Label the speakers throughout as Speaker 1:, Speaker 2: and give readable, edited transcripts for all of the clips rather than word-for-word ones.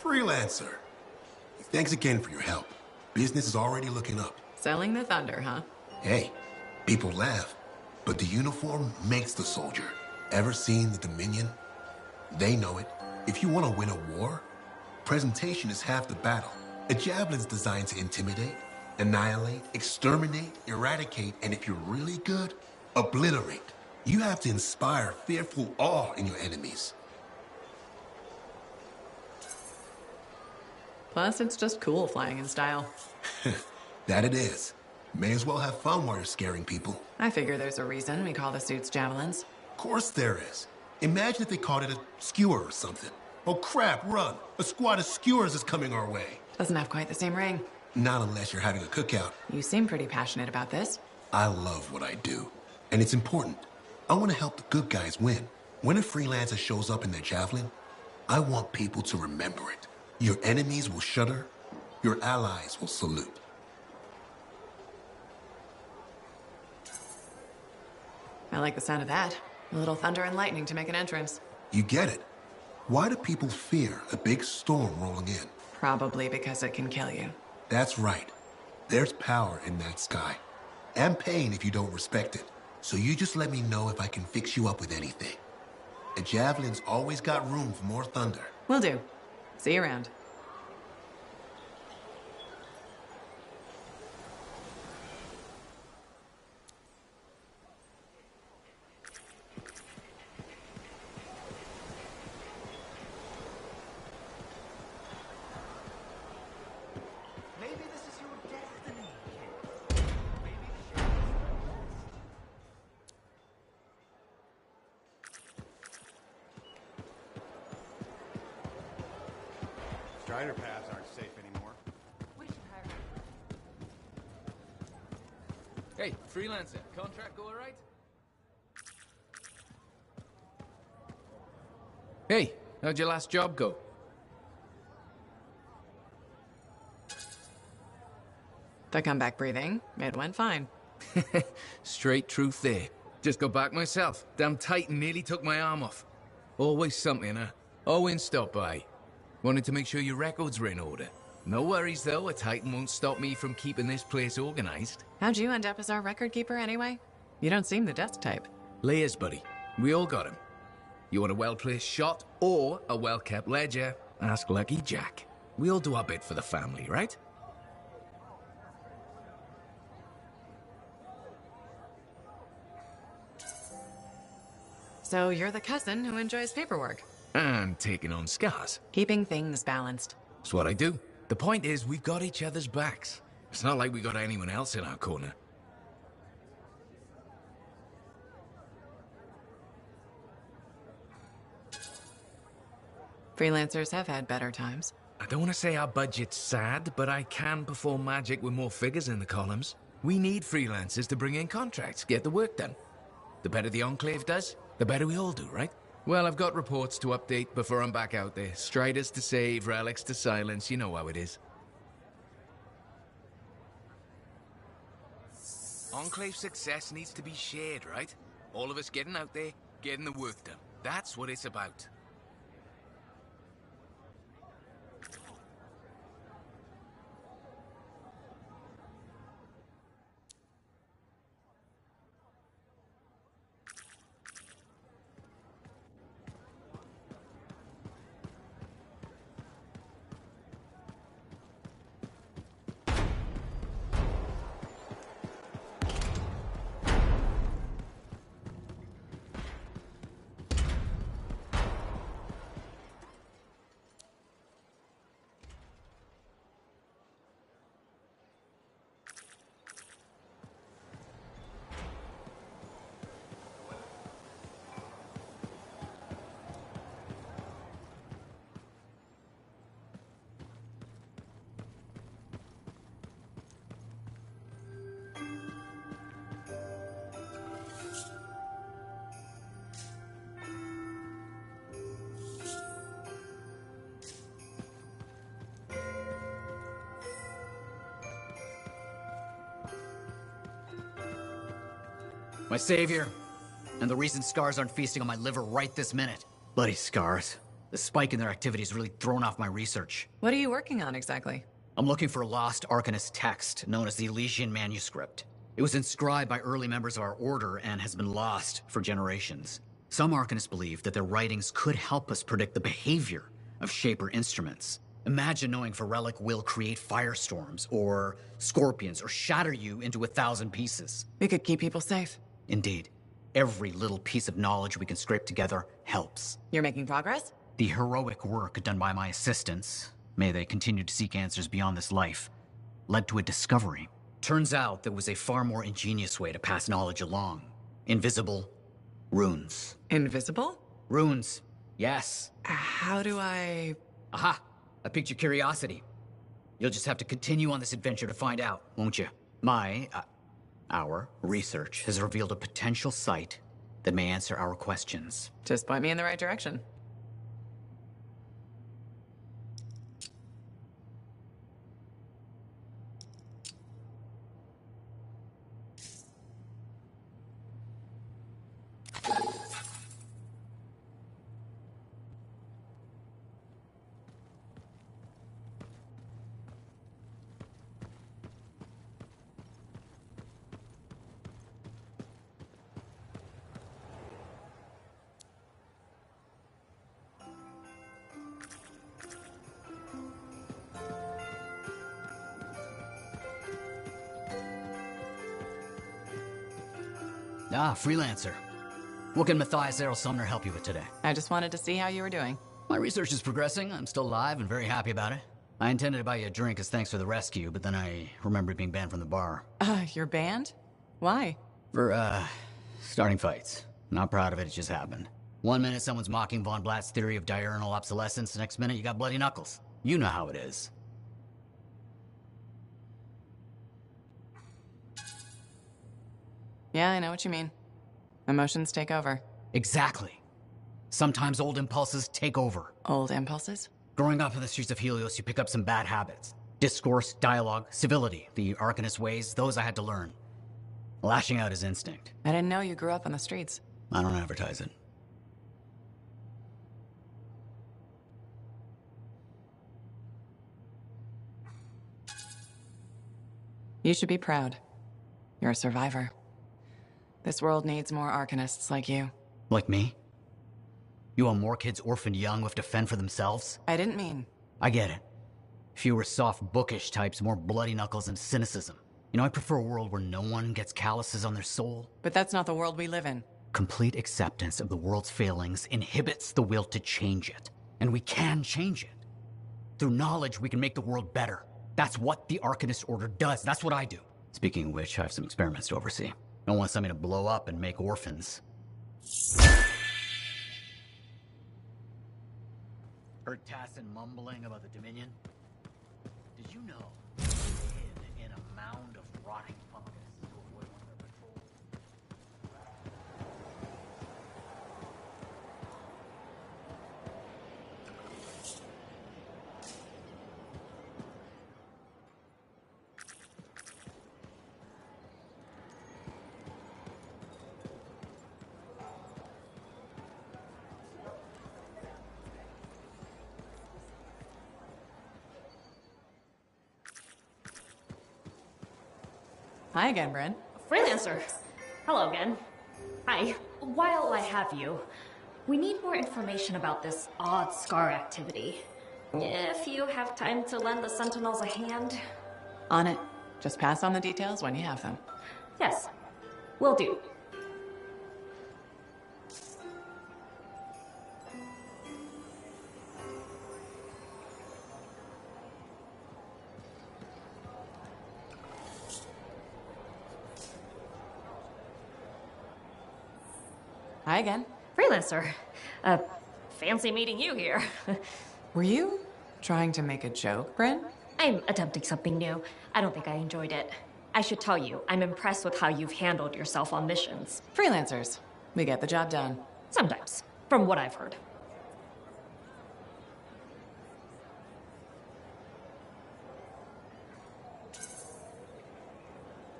Speaker 1: Freelancer. Thanks again for your help. Business is already looking up.
Speaker 2: Selling the thunder, huh?
Speaker 1: Hey, people laugh, but the uniform makes the soldier. Ever seen the Dominion? They know it. If you want to win a war, presentation is half the battle. A javelin's designed to intimidate, annihilate, exterminate, eradicate, and if you're really good, obliterate. You have to inspire fearful awe in your enemies.
Speaker 2: Plus, it's just cool flying in style.
Speaker 1: That it is. May as well have fun while you're scaring people.
Speaker 2: I figure there's a reason we call the suits javelins.
Speaker 1: Of course there is. Imagine if they called it a skewer or something. Oh crap, run! A squad of skewers is coming our way.
Speaker 2: Doesn't have quite the same ring.
Speaker 1: Not unless you're having a cookout.
Speaker 2: You seem pretty passionate about this.
Speaker 1: I love what I do. And it's important. I want to help the good guys win. When a freelancer shows up in their javelin, I want people to remember it. Your enemies will shudder. Your allies will salute.
Speaker 2: I like the sound of that. A little thunder and lightning to make an entrance.
Speaker 1: You get it. Why do people fear a big storm rolling in?
Speaker 2: Probably because it can kill you.
Speaker 1: That's right. There's power in that sky. And pain if you don't respect it. So you just let me know if I can fix you up with anything. A javelin's always got room for more thunder.
Speaker 2: Will do. See you around.
Speaker 3: Strider paths aren't safe anymore.
Speaker 4: We should hire him.
Speaker 5: Hey, freelancer, contract go alright? Hey, how'd your last job go?
Speaker 2: The comeback breathing, it went fine.
Speaker 5: Straight truth there. Just got back myself. Damn Titan nearly took my arm off. Always something, huh? Owen stopped by. Wanted to make sure your records were in order. No worries though, a Titan won't stop me from keeping this place organized.
Speaker 2: How'd you end up as our record keeper anyway? You don't seem the desk type.
Speaker 5: Layers, buddy. We all got him. You want a well-placed shot or a well-kept ledger? Ask Lucky Jack. We all do our bit for the family, right?
Speaker 2: So you're the cousin who enjoys paperwork.
Speaker 5: And taking on scars.
Speaker 2: Keeping things balanced.
Speaker 5: That's what I do. The point is, we've got each other's backs. It's not like we got anyone else in our corner.
Speaker 2: Freelancers have had better times.
Speaker 5: I don't want to say our budget's sad, but I can perform magic with more figures in the columns. We need freelancers to bring in contracts, get the work done. The better the Enclave does, the better we all do, right? Well, I've got reports to update before I'm back out there. Striders to save, relics to silence, you know how it is. Enclave success needs to be shared, right? All of us getting out there, getting the work done. That's what it's about.
Speaker 4: My savior, and the reason scars aren't feasting on my liver right this minute. Bloody scars.
Speaker 6: The spike in their activity has really thrown off my research.
Speaker 2: What are you working on exactly?
Speaker 6: I'm looking for a lost Arcanist text known as the Elysian Manuscript. It was inscribed by early members of our order and has been lost for generations. Some Arcanists believe that their writings could help us predict the behavior of Shaper instruments. Imagine knowing if a relic will create firestorms, or scorpions, or shatter you into 1,000 pieces.
Speaker 2: We could keep people safe.
Speaker 6: Indeed. Every little piece of knowledge we can scrape together helps.
Speaker 2: You're making progress?
Speaker 6: The heroic work done by my assistants, may they continue to seek answers beyond this life, led to a discovery. Turns out there was a far more ingenious way to pass knowledge along. Invisible runes.
Speaker 2: Invisible?
Speaker 6: Runes, yes.
Speaker 2: How do I...
Speaker 6: Aha! I piqued your curiosity. You'll just have to continue on this adventure to find out, won't you? Our research has revealed a potential site that may answer our questions.
Speaker 2: Just point me in the right direction.
Speaker 6: Freelancer. What can Matthias Errol Sumner help you with today?
Speaker 2: I just wanted to see how you were doing.
Speaker 6: My research is progressing. I'm still alive and very happy about it. I intended to buy you a drink as thanks for the rescue, but then I remembered being banned from the bar.
Speaker 2: You're banned? Why?
Speaker 6: For, starting fights. Not proud of it, it just happened. One minute someone's mocking Von Blatt's theory of diurnal obsolescence, the next minute you got bloody knuckles. You know how it is.
Speaker 2: Yeah, I know what you mean. Emotions take over.
Speaker 6: Exactly. Sometimes old impulses take over.
Speaker 2: Old impulses?
Speaker 6: Growing up in the streets of Helios, you pick up some bad habits. Discourse, dialogue, civility, the Arcanist ways, those I had to learn. Lashing out is instinct.
Speaker 2: I didn't know you grew up on the streets.
Speaker 6: I don't advertise it.
Speaker 2: You should be proud. You're a survivor. This world needs more Arcanists like you.
Speaker 6: Like me? You want more kids orphaned young who have to fend for themselves?
Speaker 2: I didn't mean...
Speaker 6: I get it. Fewer soft, bookish types, more bloody knuckles and cynicism. You know, I prefer a world where no one gets calluses on their soul.
Speaker 2: But that's not the world we live in.
Speaker 6: Complete acceptance of the world's failings inhibits the will to change it. And we can change it. Through knowledge, we can make the world better. That's what the Arcanist Order does. That's what I do. Speaking of which, I have some experiments to oversee. I don't want something to blow up and make orphans. Heard Tassin mumbling about the Dominion? Did you know they hid in a mound of rotting fungus to avoid one of their patrols?
Speaker 2: Hi again, Bryn.
Speaker 4: Freelancer! Hello again. Hi. While I have you, we need more information about this odd scar activity. If you have time to lend the Sentinels a hand.
Speaker 2: On it. Just pass on the details when you have them.
Speaker 4: Yes, will do.
Speaker 2: Hi again.
Speaker 4: Freelancer. Fancy meeting you here.
Speaker 2: Were you trying to make a joke, Bryn?
Speaker 4: I'm attempting something new. I don't think I enjoyed it. I should tell you, I'm impressed with how you've handled yourself on missions.
Speaker 2: Freelancers. We get the job done.
Speaker 4: Sometimes, from what I've heard.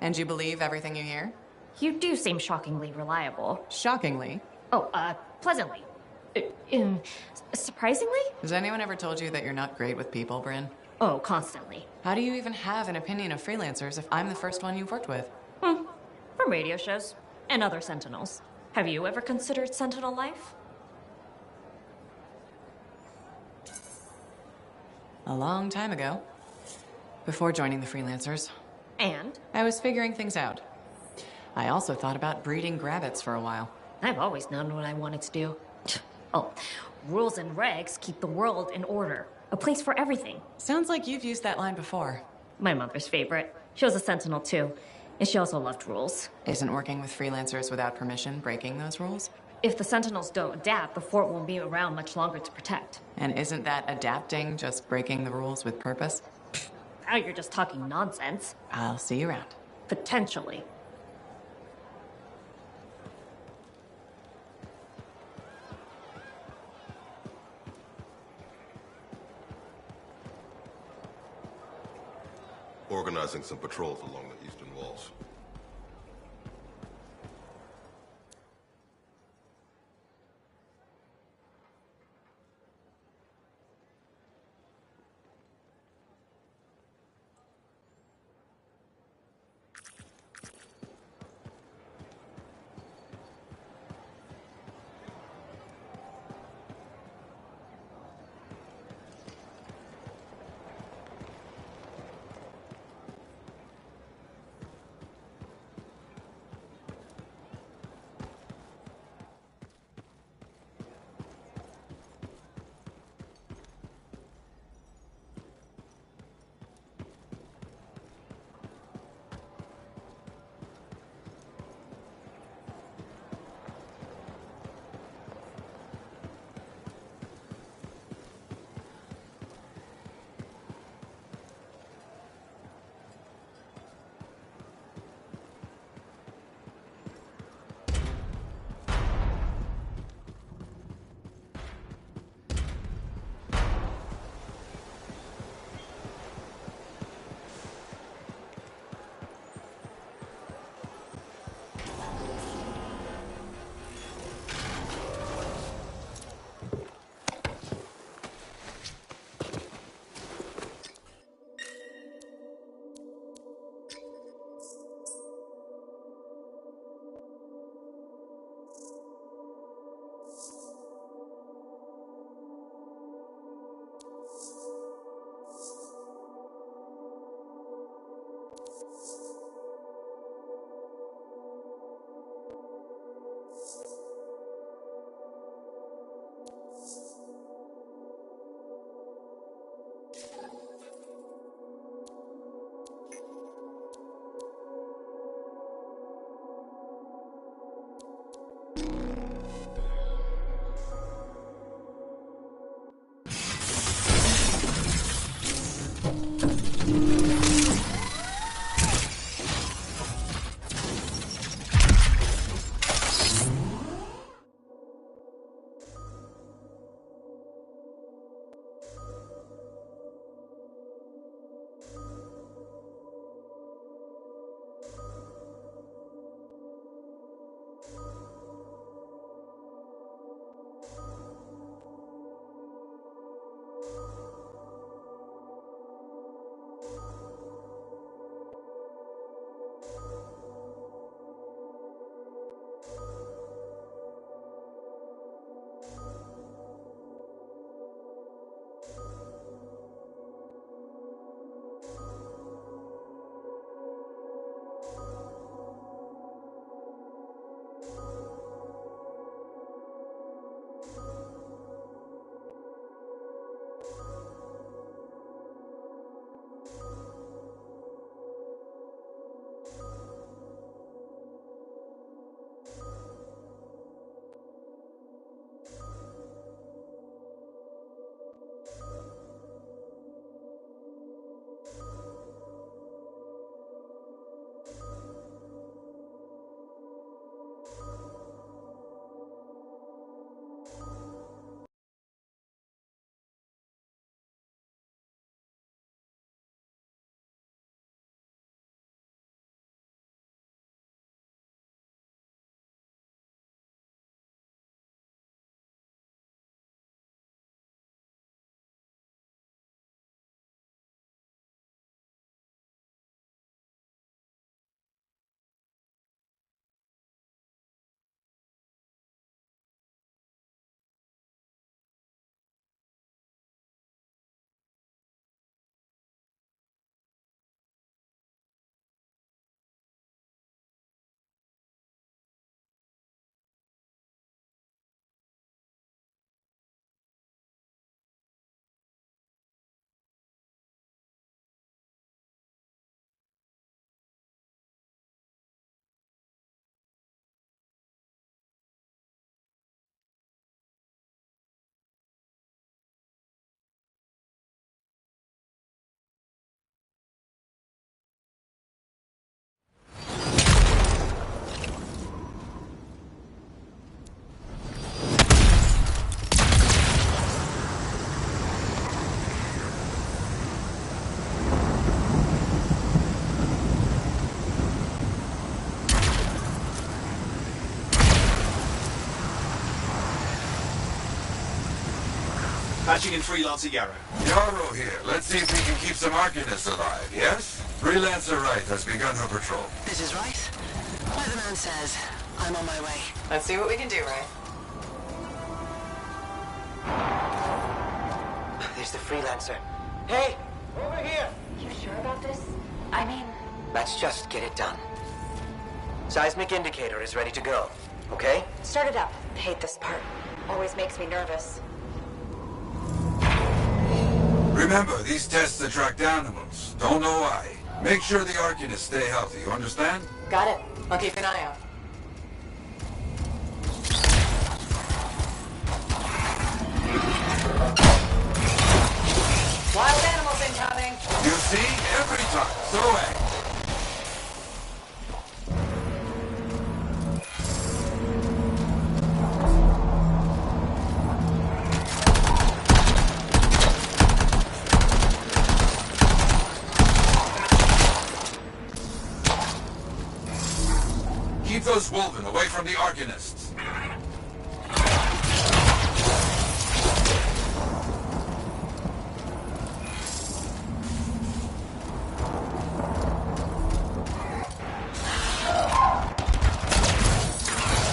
Speaker 2: And you believe everything you hear?
Speaker 4: You do seem shockingly reliable.
Speaker 2: Shockingly.
Speaker 4: Oh, pleasantly. Surprisingly?
Speaker 2: Has anyone ever told you that you're not great with people, Bryn?
Speaker 4: Oh, constantly.
Speaker 2: How do you even have an opinion of freelancers if I'm the first one you've worked with?
Speaker 4: From radio shows and other Sentinels. Have you ever considered Sentinel life?
Speaker 2: A long time ago. Before joining the freelancers.
Speaker 4: And?
Speaker 2: I was figuring things out. I also thought about breeding grabbits for a while.
Speaker 4: I've always known what I wanted to do. Oh, rules and regs keep the world in order. A place for everything.
Speaker 2: Sounds like you've used that line before.
Speaker 4: My mother's favorite. She was a Sentinel too. And she also loved rules.
Speaker 2: Isn't working with freelancers without permission breaking those rules?
Speaker 4: If the Sentinels don't adapt, the fort won't be around much longer to protect.
Speaker 2: And isn't that adapting just breaking the rules with purpose?
Speaker 4: Now you're just talking nonsense.
Speaker 2: I'll see you around.
Speaker 4: Potentially.
Speaker 7: Organizing some patrols along the eastern walls.
Speaker 3: Patching in Freelancer Yarrow.
Speaker 8: Yarrow here. Let's see if we can keep some Arcanists alive, yes? Freelancer Wright has begun her patrol.
Speaker 9: This is Wright. Weatherman says I'm on my way.
Speaker 2: Let's see what we can do, Ray.
Speaker 9: There's the Freelancer. Hey! Over here!
Speaker 4: You sure about this? I mean...
Speaker 9: Let's just get it done. Seismic indicator is ready to go. Okay?
Speaker 4: Start it up. Hate this part. Always makes me nervous.
Speaker 8: Remember, these tests attract animals. Don't know why. Make sure the Arcanists stay healthy, you understand?
Speaker 2: Got it. I'll keep an eye out. Wild animals incoming!
Speaker 8: You see? Every time. So away. Keep those Wolven away from the Arcanists.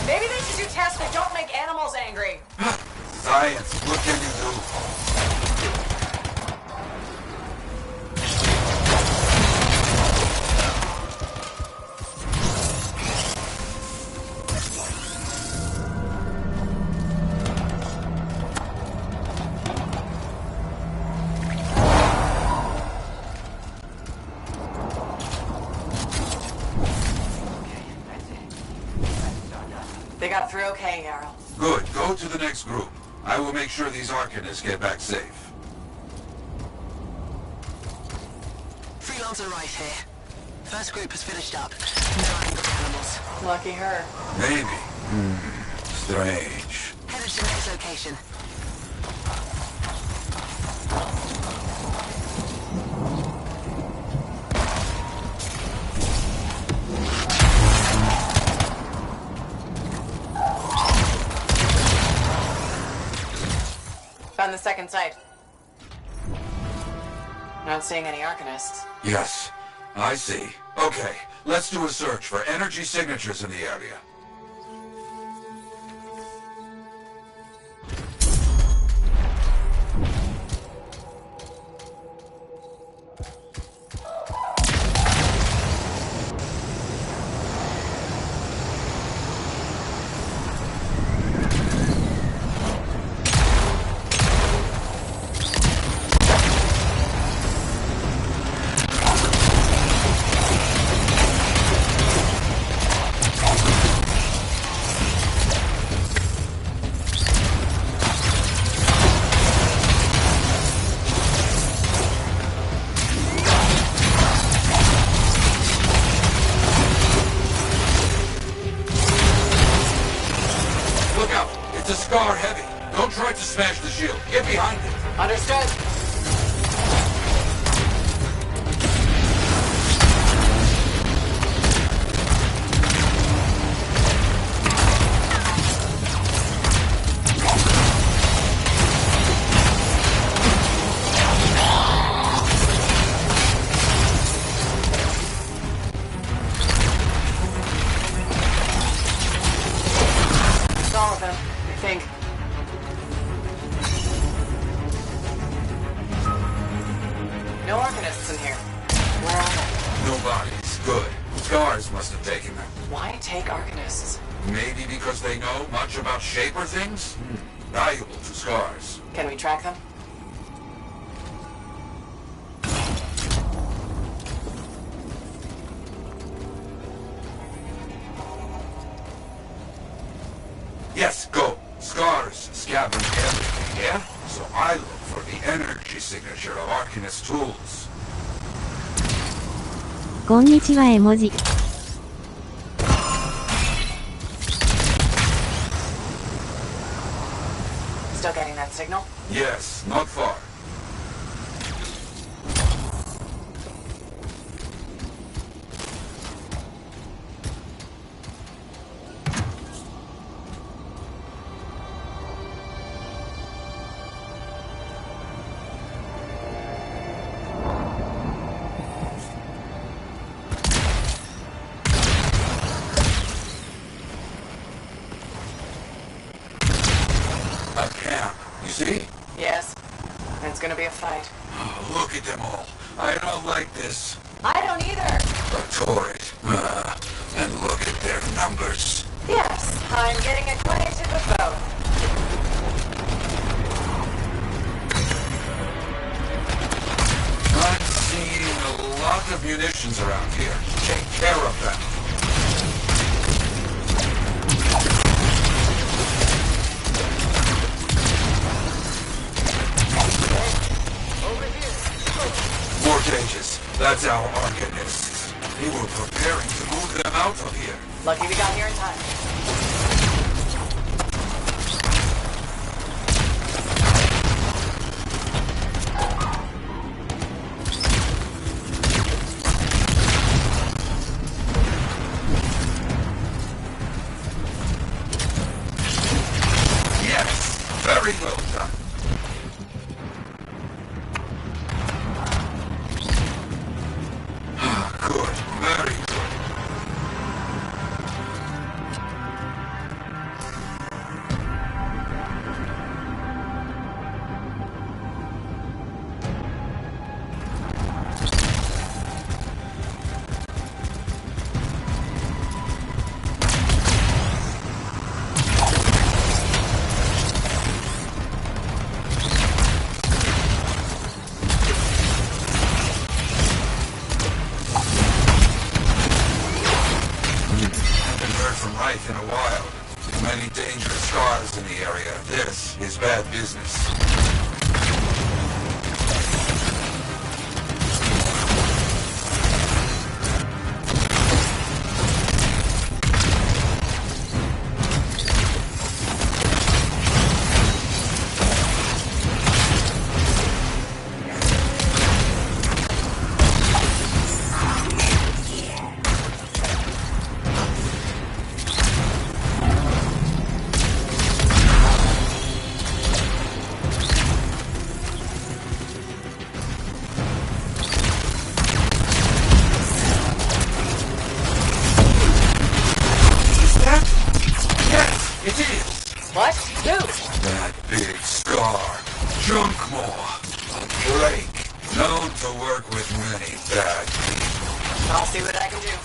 Speaker 2: Maybe they should do tests that don't make animals angry.
Speaker 8: Science, what can you do?
Speaker 2: They got through okay, Yarrow.
Speaker 8: Good. Go to the next group. I will make sure these Arcanists get back safe.
Speaker 9: Freelancer Wright here. First group has finished up. No angry animals.
Speaker 2: Lucky her.
Speaker 8: Maybe. Strange.
Speaker 9: Headed to next location.
Speaker 2: Found the second site. Not seeing any Arcanists.
Speaker 8: Yes, I see. Okay, let's do a search for energy signatures in the area. It's a Scar heavy. Don't try to smash the shield. Get behind it.
Speaker 2: Understood. It's all of them, I think. No Arcanists in here. Where are they?
Speaker 8: No bodies. Good. Scars must have taken them.
Speaker 2: Why take Arcanists?
Speaker 8: Maybe because they know much about Shaper things? Valuable to Scars.
Speaker 2: Can we track them?
Speaker 8: Yes, go. Scars scavenge everything, yeah? So I look for the energy signature of Arcanist tools.
Speaker 10: こんにちは絵文字
Speaker 2: Still getting that signal?
Speaker 8: Yes, not far. see?
Speaker 2: Yes. It's gonna be a fight.
Speaker 8: Oh, look at them all. I don't like this.
Speaker 2: I don't either.
Speaker 8: Torrid. And look at their numbers.
Speaker 2: Yes, I'm getting acquainted with both.
Speaker 8: I'm seeing a lot of munitions around here. Take care of them. More cages. That's our Arcanists. They were preparing to move them out of here.
Speaker 2: Lucky we got here in time.
Speaker 8: Yes, very well done. Good, very good. In a while. Many dangerous scars in the area. This is bad business. It is!
Speaker 2: What? Who?
Speaker 8: That big scar. Junk Maw. A Drake. Known to work with many bad people.
Speaker 2: I'll see what I can do.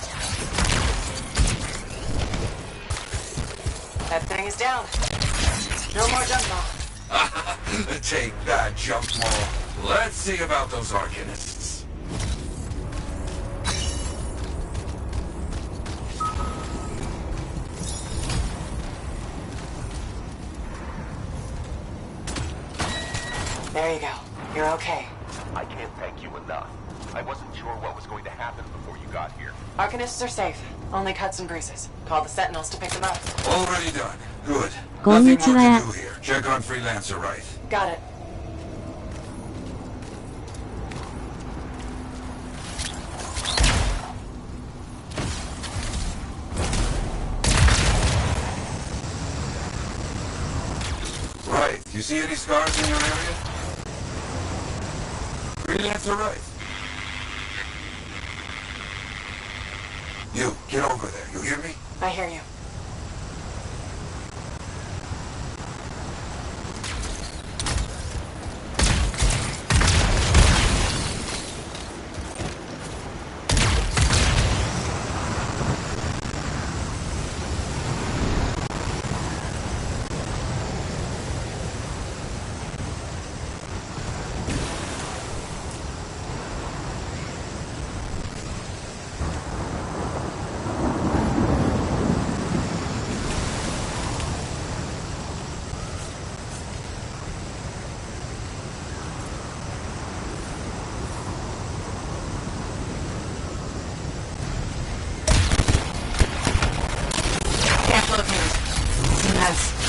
Speaker 2: That thing is down. No more junk maw.
Speaker 8: Take that, Junk Maw. Let's see about those Arcanists.
Speaker 2: There you go. You're okay.
Speaker 11: I can't thank you enough. I wasn't sure what was going to happen before you got here.
Speaker 2: Arcanists are safe. Only cuts and bruises. Call the Sentinels to pick them up.
Speaker 8: Already done. Good.
Speaker 10: こんに
Speaker 8: Nothing
Speaker 10: ち
Speaker 8: more
Speaker 10: は。
Speaker 8: to do here. Check on Freelancer right.
Speaker 2: Got it.
Speaker 8: Right. You see any scars in your area? Freelancer right. You, get over there. You hear me?
Speaker 2: I hear you.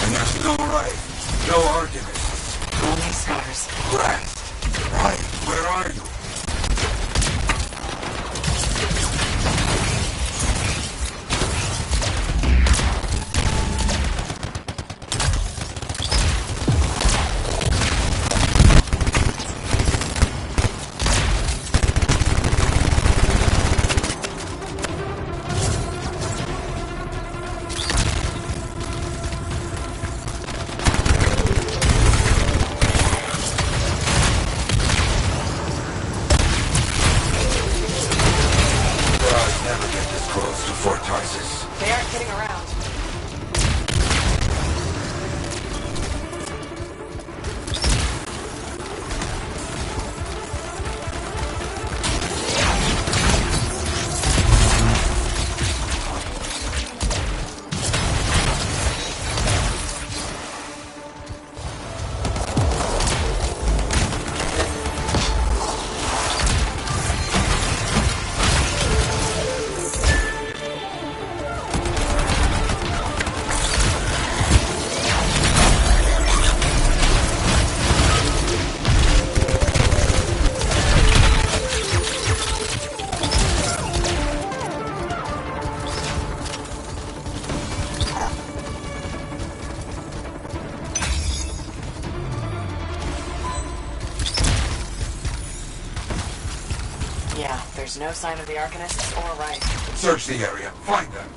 Speaker 8: And there's no right, no argument.
Speaker 2: Only scars.
Speaker 8: Blast. Right, where are you?
Speaker 2: No sign of the Arcanists or Wright.
Speaker 8: Search the area. Find them.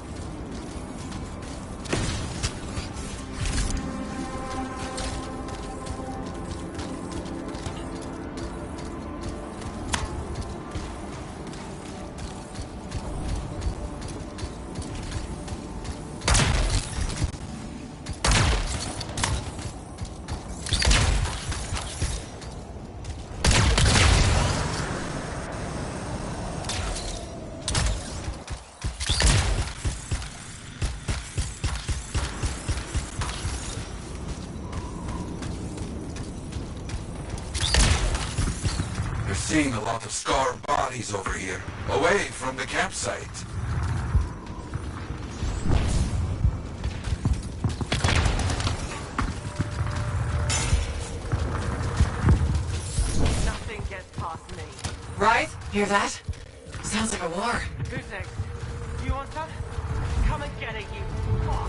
Speaker 8: Seeing a lot of scarred bodies over here, away from the campsite.
Speaker 9: Nothing gets past me.
Speaker 2: Right? Hear that? Sounds like a war.
Speaker 9: Who's next? You want some? Come and get it, you fuck.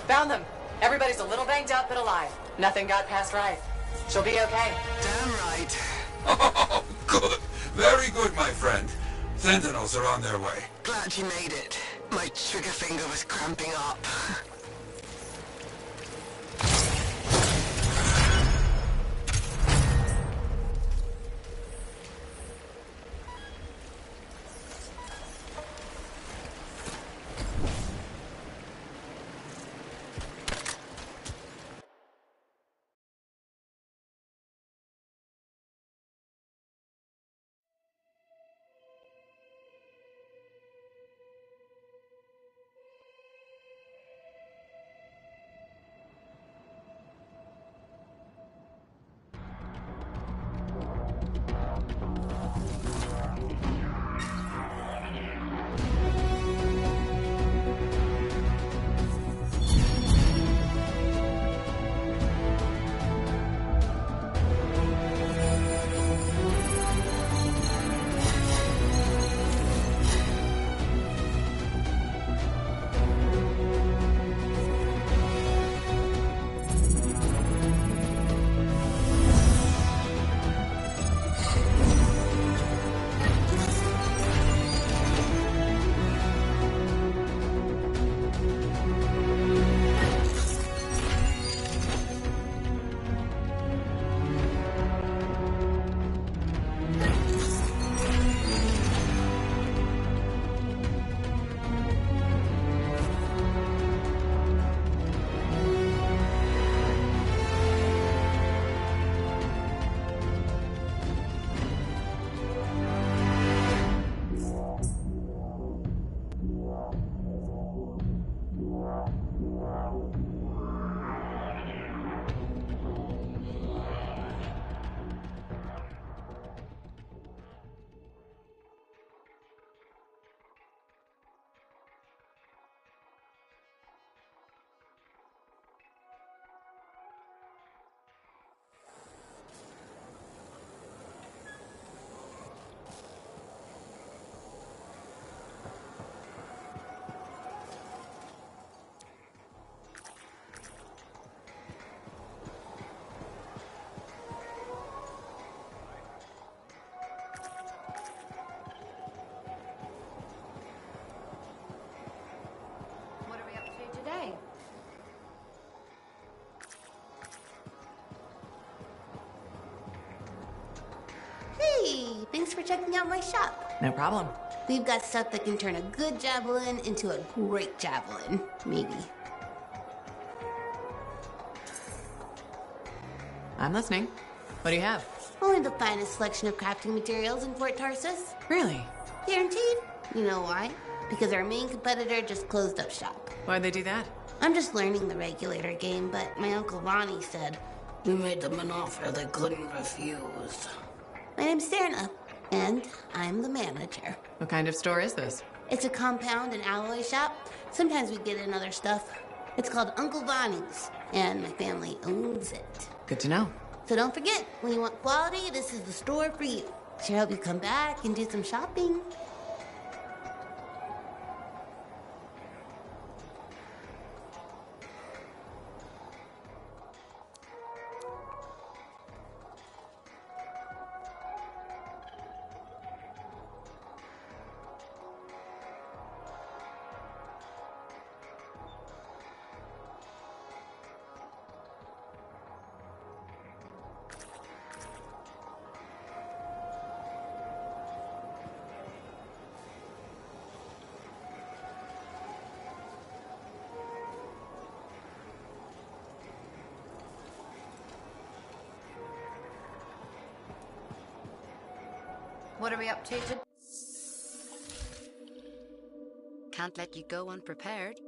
Speaker 2: Found them. Everybody's a little banged up but alive. Nothing got past Wright. She'll be okay.
Speaker 9: Damn right.
Speaker 8: Oh, good. Very good, my friend. Sentinels are on their way.
Speaker 9: Glad you made it. My trigger finger was cramping up.
Speaker 12: Hey, thanks for checking out my shop.
Speaker 2: No problem.
Speaker 12: We've got stuff that can turn a good javelin into a great javelin. Maybe.
Speaker 2: I'm listening. What do you have?
Speaker 12: Only the finest selection of crafting materials in Fort Tarsus.
Speaker 2: Really?
Speaker 12: Guaranteed, You know why? Because our main competitor just closed up shop.
Speaker 2: Why'd they do that?
Speaker 12: I'm just learning the regulator game, but my Uncle Ronnie said, we made them an offer they couldn't refuse. My name's Serna, and I'm the manager.
Speaker 2: What kind of store is this?
Speaker 12: It's a compound and alloy shop. Sometimes we get in other stuff. It's called Uncle Bonnie's, and my family owns it.
Speaker 2: Good to know.
Speaker 12: So don't forget, when you want quality, this is the store for you. Sure hope you come back and do some shopping.
Speaker 13: What are we up to? Can't let you go unprepared.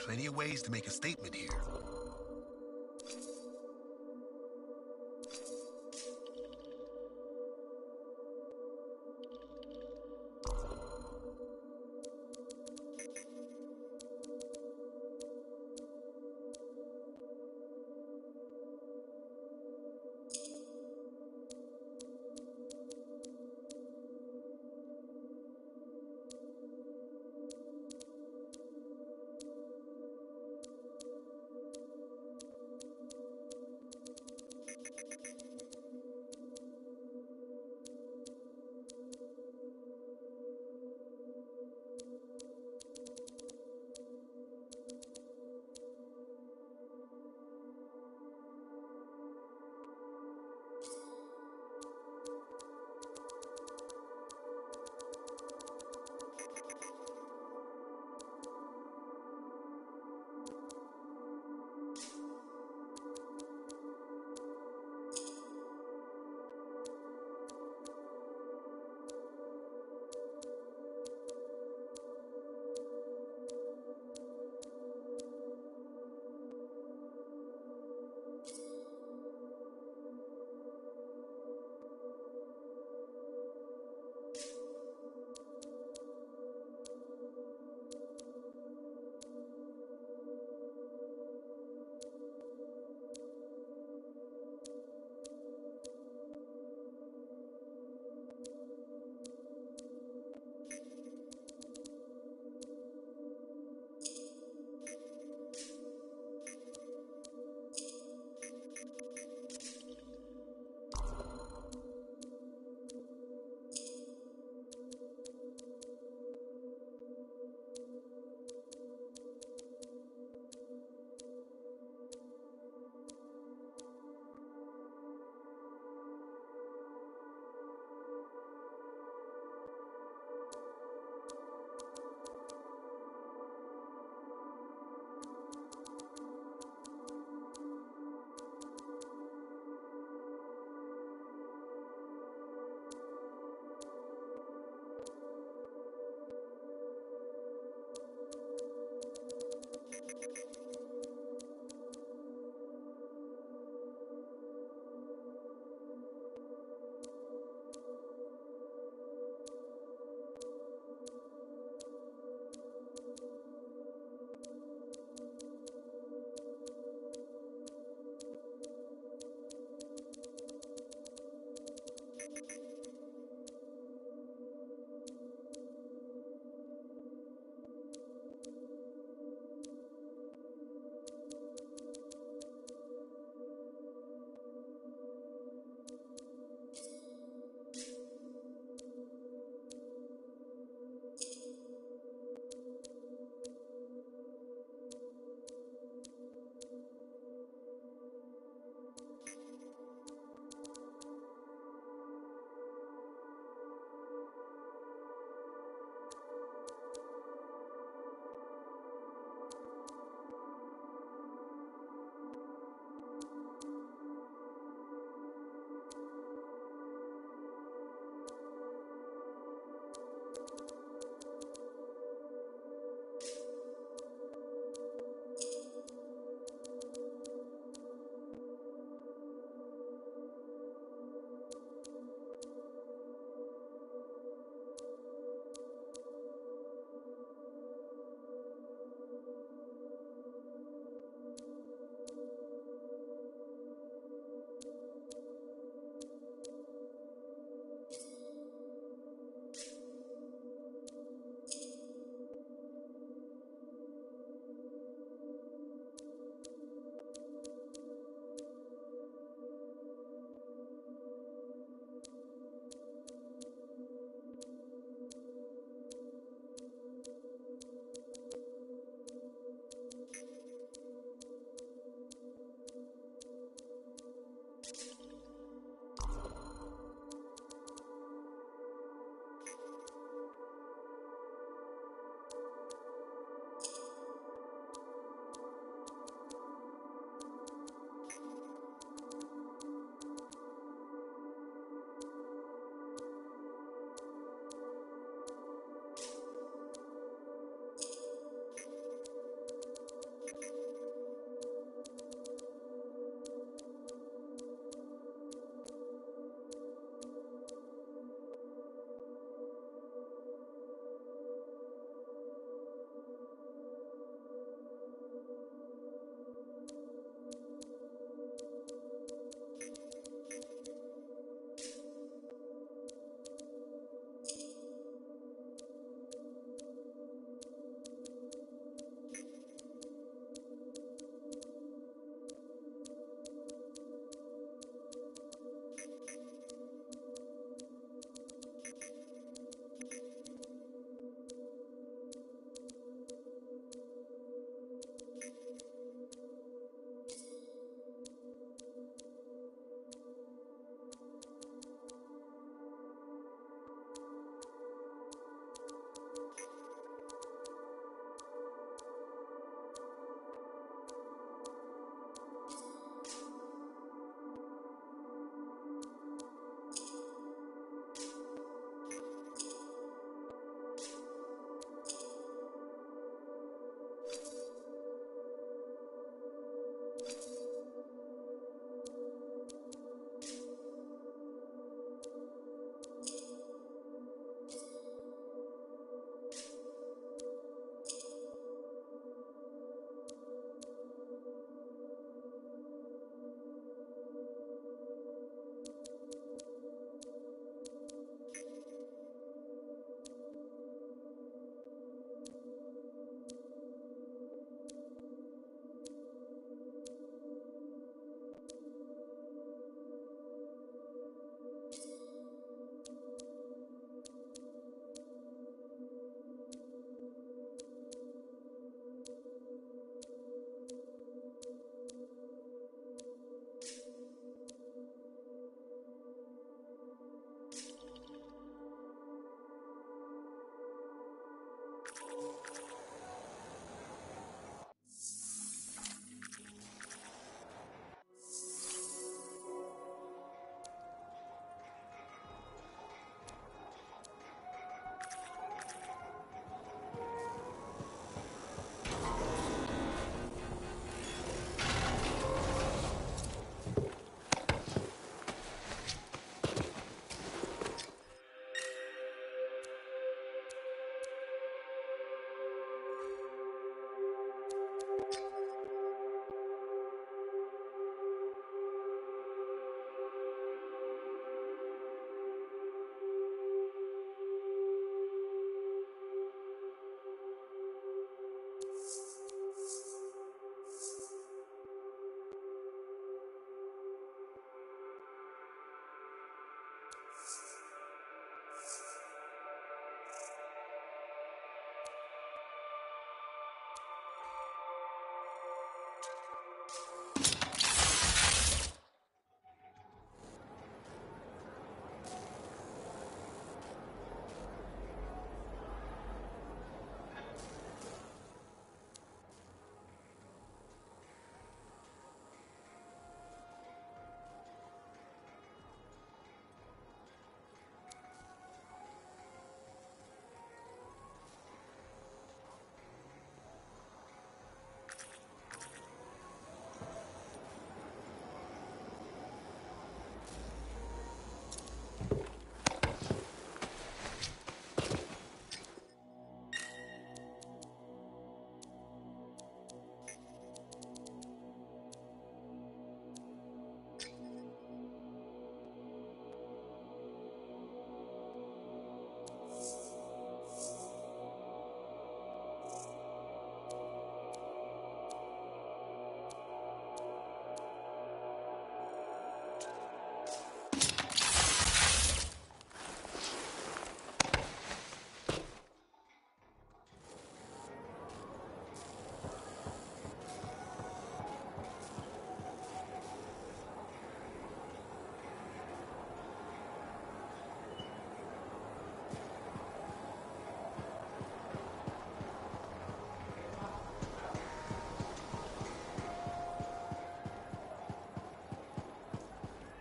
Speaker 1: Plenty of ways to make a statement here.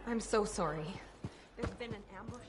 Speaker 14: I'm so sorry. There's been an ambush.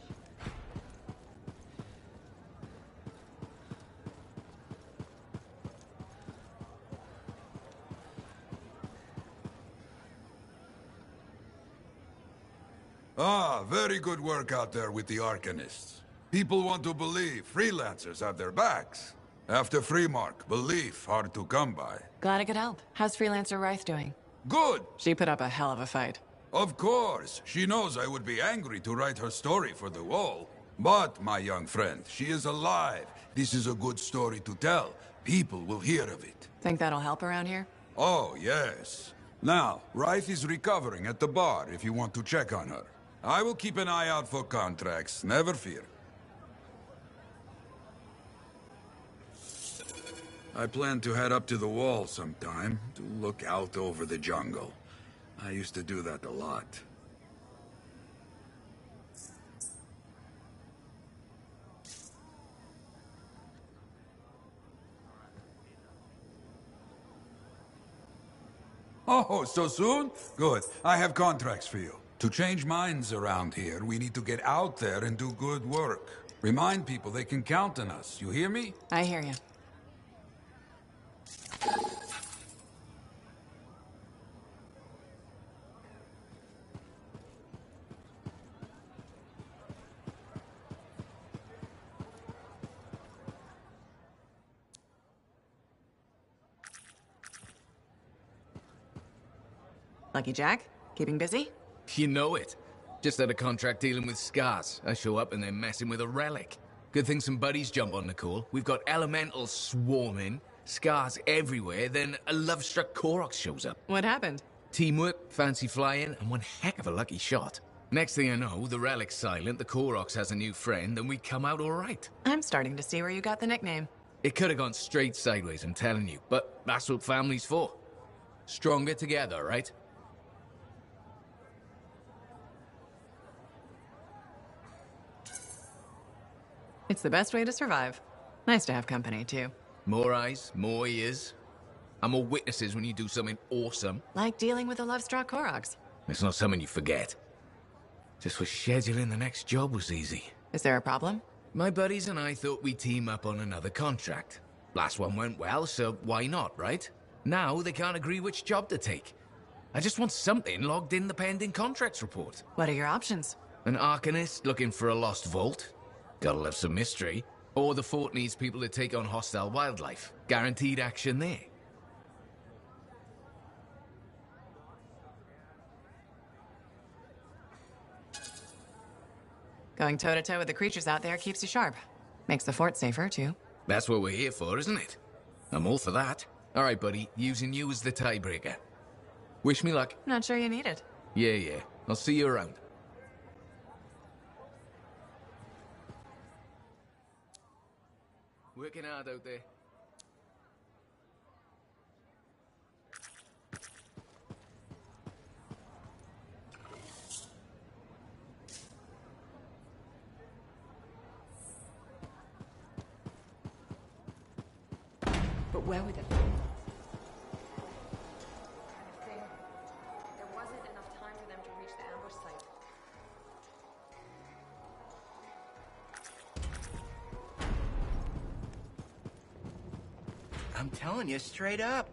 Speaker 8: Ah, very good work out there with the Arcanists. People want to believe freelancers have their backs. After Freemark, belief hard to come by.
Speaker 2: Glad I could help. How's Freelancer Rife doing?
Speaker 8: Good!
Speaker 2: She put up a hell of a fight.
Speaker 8: Of course. She knows I would be angry to write her story for the wall. But, my young friend, she is alive. This is a good story to tell. People will hear of it.
Speaker 2: Think that'll help around here?
Speaker 8: Oh, yes. Now, Rife is recovering at the bar if you want to check on her. I will keep an eye out for contracts, never fear. I plan to head up to the wall sometime, to look out over the jungle. I used to do that a lot. Oh, so soon? Good. I have contracts for you. To change minds around here, we need to get out there and do good work. Remind people they can count on us. You hear me?
Speaker 2: I hear you. Lucky Jack? Keeping busy?
Speaker 5: You know it. Just had a contract dealing with scars. I show up and they're messing with a relic. Good thing some buddies jump on the call. We've got elementals swarming, scars everywhere, then a love-struck Koroks shows up.
Speaker 2: What happened?
Speaker 5: Teamwork, fancy flying, and one heck of a lucky shot. Next thing I know, the relic's silent, the Koroks has a new friend, and we come out all right.
Speaker 2: I'm starting to see where you got the nickname.
Speaker 5: It could have gone straight sideways, I'm telling you, but that's what family's for. Stronger together, right?
Speaker 2: It's the best way to survive. Nice to have company, too.
Speaker 5: More eyes, more ears. And more witnesses when you do something awesome.
Speaker 2: Like dealing with the love-struck Koroks.
Speaker 5: It's not something you forget. Just was scheduling the next job was easy.
Speaker 2: Is there a problem?
Speaker 5: My buddies and I thought we'd team up on another contract. Last one went well, so why not, right? Now they can't agree which job to take. I just want something logged in the pending contracts report.
Speaker 2: What are your options?
Speaker 5: An Arcanist looking for a lost vault. Gotta love some mystery. Or the fort needs people to take on hostile wildlife. Guaranteed action there.
Speaker 2: Going toe-to-toe with the creatures out there keeps you sharp. Makes the fort safer, too.
Speaker 5: That's what we're here for, isn't it? I'm all for that. All right, buddy. Using you as the tiebreaker. Wish me luck.
Speaker 2: Not sure you need it.
Speaker 5: Yeah. I'll see you around. Working hard out there.
Speaker 14: where would it be? There wasn't enough time for them to reach the ambush site.
Speaker 15: I'm telling you straight up.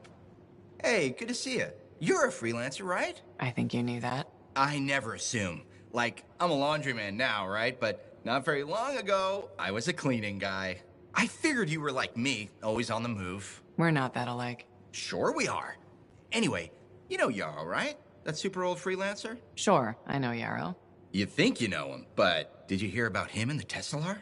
Speaker 15: Hey, good to see you. You're a freelancer, right?
Speaker 2: I think you knew that.
Speaker 15: I never assume. Like, I'm a laundryman now, right? But not very long ago, I was a cleaning guy. I figured you were like me, always on the move.
Speaker 2: We're not that alike.
Speaker 15: Sure we are. Anyway, you know Yarrow, right? That super old freelancer?
Speaker 2: Sure, I know Yarrow.
Speaker 15: You think you know him, but did you hear about him and the Tesla?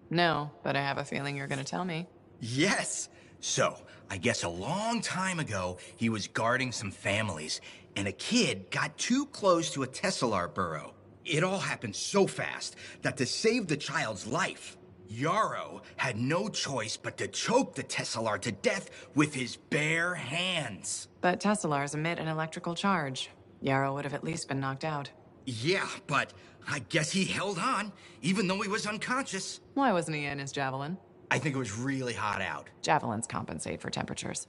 Speaker 2: No, but I have a feeling you're gonna tell me.
Speaker 15: Yes. So, I guess a long time ago, he was guarding some families, and a kid got too close to a Tesla burrow. It all happened so fast that to save the child's life, Yarrow had no choice but to choke the Tesla to death with his bare hands.
Speaker 2: But Teslars emit an electrical charge. Yarrow would have at least been knocked out.
Speaker 15: Yeah, but I guess he held on, even though he was unconscious.
Speaker 2: Why wasn't he in his javelin?
Speaker 15: I think it was really hot out.
Speaker 2: Javelins compensate for temperatures.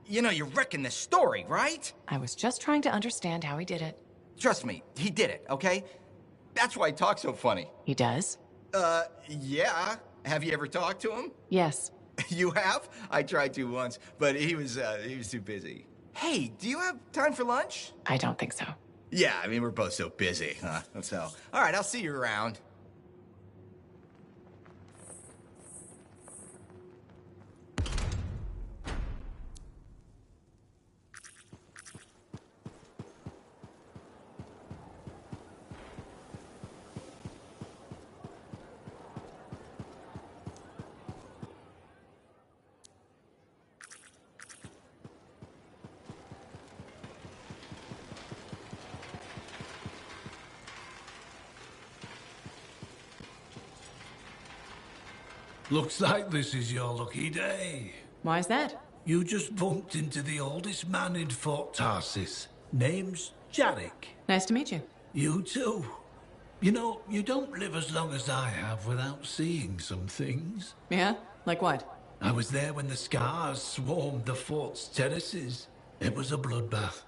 Speaker 15: You know, you're wrecking this story, right?
Speaker 2: I was just trying to understand how he did it.
Speaker 15: Trust me, he did it, okay? That's why he talks so funny.
Speaker 2: He does?
Speaker 15: Yeah. Have you ever talked to him?
Speaker 2: Yes.
Speaker 15: You have? I tried to once, but he was too busy. Hey, do you have time for lunch?
Speaker 2: I don't think so.
Speaker 15: Yeah, I mean, we're both so busy, huh? So, all right, I'll see you around.
Speaker 16: Looks like this is your lucky day.
Speaker 2: Why's that?
Speaker 16: You just bumped into the oldest man in Fort Tarsis. Name's Jarek.
Speaker 2: Nice to meet you.
Speaker 16: You too. You know, you don't live as long as I have without seeing some things.
Speaker 2: Yeah? Like what?
Speaker 16: I was there when the scars swarmed the fort's terraces. It was a bloodbath.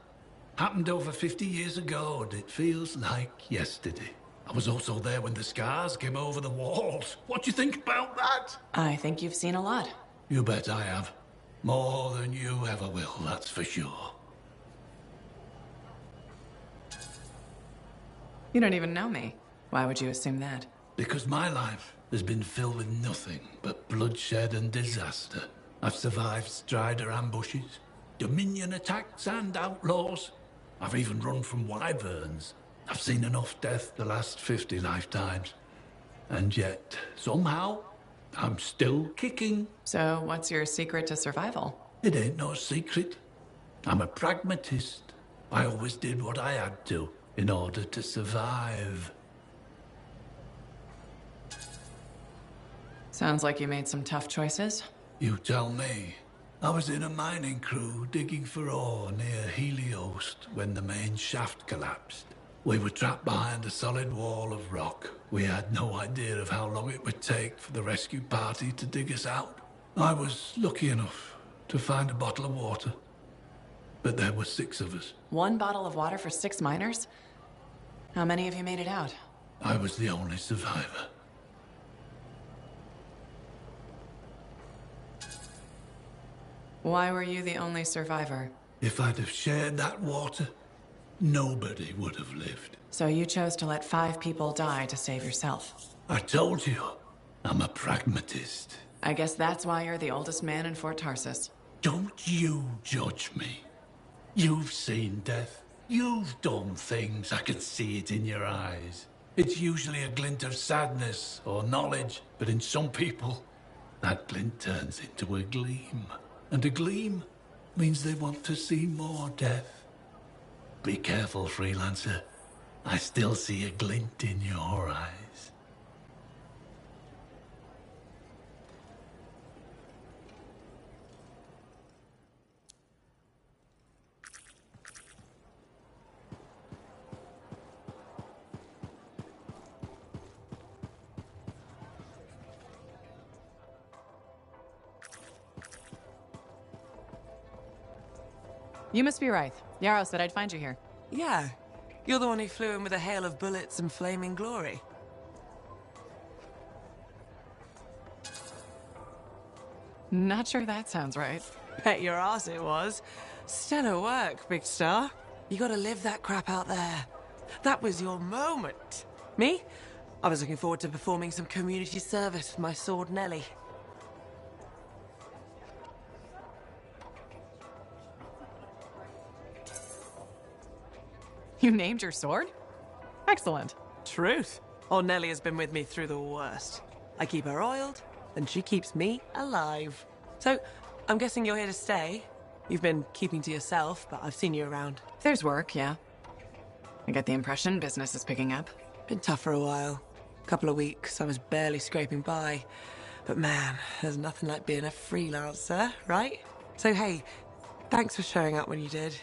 Speaker 16: Happened over 50 years ago, and it feels like yesterday. I was also there when the scars came over the walls. What do you think about that?
Speaker 2: I think you've seen a lot.
Speaker 16: You bet I have. More than you ever will, that's for sure.
Speaker 2: You don't even know me. Why would you assume that?
Speaker 16: Because my life has been filled with nothing but bloodshed and disaster. I've survived Strider ambushes, Dominion attacks and outlaws. I've even run from wyverns. I've seen enough death the last 50 lifetimes. And yet, somehow, I'm still kicking.
Speaker 2: So, what's your secret to survival?
Speaker 16: It ain't no secret. I'm a pragmatist. I always did what I had to in order to survive.
Speaker 2: Sounds like you made some tough choices.
Speaker 16: You tell me. I was in a mining crew digging for ore near Heliost when the main shaft collapsed. We were trapped behind a solid wall of rock. We had no idea of how long it would take for the rescue party to dig us out. I was lucky enough to find a bottle of water. But there were 6 of us.
Speaker 2: 1 bottle of water for 6 miners? How many of you made it out?
Speaker 16: I was the only survivor.
Speaker 2: Why were you the only survivor?
Speaker 16: If I'd have shared that water, nobody would have lived.
Speaker 2: So you chose to let 5 people die to save yourself.
Speaker 16: I told you, I'm a pragmatist.
Speaker 2: I guess that's why you're the oldest man in Fort Tarsis.
Speaker 16: Don't you judge me. You've seen death. You've done things. I can see it in your eyes. It's usually a glint of sadness or knowledge, but in some people, that glint turns into a gleam. And a gleam means they want to see more death. Be careful, freelancer. I still see a glint in your eyes.
Speaker 2: You must be Wraith. Yarrow said I'd find you here.
Speaker 17: Yeah. You're the one who flew in with a hail of bullets and flaming glory.
Speaker 2: Not sure that sounds right.
Speaker 17: Bet your ass it was. Stellar work, Big Star. You gotta live that crap out there. That was your moment. Me? I was looking forward to performing some community service with my sword Nellie.
Speaker 2: You named your sword? Excellent.
Speaker 17: Truth. Old Nellie has been with me through the worst. I keep her oiled, and she keeps me alive. So, I'm guessing you're here to stay. You've been keeping to yourself, but I've seen you around.
Speaker 2: There's work, yeah. I get the impression business is picking up.
Speaker 17: Been tough for a while. Couple of weeks, I was barely scraping by. But man, there's nothing like being a freelancer, right? So hey, thanks for showing up when you did.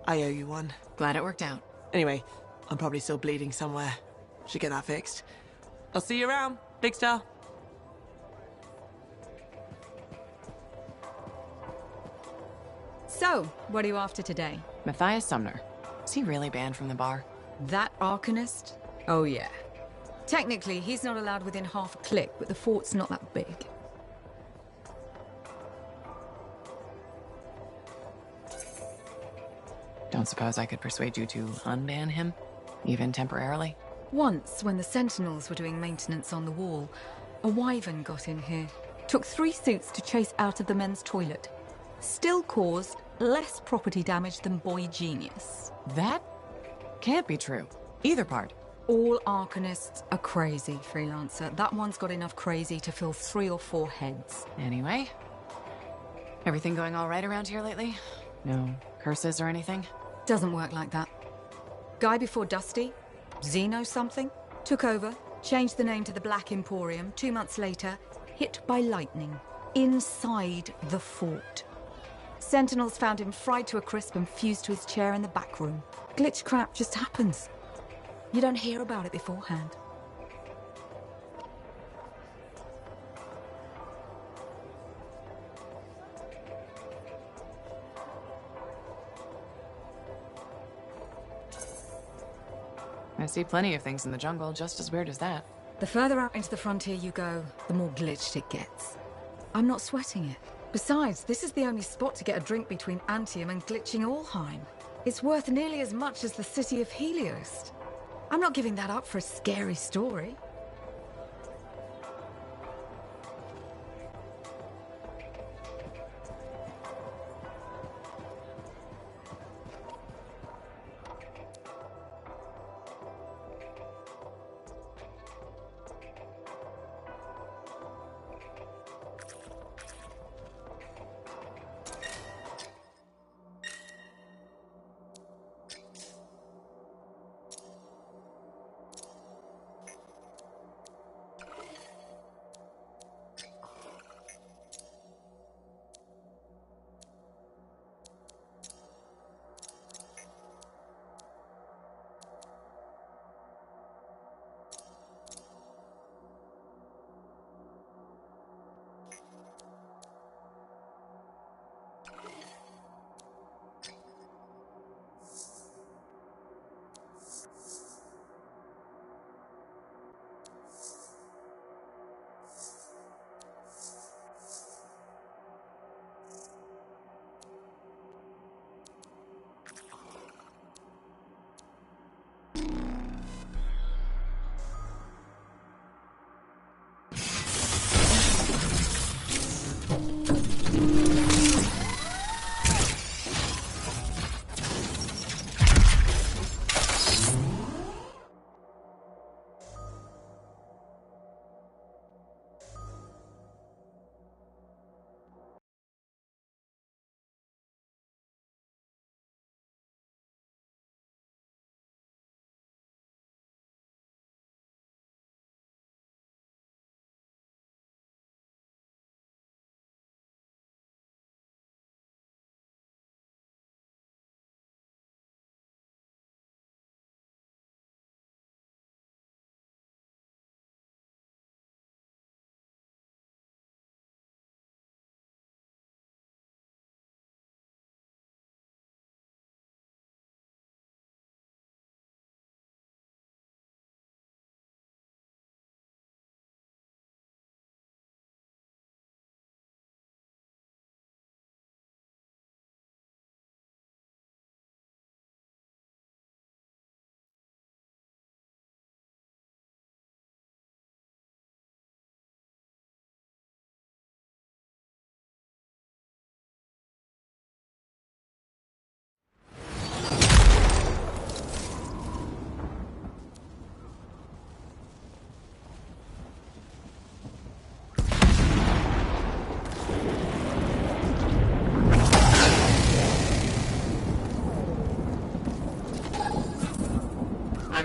Speaker 17: I owe you one.
Speaker 2: Glad it worked out.
Speaker 17: Anyway, I'm probably still bleeding somewhere. Should get that fixed. I'll see you around, Big Star.
Speaker 18: So, what are you after today?
Speaker 2: Matthias Sumner. Is he really banned from the bar?
Speaker 18: That Arcanist? Oh yeah. Technically, he's not allowed within half a click, but the fort's not that big.
Speaker 2: Don't suppose I could persuade you to unban him? Even temporarily?
Speaker 18: Once, when the Sentinels were doing maintenance on the wall, a wyvern got in here. Took 3 suits to chase out of the men's toilet. Still caused less property damage than Boy Genius.
Speaker 2: That can't be true. Either part.
Speaker 18: All Arcanists are crazy, Freelancer. That one's got enough crazy to fill 3 or 4 heads.
Speaker 2: Anyway, everything going all right around here lately? No curses or anything?
Speaker 18: Doesn't work like that. Guy before Dusty, Xeno something, took over, changed the name to the Black Emporium. 2 months later, hit by lightning. Inside the fort. Sentinels found him fried to a crisp and fused to his chair in the back room. Glitch crap just happens. You don't hear about it beforehand.
Speaker 2: I see plenty of things in the jungle just as weird as that.
Speaker 18: The further out into the frontier you go, the more glitched it gets. I'm not sweating it. Besides, this is the only spot to get a drink between Antium and glitching Allheim. It's worth nearly as much as the city of Helios. I'm not giving that up for a scary story.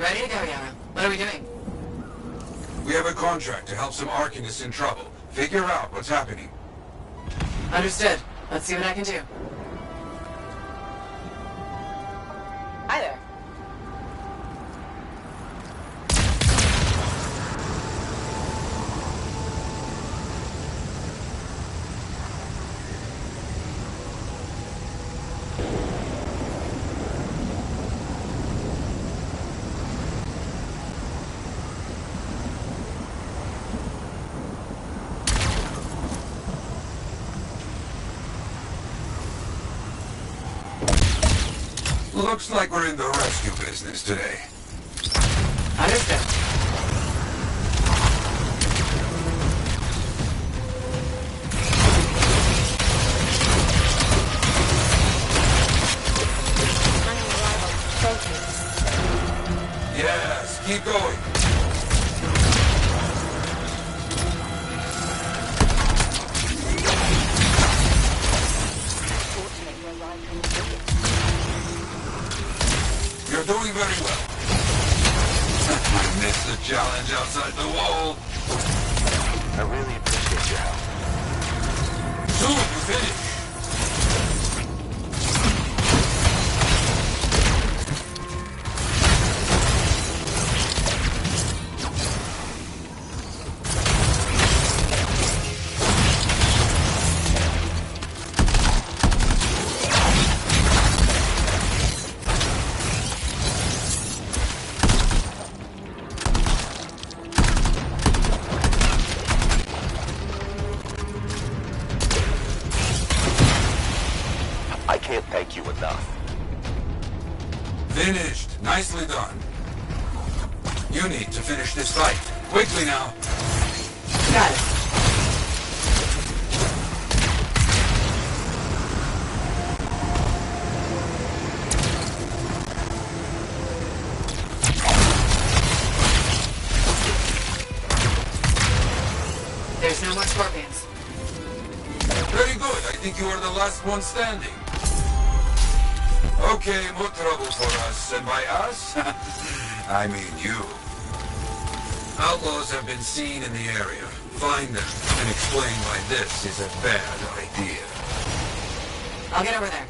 Speaker 2: ready to go, Yara. What are we doing?
Speaker 8: We have a contract to help some Arcanists in trouble. Figure out what's happening.
Speaker 2: Understood. Let's see what I can do. Hi there.
Speaker 8: Looks like we're in the rescue business today.
Speaker 2: Understood.
Speaker 8: Yes, keep going. You're doing very well. I missed the challenge outside the wall.
Speaker 11: I really appreciate your help.
Speaker 8: Soon you finish.
Speaker 11: I can't thank you enough.
Speaker 8: Finished. Nicely done. You need to finish this fight. Quickly now.
Speaker 2: Got it. There's no more scorpions.
Speaker 8: Very good. I think you are the last one standing. Okay, more trouble for us. And by us, I mean you. Outlaws have been seen in the area. Find them and explain why this is a bad idea.
Speaker 2: I'll get over there.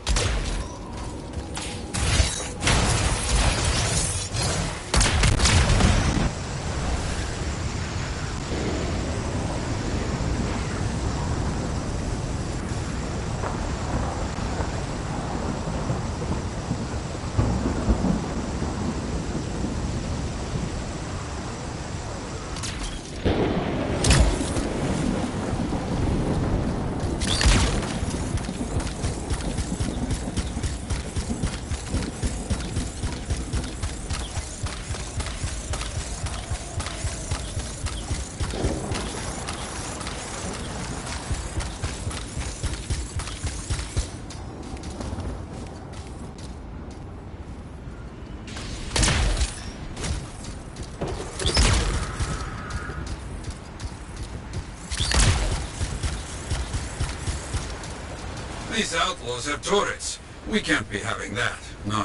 Speaker 8: These outlaws have turrets. We can't be having that. No.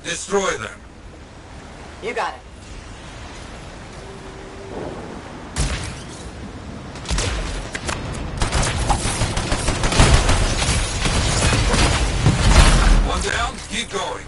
Speaker 8: Destroy them.
Speaker 2: You got it.
Speaker 8: One down, keep going.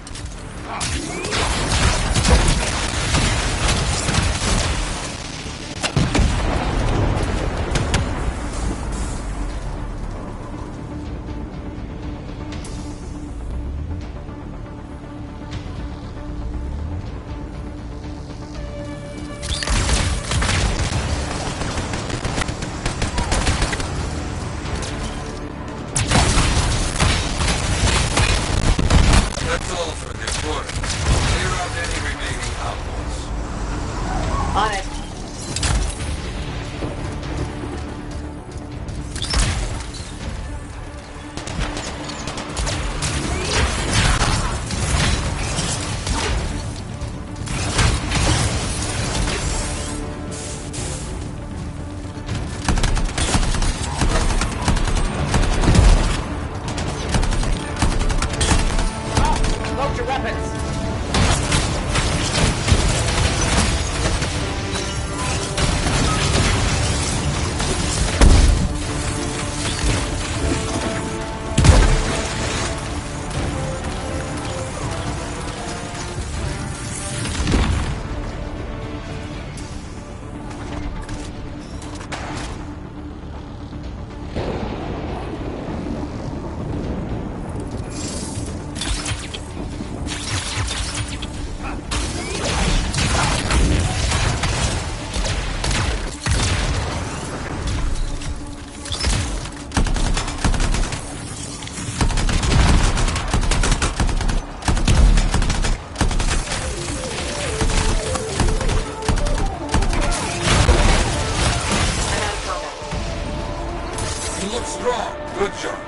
Speaker 8: strong. Good job.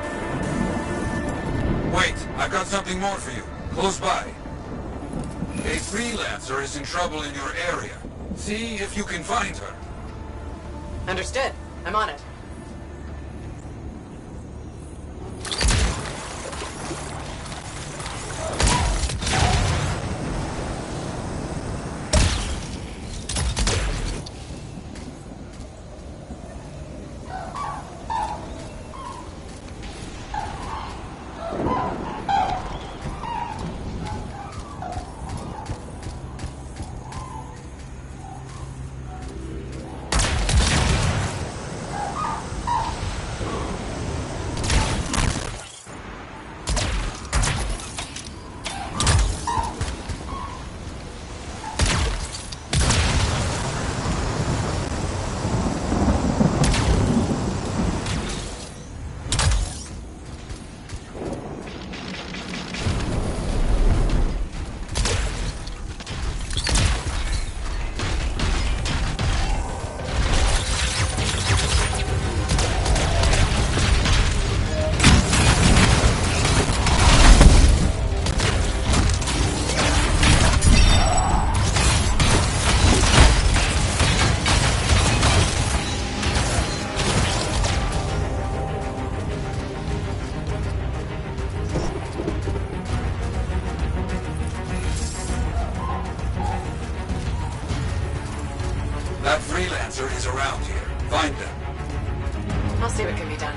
Speaker 8: Wait, I've got something more for you. Close by. A freelancer is in trouble in your area. See if you can find her.
Speaker 2: Understood. I'm on it.
Speaker 8: That freelancer is around here. Find them.
Speaker 2: I'll see what can be done.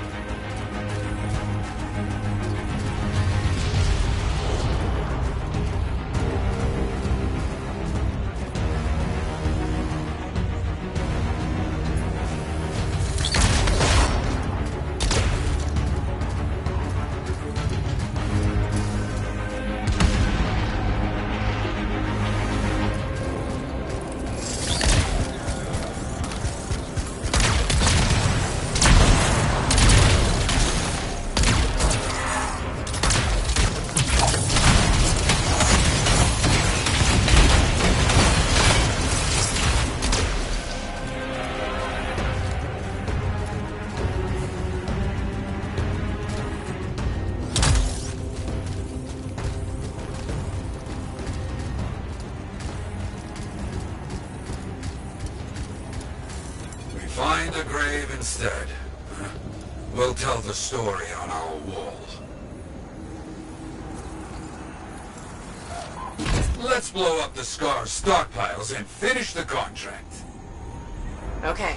Speaker 8: Find a grave instead. We'll tell the story on our wall. Let's blow up the Scar stockpiles and finish the contract.
Speaker 2: Okay.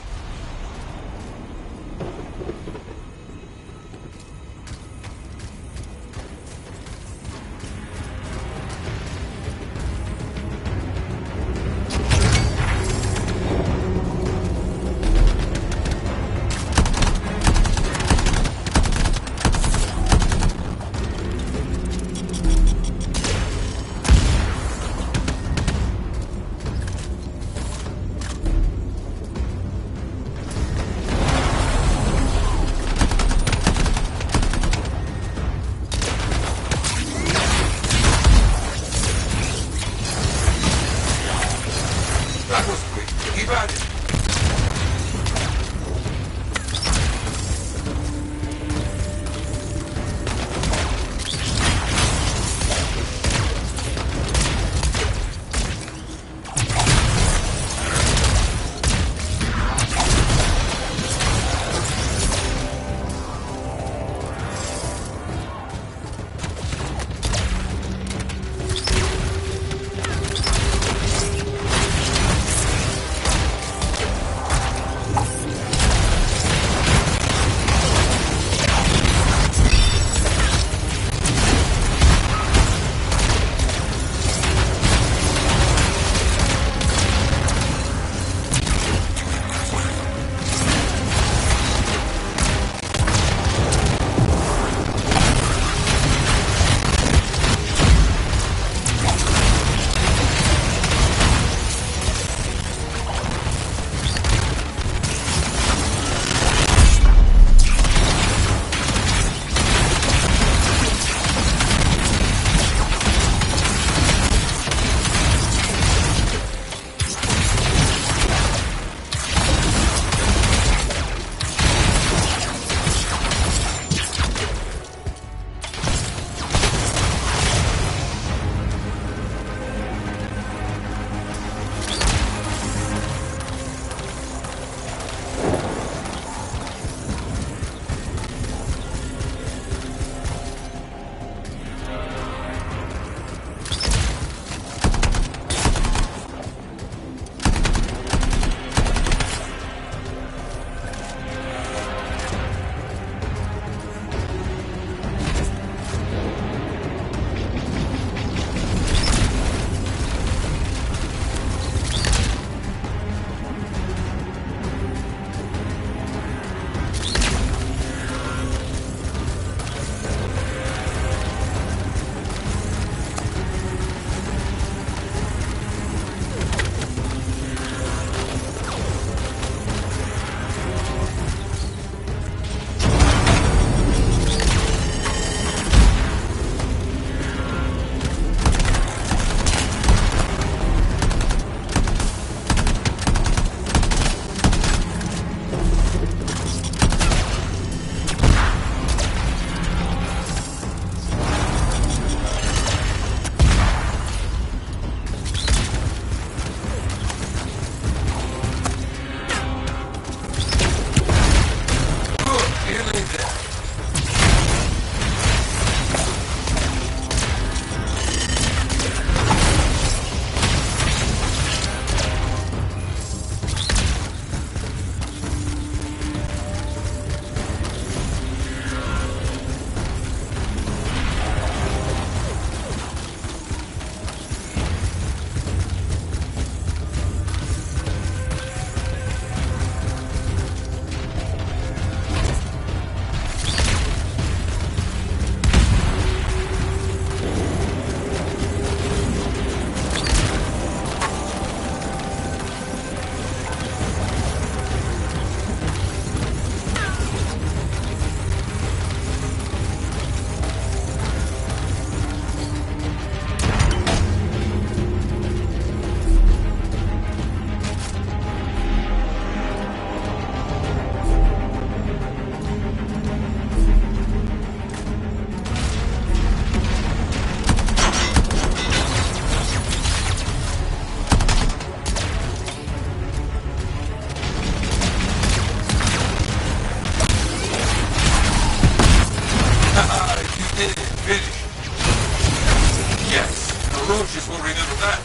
Speaker 8: will remember that.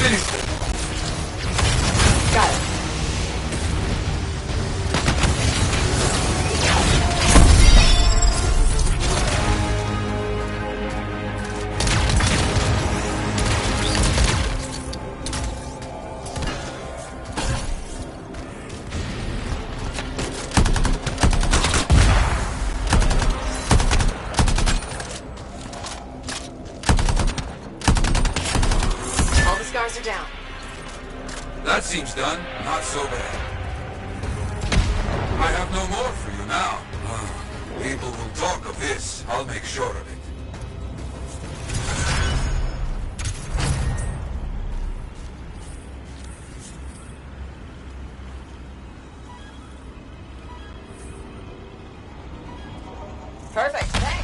Speaker 8: Finish them.
Speaker 2: Got it. Scars are down.
Speaker 8: That seems done. Not so bad. I have no more for you now. People will talk of this. I'll make sure of it.
Speaker 2: Perfect. Thanks.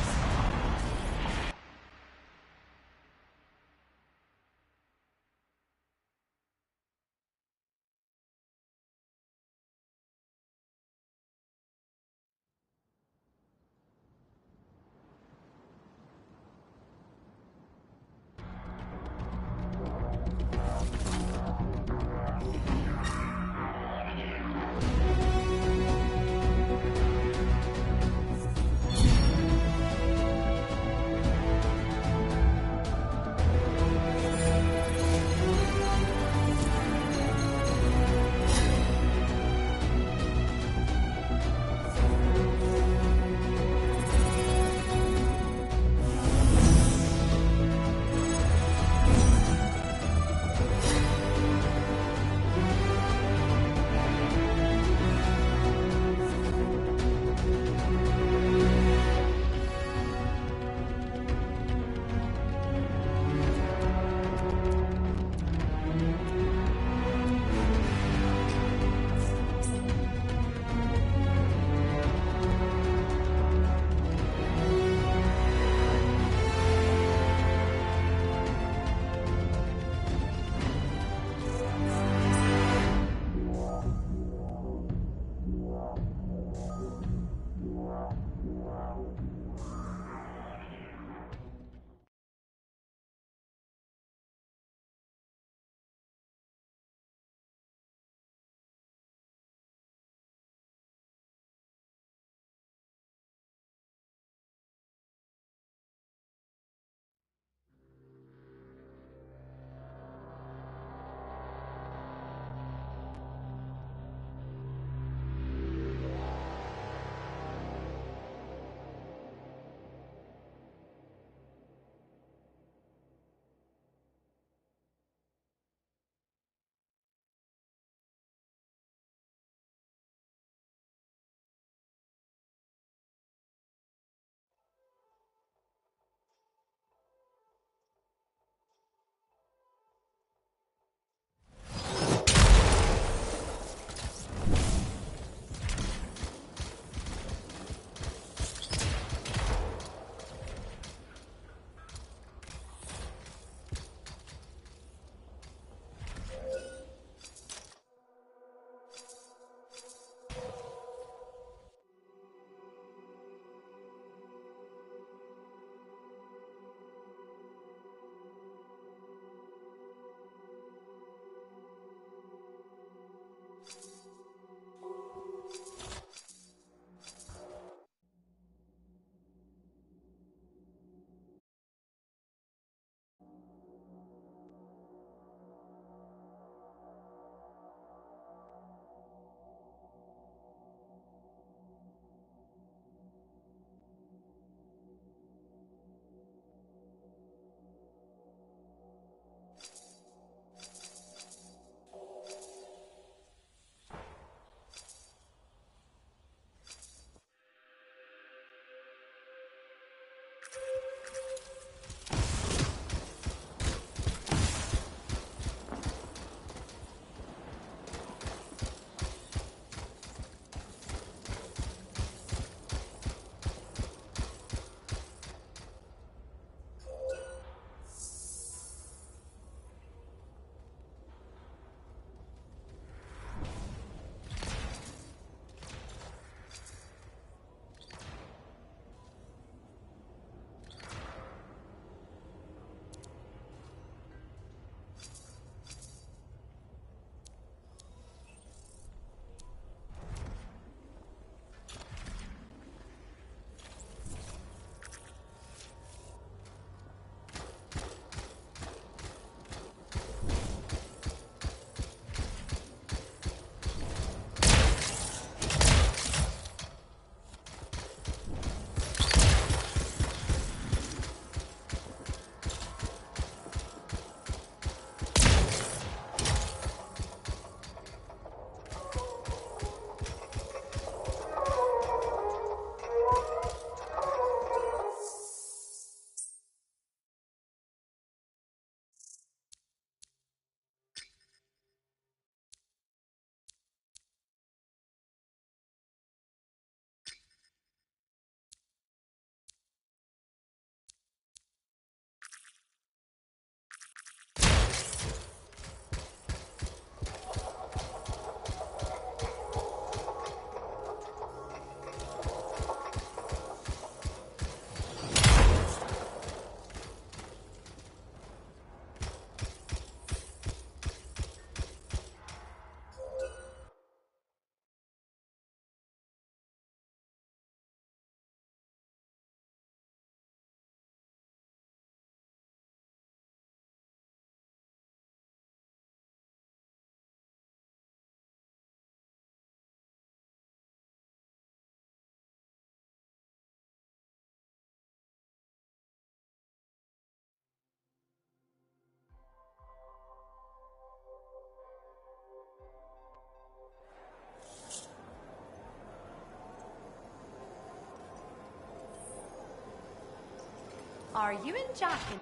Speaker 14: Are you in Jockin?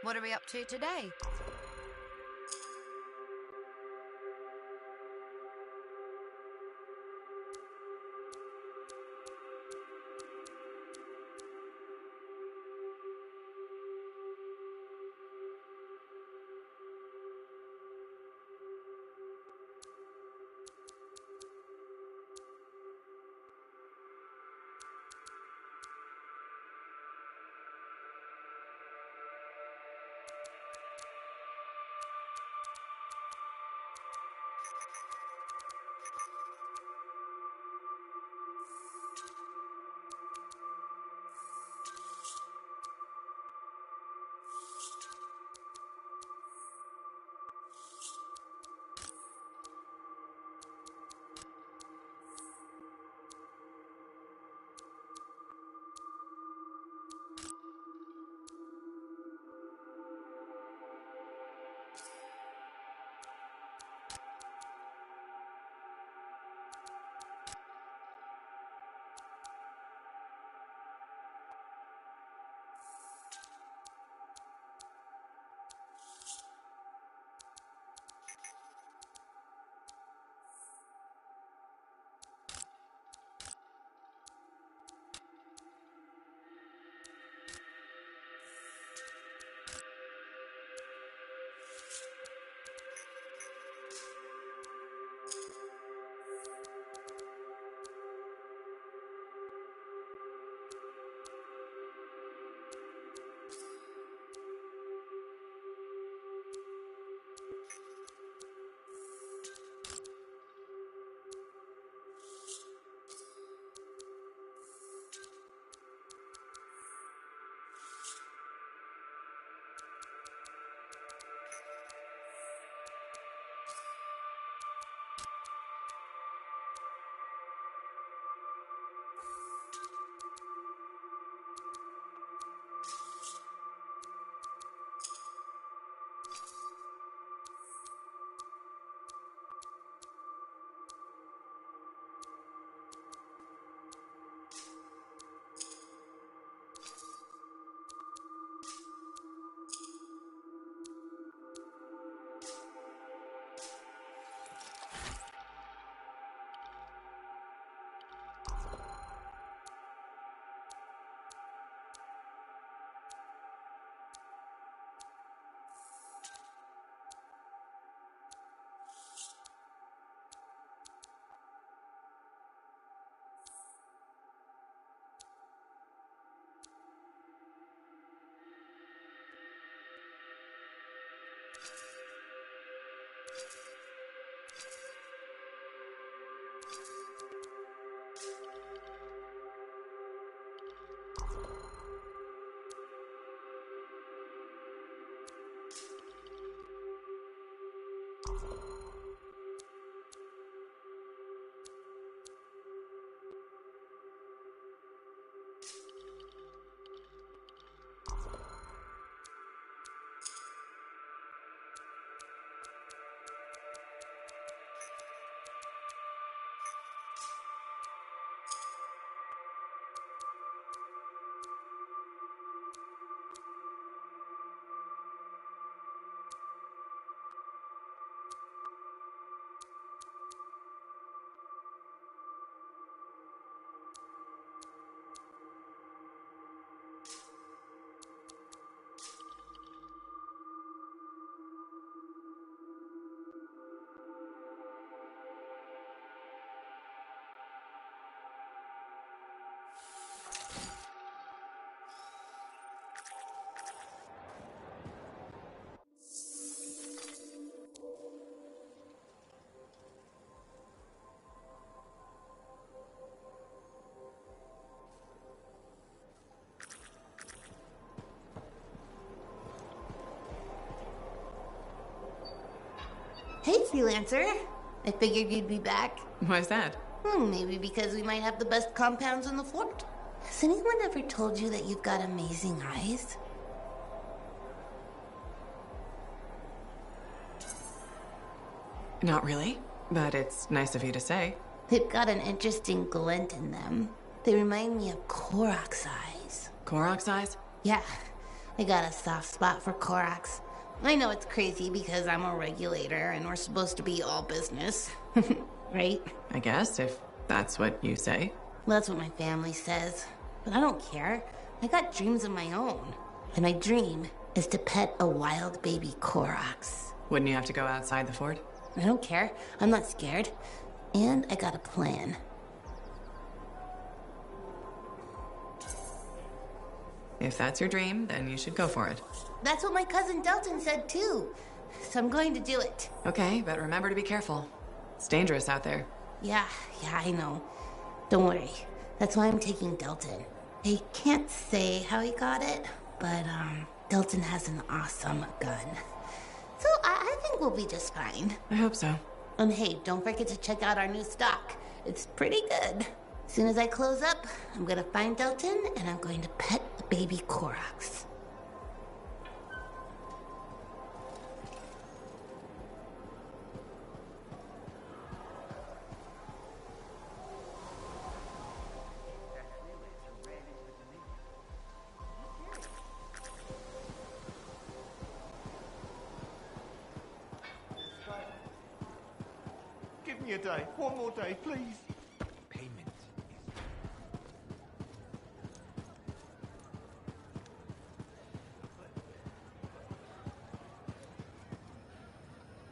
Speaker 13: What are we up to today?
Speaker 12: Hey, freelancer. I figured you'd be back.
Speaker 2: Why's that?
Speaker 12: Maybe because we might have the best compounds in the fort. Has anyone ever told you that you've got amazing eyes?
Speaker 2: Not really, but it's nice of you to say.
Speaker 12: They've got an interesting glint in them. They remind me of Korok's eyes.
Speaker 2: Korok's eyes?
Speaker 12: Yeah, I got a soft spot for Korok's. I know it's crazy because I'm a regulator and we're supposed to be all business. Right?
Speaker 2: I guess, if that's what you say.
Speaker 12: Well, that's what my family says. But I don't care. I got dreams of my own. And my dream is to pet a wild baby Korok's.
Speaker 2: Wouldn't you have to go outside the fort?
Speaker 12: I don't care. I'm not scared. And I got a plan.
Speaker 2: If that's your dream, then you should go for it.
Speaker 12: That's what my cousin Delton said too. So I'm going to do it.
Speaker 2: Okay, but remember to be careful. It's dangerous out there.
Speaker 12: Yeah, I know. Don't worry. That's why I'm taking Delton. I can't say how he got it, but Delton has an awesome gun. So I think we'll be just fine.
Speaker 2: I hope so.
Speaker 12: And hey, don't forget to check out our new stock. It's pretty good. As soon as I close up, I'm gonna find Delton and I'm going to pet the baby Korok's.
Speaker 3: Give me a day. One more day, please.
Speaker 15: Payment.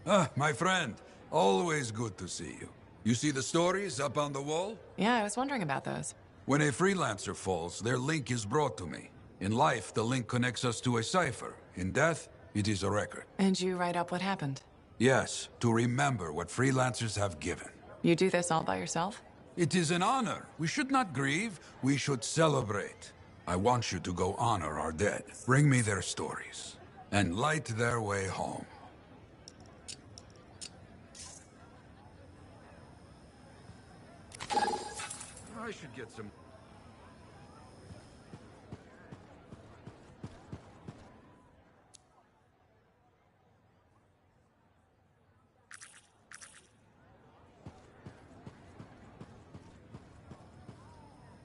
Speaker 8: Ah, my friend. Always good to see you. You see the stories up on the wall?
Speaker 2: Yeah, I was wondering about those.
Speaker 8: When a freelancer falls, their link is brought to me. In life, the link connects us to a cipher. In death, it is a record.
Speaker 2: And you write up what happened?
Speaker 8: Yes, to remember what freelancers have given.
Speaker 2: You do this all by yourself?
Speaker 8: It is an honor. We should not grieve, we should celebrate. I want you to go honor our dead. Bring me their stories, and light their way home. I should get some...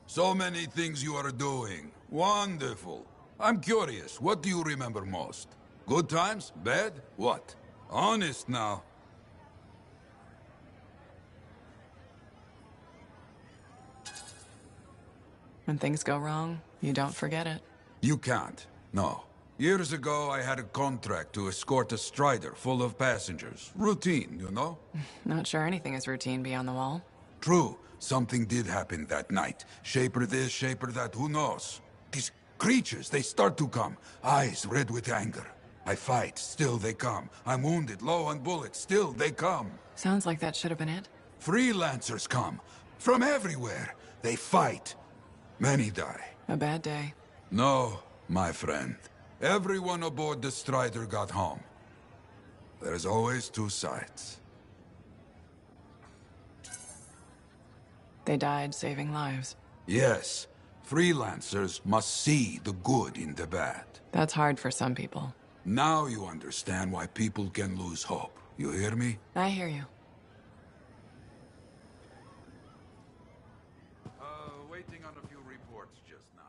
Speaker 8: So many things you are doing. Wonderful. I'm curious, what do you remember most? Good times? Bad? What? Honest now.
Speaker 2: When things go wrong, you don't forget it.
Speaker 8: You can't. No. Years ago, I had a contract to escort a Strider full of passengers. Routine, you know?
Speaker 2: Not sure anything is routine beyond the wall.
Speaker 8: True. Something did happen that night. Shaper this, shaper that, who knows? These creatures, they start to come. Eyes red with anger. I fight, still they come. I'm wounded, low on bullets, still they come.
Speaker 2: Sounds like that should have been it.
Speaker 8: Freelancers come. From everywhere. They fight. Many die.
Speaker 2: A bad day.
Speaker 8: No, my friend. Everyone aboard the Strider got home. There's always two sides.
Speaker 2: They died saving lives.
Speaker 8: Yes. Freelancers must see the good in the bad.
Speaker 2: That's hard for some people.
Speaker 8: Now you understand why people can lose hope. You hear me?
Speaker 2: I hear you.
Speaker 8: Waiting on a few reports just now.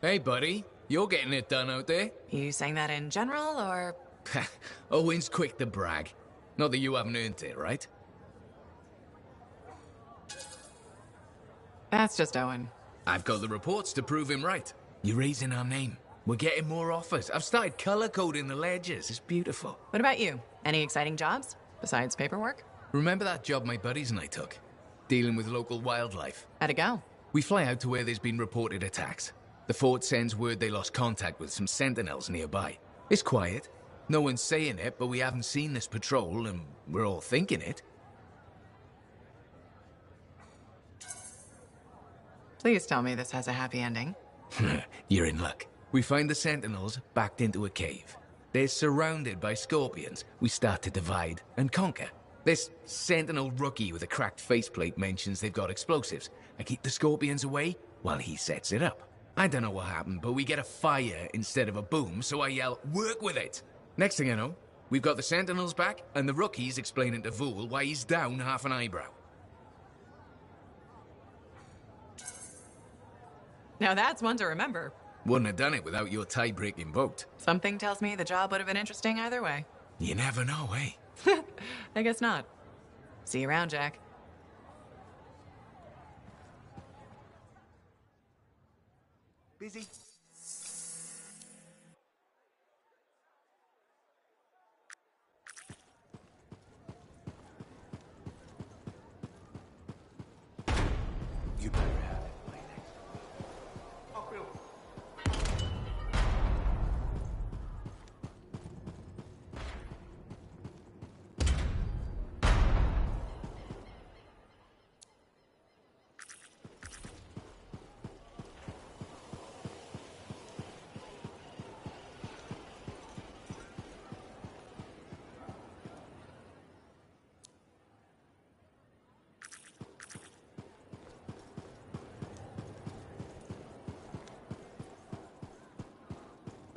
Speaker 5: Hey, buddy. You're getting it done out there.
Speaker 2: You saying that in general, or...?
Speaker 5: Owen's quick to brag. Not that you haven't earned it, right?
Speaker 2: That's just Owen.
Speaker 5: I've got the reports to prove him right. You're raising our name. We're getting more offers. I've started color-coding the ledgers. It's beautiful.
Speaker 2: What about you? Any exciting jobs, besides paperwork?
Speaker 5: Remember that job my buddies and I took? Dealing with local wildlife.
Speaker 2: How'd it go?
Speaker 5: We fly out to where there's been reported attacks. The fort sends word they lost contact with some sentinels nearby. It's quiet. No one's saying it, but we haven't seen this patrol, and we're all thinking it.
Speaker 2: Please tell me this has a happy ending.
Speaker 5: You're in luck. We find the sentinels backed into a cave. They're surrounded by scorpions. We start to divide and conquer. This sentinel rookie with a cracked faceplate mentions they've got explosives. I keep the scorpions away while he sets it up. I don't know what happened, but we get a fire instead of a boom, so I yell, "Work with it!" Next thing I know, we've got the sentinels back, and the rookie's explaining to Vool why he's down half an eyebrow.
Speaker 2: Now that's one to remember.
Speaker 5: Wouldn't have done it without your tie-breaking vote.
Speaker 2: Something tells me the job would have been interesting either way.
Speaker 5: You never know, eh?
Speaker 2: I guess not. See you around, Jack.
Speaker 3: Busy? You better have it by next. Oh, Bill.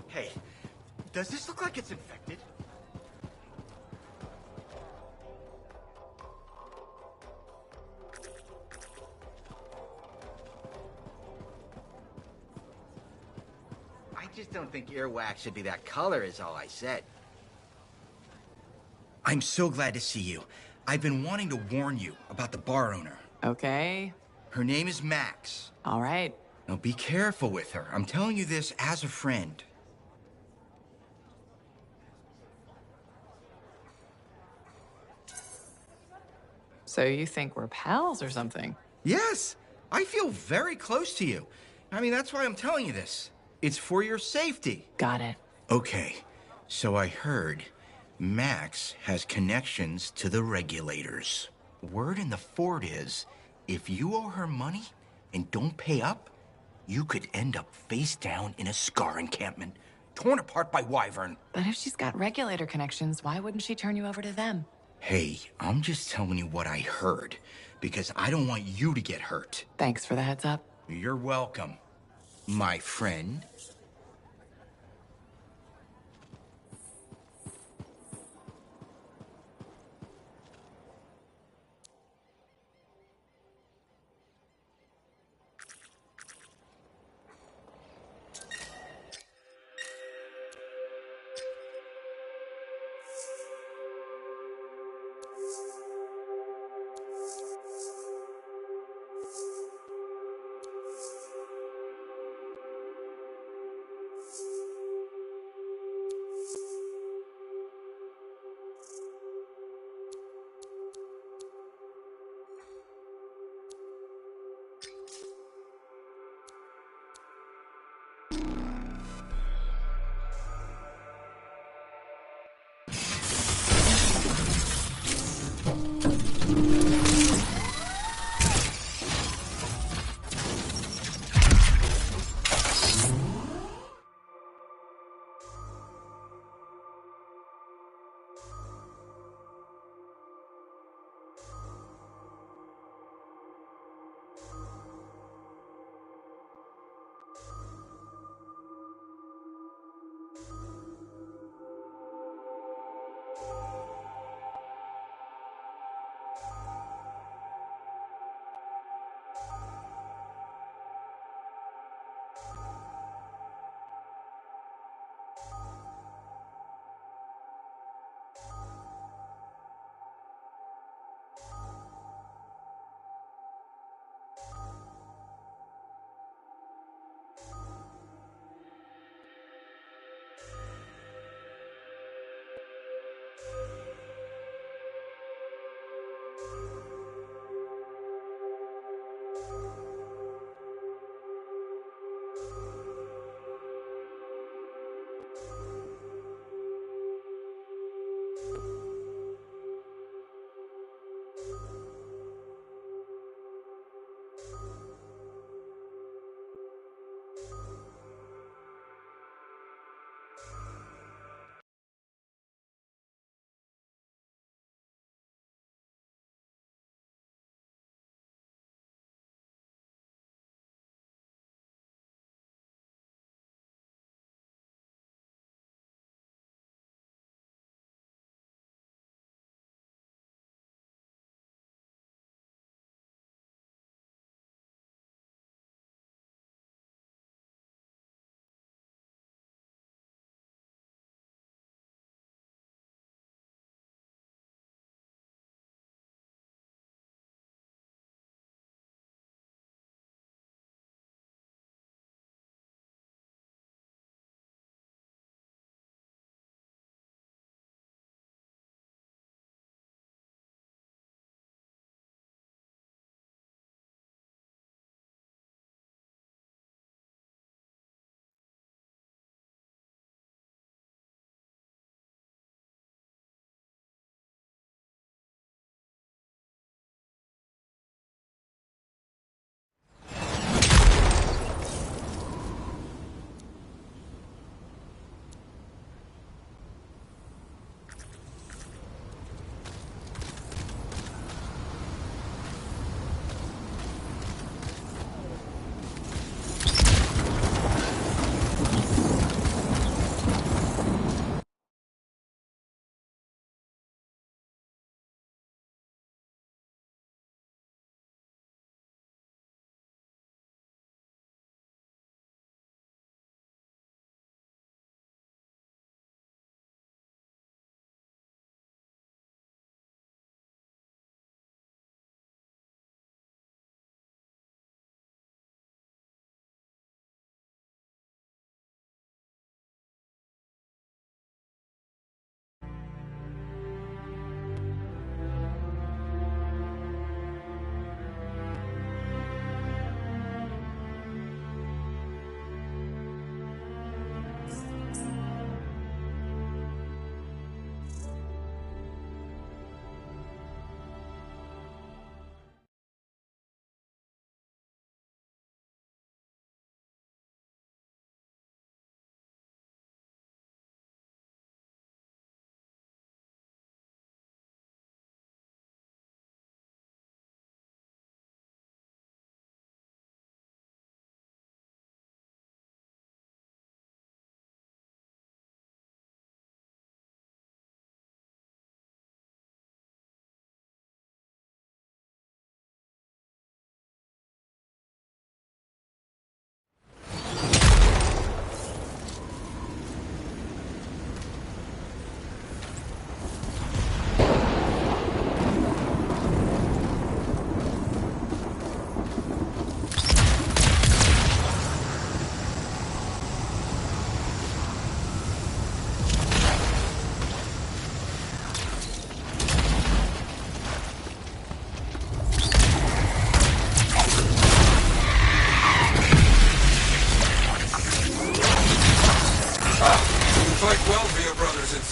Speaker 15: Hey, does this look like it's infected? I just don't think earwax should be that color is all I said. I'm so glad to see you. I've been wanting to warn you about the bar owner.
Speaker 2: Okay.
Speaker 15: Her name is Max.
Speaker 2: All right.
Speaker 15: Now be careful with her. I'm telling you this as a friend.
Speaker 2: So you think we're pals or something?
Speaker 15: Yes, I feel very close to you. I mean, that's why I'm telling you this. It's for your safety.
Speaker 2: Got it.
Speaker 15: Okay, so I heard Max has connections to the regulators. Word in the fort is, if you owe her money and don't pay up, you could end up face down in a Scar encampment, torn apart by Wyvern.
Speaker 2: But if she's got regulator connections, why wouldn't she turn you over to them?
Speaker 15: Hey, I'm just telling you what I heard, because I don't want you to get hurt.
Speaker 2: Thanks for the heads up.
Speaker 15: You're welcome, my friend.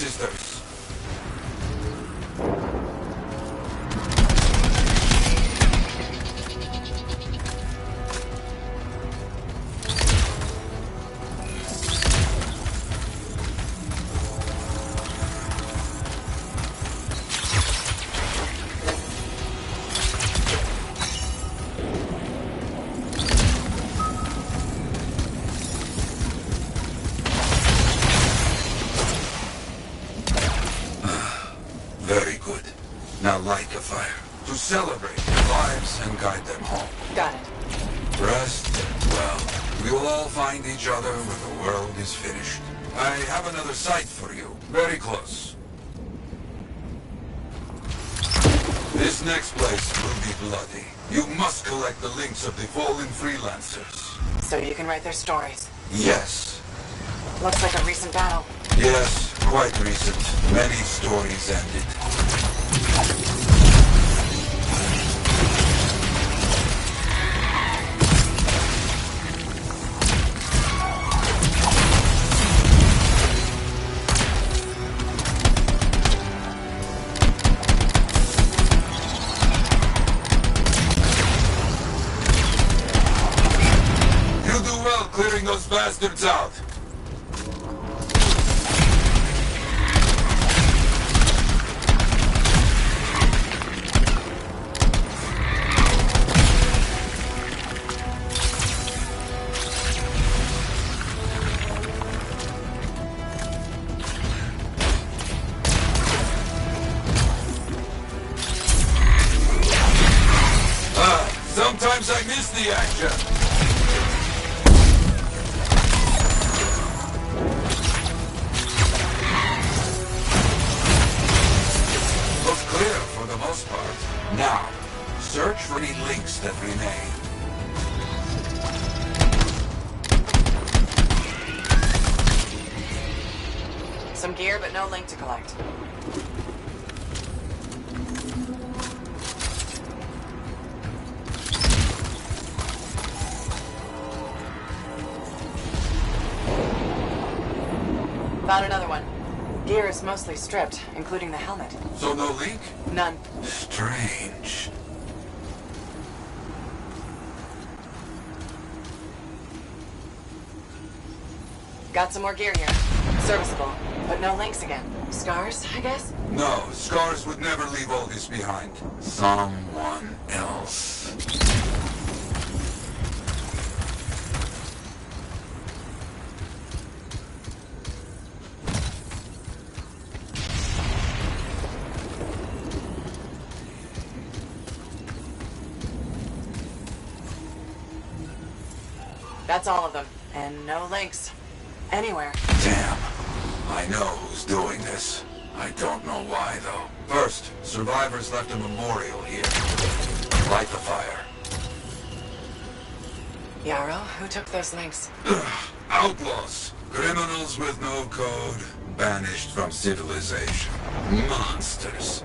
Speaker 8: sisters. Very good. Now light a fire to celebrate their lives and guide them home.
Speaker 2: Got it.
Speaker 8: Rest, well, we will all find each other when the world is finished. I have another site for you, very close. This next place will be bloody. You must collect the links of the fallen freelancers.
Speaker 2: So you can write their stories.
Speaker 8: Yes.
Speaker 2: Looks like a recent battle.
Speaker 8: Yes, quite recent. Many stories ended. You do well clearing those bastards out. Sometimes I miss the action. Looks clear for the most part. Now, search for any links that remain.
Speaker 2: Some gear, but no link to collect. Found another one. Gear is mostly stripped, including the helmet.
Speaker 8: So no link?
Speaker 2: None.
Speaker 8: Strange.
Speaker 2: Got some more gear here. Serviceable, but no links again. Scars, I guess?
Speaker 8: No, Scars would never leave all this behind. Someone else.
Speaker 2: That's all of them. And no links. Anywhere.
Speaker 8: Damn. I know who's doing this. I don't know why, though. First, survivors left a memorial here. Light the fire.
Speaker 2: Yarrow, who took those links?
Speaker 8: Outlaws. Criminals with no code. Banished from civilization. Monsters.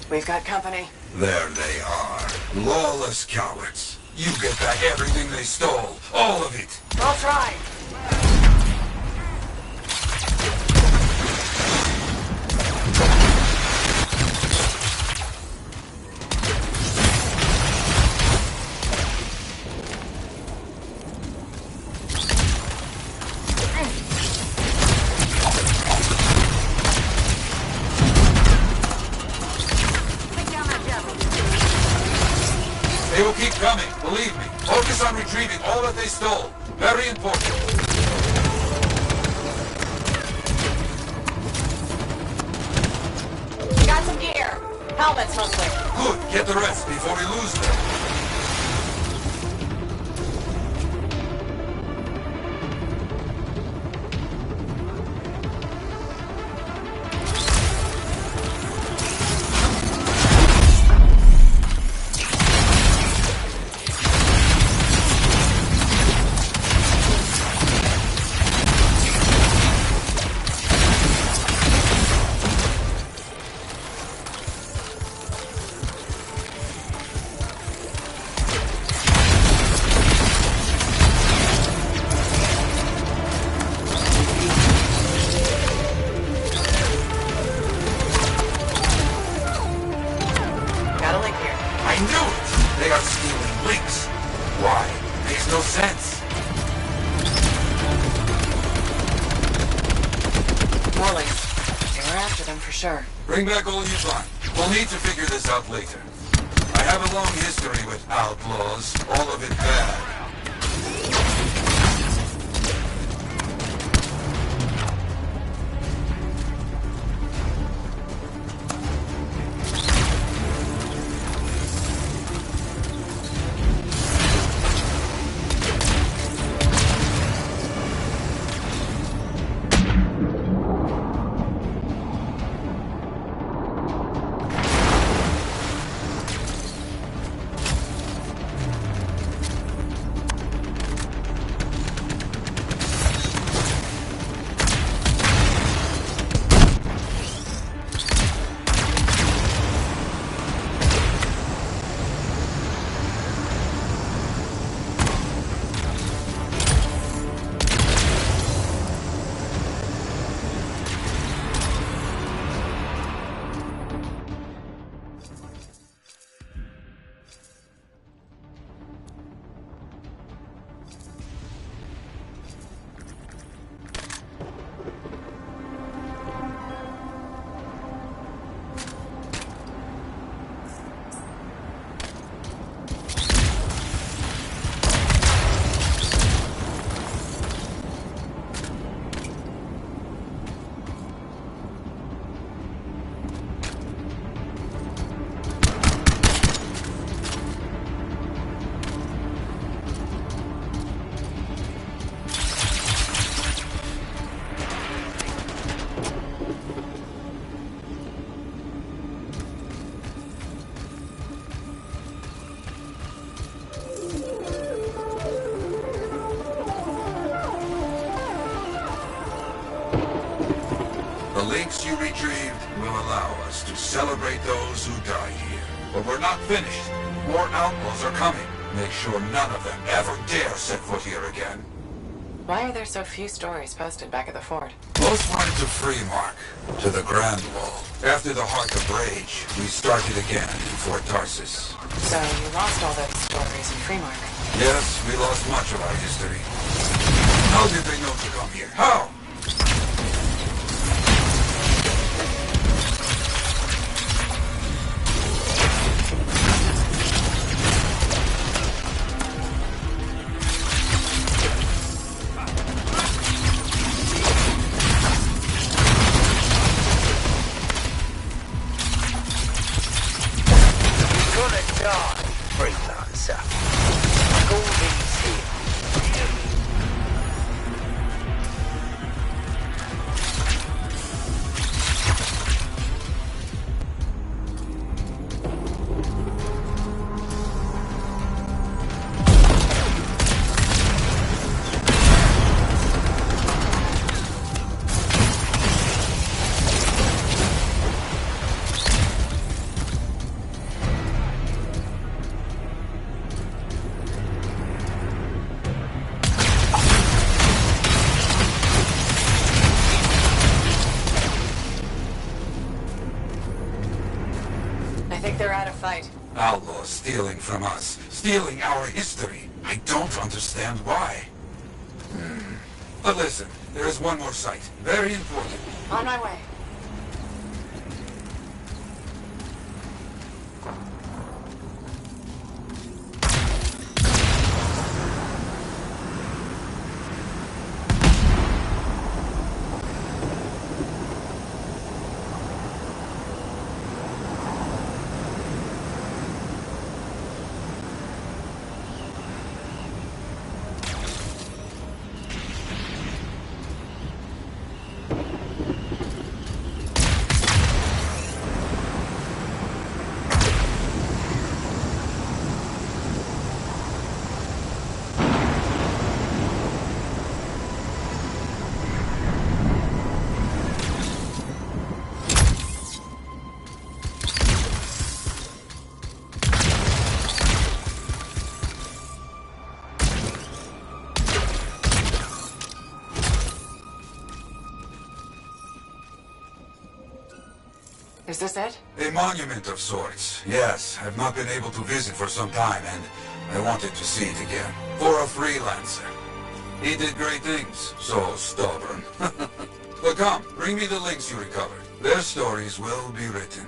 Speaker 2: We've got company.
Speaker 8: There they are. Lawless cowards. You get back everything they stole. All of it.
Speaker 2: I'll try.
Speaker 8: retrieving all that they stole. Very important.
Speaker 2: Got some gear. Helmets mostly.
Speaker 8: Good. Get the rest before we lose them. Bring back all you find. We'll need to figure this out later. I have a long history with outlaws, all of it bad. You retrieved will allow us to celebrate those who died here. But we're not finished. More outlaws are coming. Make sure none of them ever dare set foot here again.
Speaker 2: Why are there so few stories posted back at the fort?
Speaker 8: Most wanted to free Mark, to the Grand Wall. After the Heart of Rage, we started again in Fort Tarsus.
Speaker 2: So you lost all those stories in Freemark?
Speaker 8: Yes, we lost much of our history. How did they know to come here? How? Outlaws stealing from us, stealing our history. I don't understand why. But listen, there is one more site, very important.
Speaker 2: On my way. Is this it?
Speaker 8: A monument of sorts, yes. I've not been able to visit for some time, and I wanted to see it again. For a freelancer. He did great things. So stubborn. But come, bring me the links you recovered. Their stories will be written.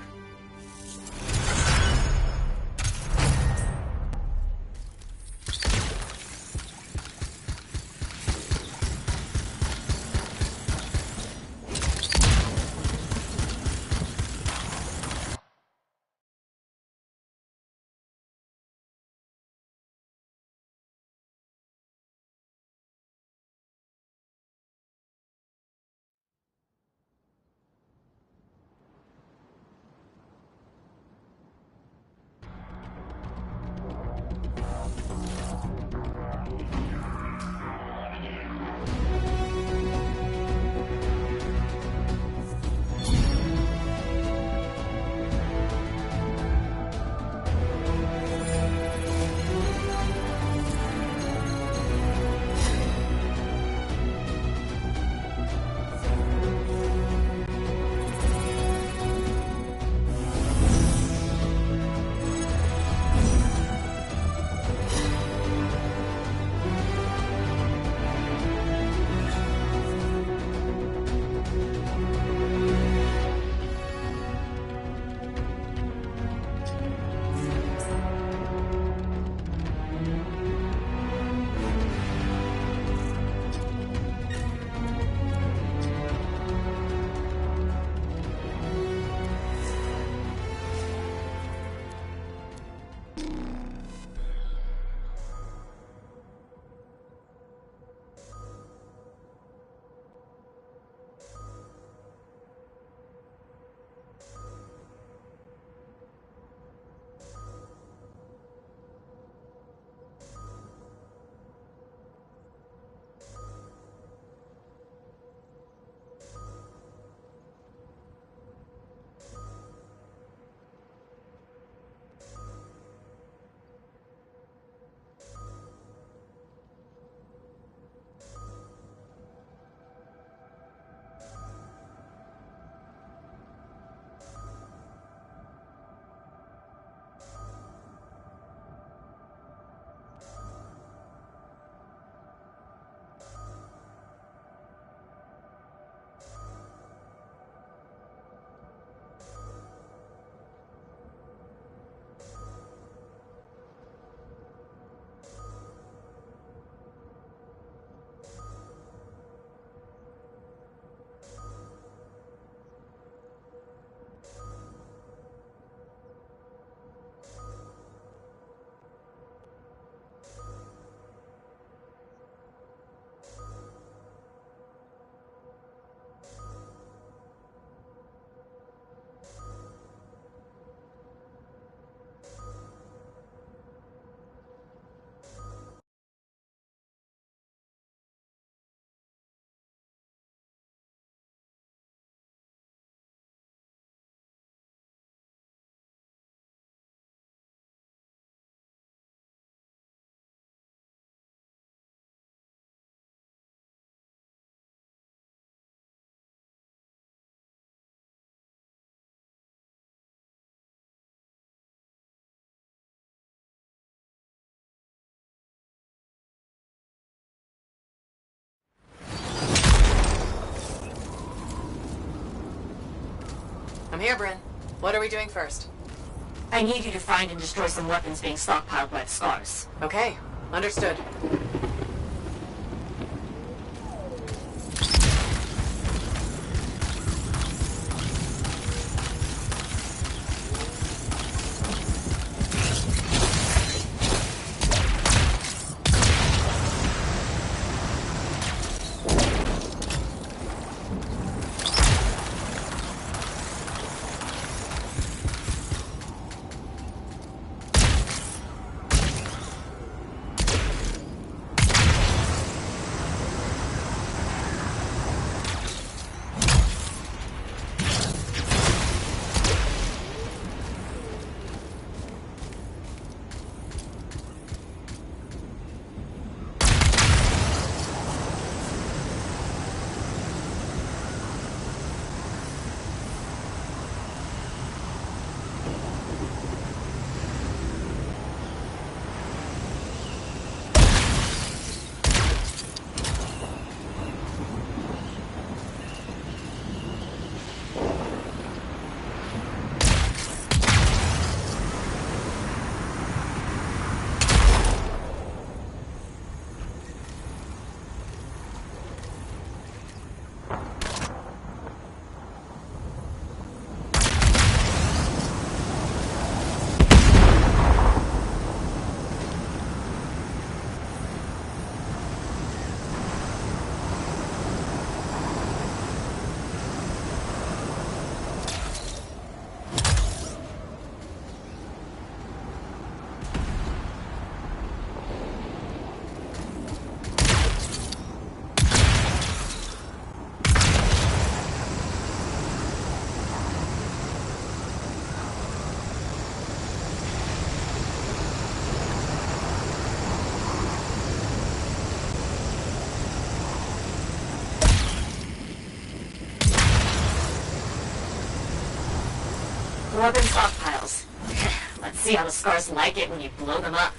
Speaker 2: I'm here, Bryn. What are we doing first?
Speaker 4: I need you to find and destroy some weapons being stockpiled by the Scars.
Speaker 2: Okay, understood.
Speaker 4: weapon stockpiles. Let's see how the Scars like it when you blow them up.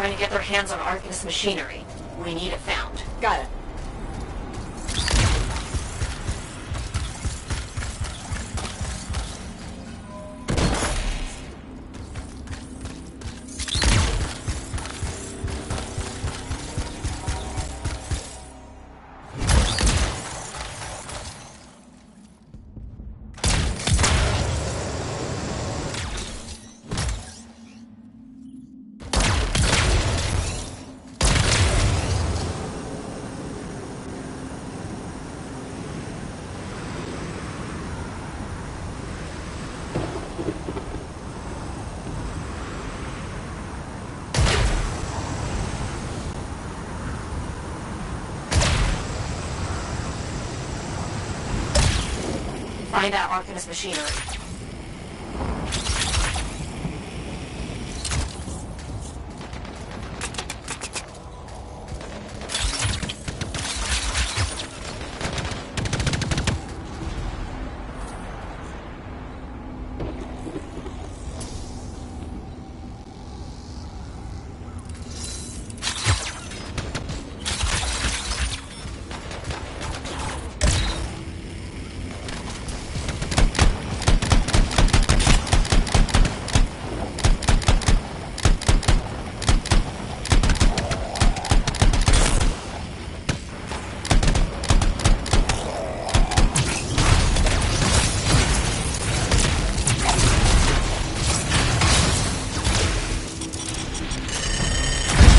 Speaker 19: trying to get their hands on Arcanist machinery. We need it found.
Speaker 2: Got it.
Speaker 19: Find out Arcanist machinery.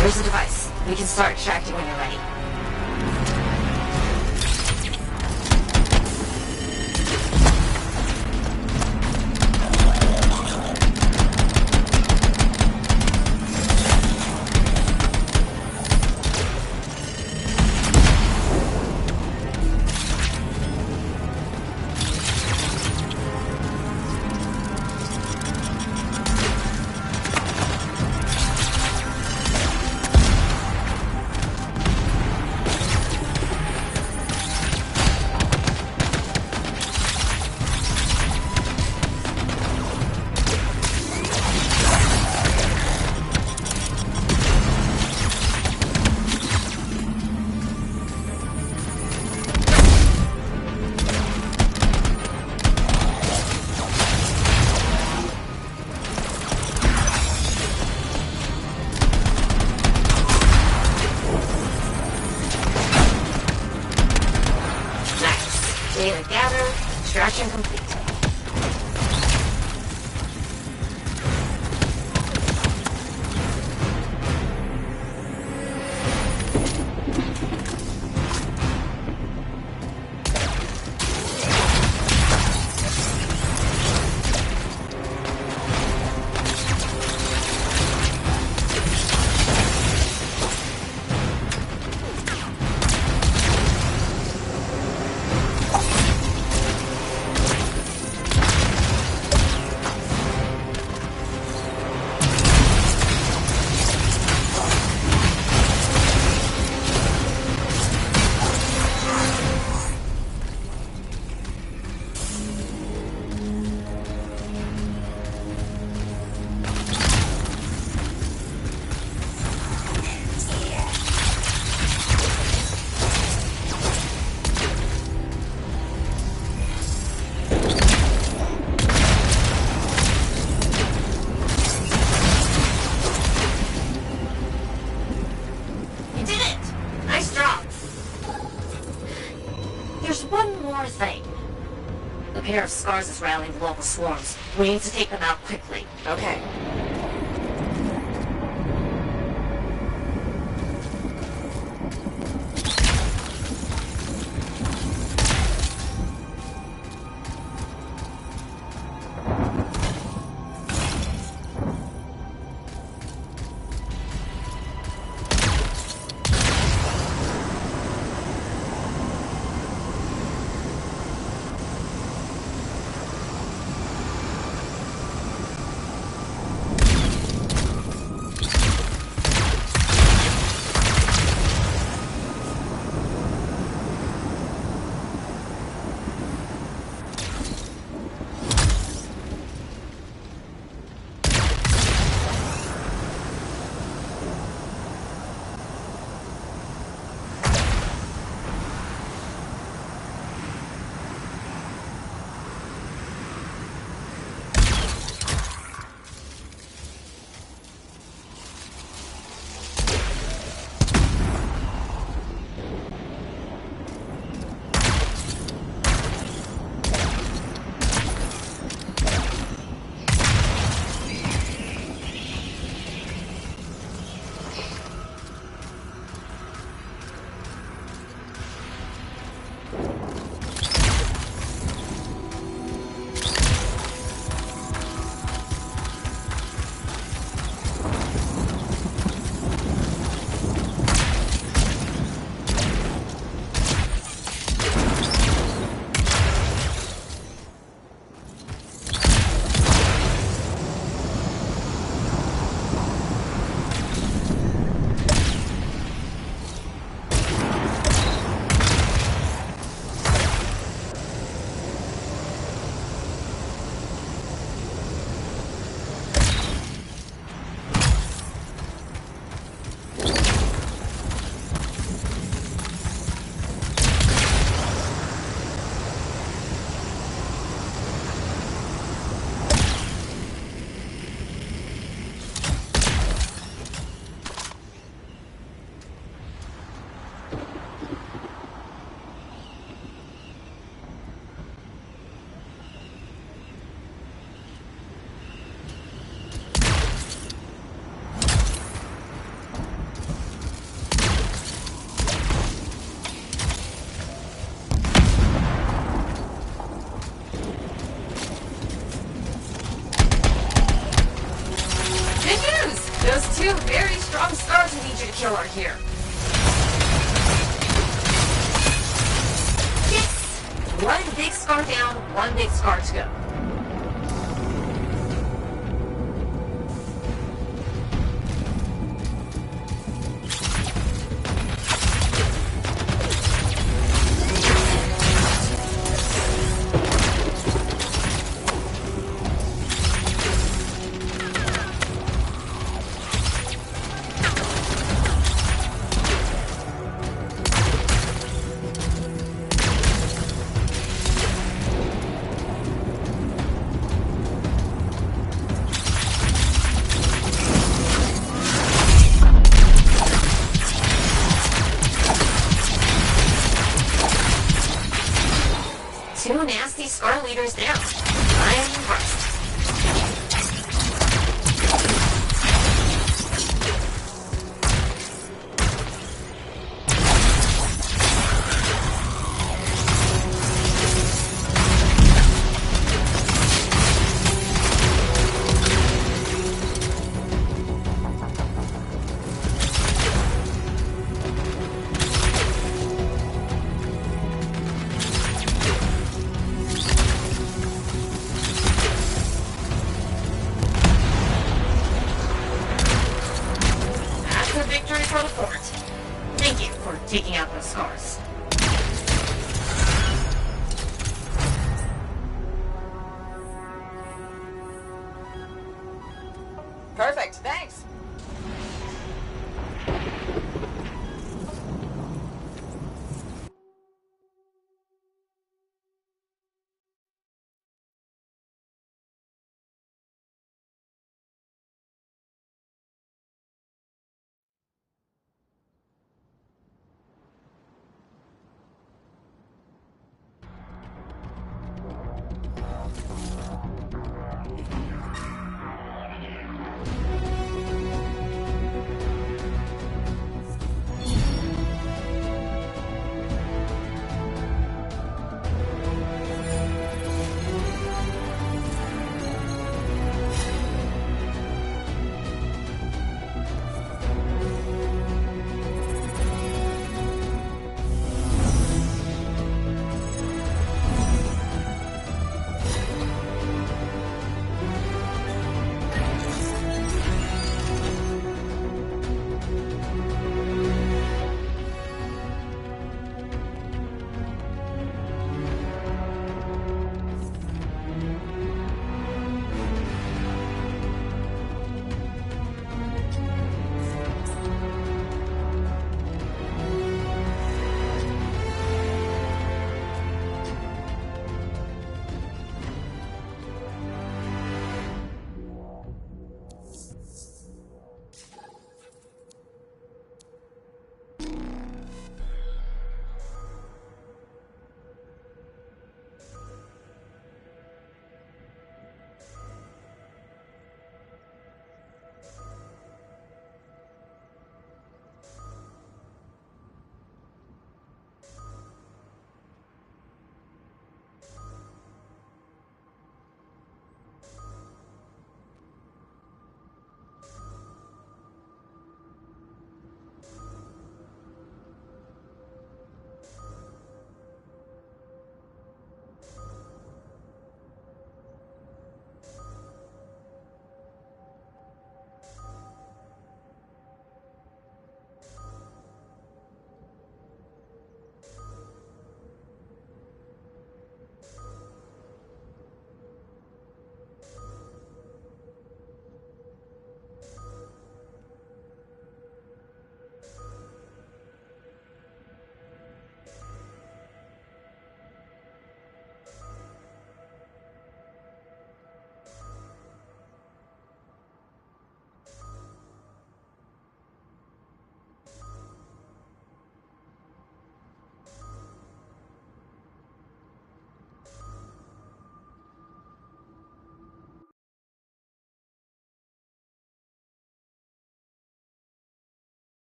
Speaker 19: Where's the device? We can start extracting when you're ready. Data gather, extraction complete. A pair of scars is rallying the local swarms. We need to take them out quickly.
Speaker 2: Okay.
Speaker 19: killer here. Yes! One big scar down, one big scar to go. Two nasty scar leaders down. I'm impressed.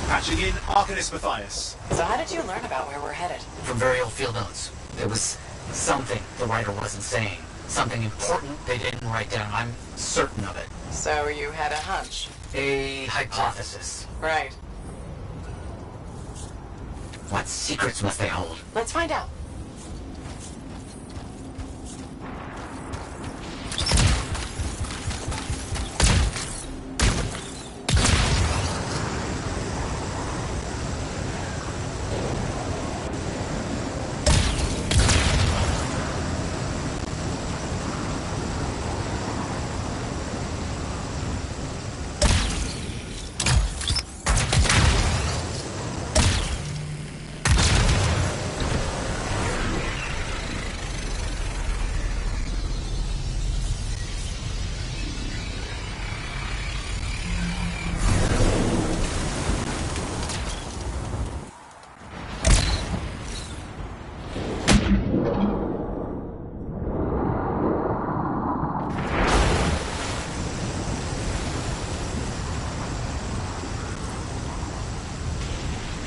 Speaker 3: Patching in Arcanist Matthias.
Speaker 2: So how did you learn about where we're headed?
Speaker 6: From very old field notes. There was something the writer wasn't saying. Something important they didn't write down. I'm certain of it.
Speaker 2: So you had a hunch?
Speaker 6: A hypothesis.
Speaker 2: Right.
Speaker 6: What secrets must they hold?
Speaker 2: Let's find out.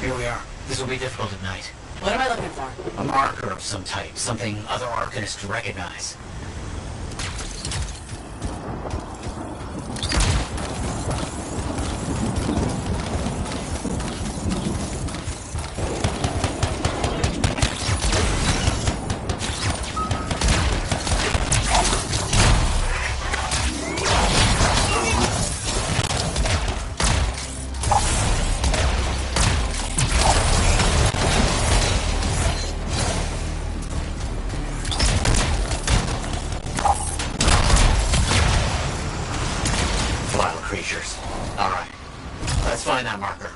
Speaker 6: Here we are. This will be difficult at night.
Speaker 2: What am I looking for?
Speaker 6: A marker of some type. Something other Arcanists recognize. Creatures. Alright. Let's find that marker.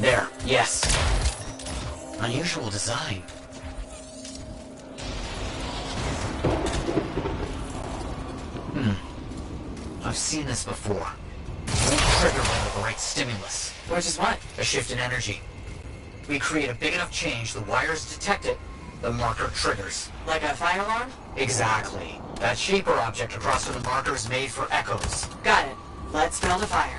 Speaker 6: There. Yes. Unusual design. I've seen this before. Trigger by the right stimulus.
Speaker 2: Which is what?
Speaker 6: A shift in energy. We create a big enough change, the wires detect it, the marker triggers.
Speaker 2: Like a fire alarm?
Speaker 6: Exactly. That shape or object across from the marker is made for echoes.
Speaker 2: Got it. Let's build a fire.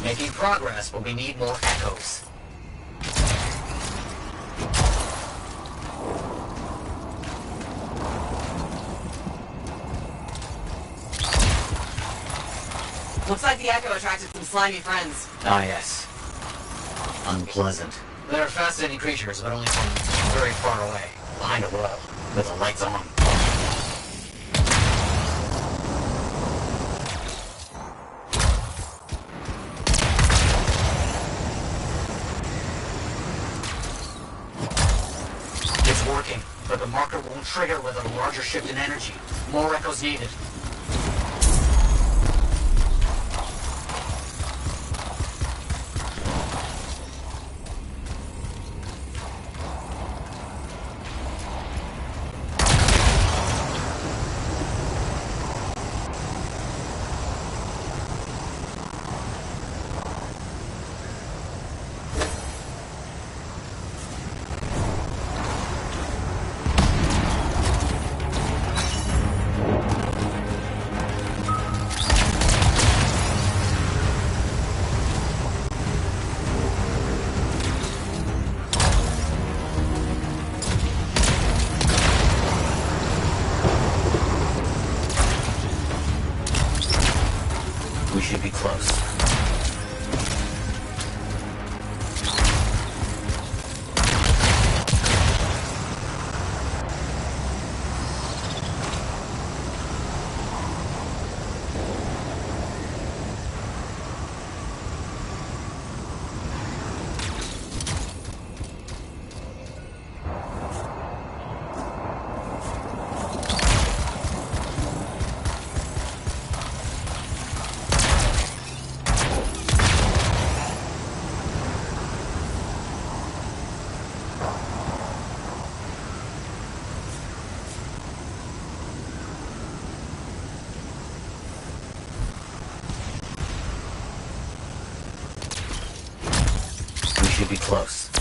Speaker 6: Making progress, but we need more echoes.
Speaker 2: Looks like the echo attracted some slimy friends.
Speaker 6: Ah, yes. Unpleasant. They're fascinating creatures, but only from very far away, behind a wall, with the lights on. It's working, but the marker won't trigger with a larger shift in energy. More echoes needed. should be close.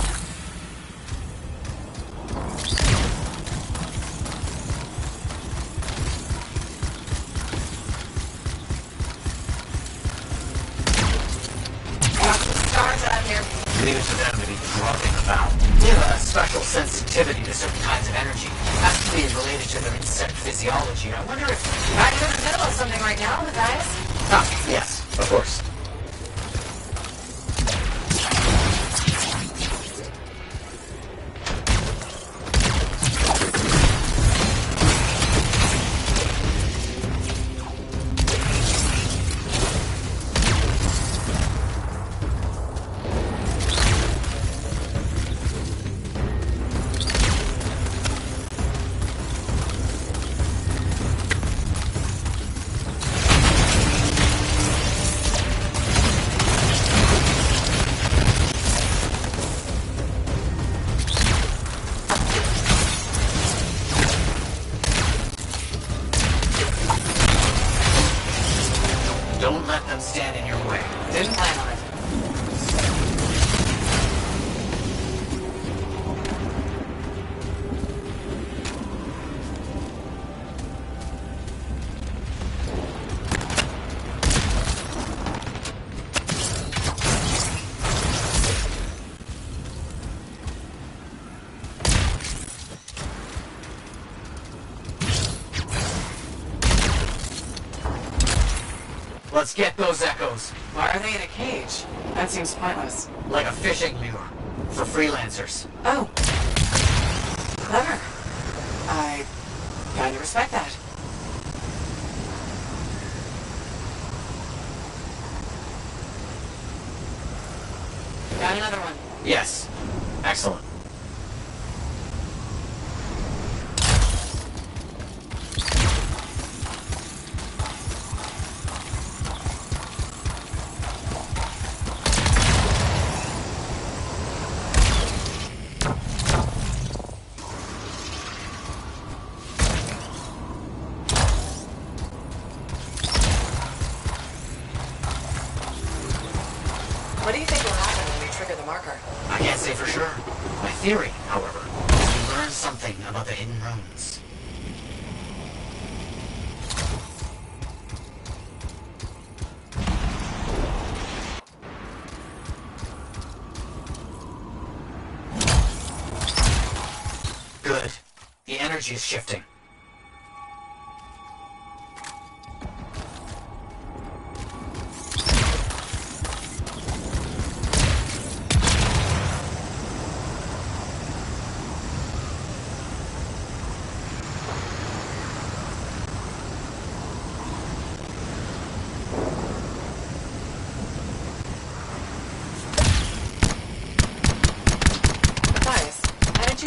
Speaker 9: Stars out here.
Speaker 6: Leave it to them to be dropping about. They have a special sensitivity to certain kinds of energy. Has to be related to their insect physiology. I wonder if...
Speaker 9: I'm in the middle of something right now, Matthias.
Speaker 6: Ah, yes, of course. Don't let them stand in your way.
Speaker 9: Didn't plan on it.
Speaker 6: Let's get those echoes.
Speaker 2: Why are they in a cage? That seems pointless.
Speaker 6: Like a fishing lure. For freelancers.
Speaker 2: Oh. Clever. I kinda respect that. Got another one.
Speaker 6: Yes. Excellent.
Speaker 2: What do you think will happen when we trigger the marker?
Speaker 6: I can't say for sure. My theory, however, is we learn something about the hidden runes. Good. The energy is shifting.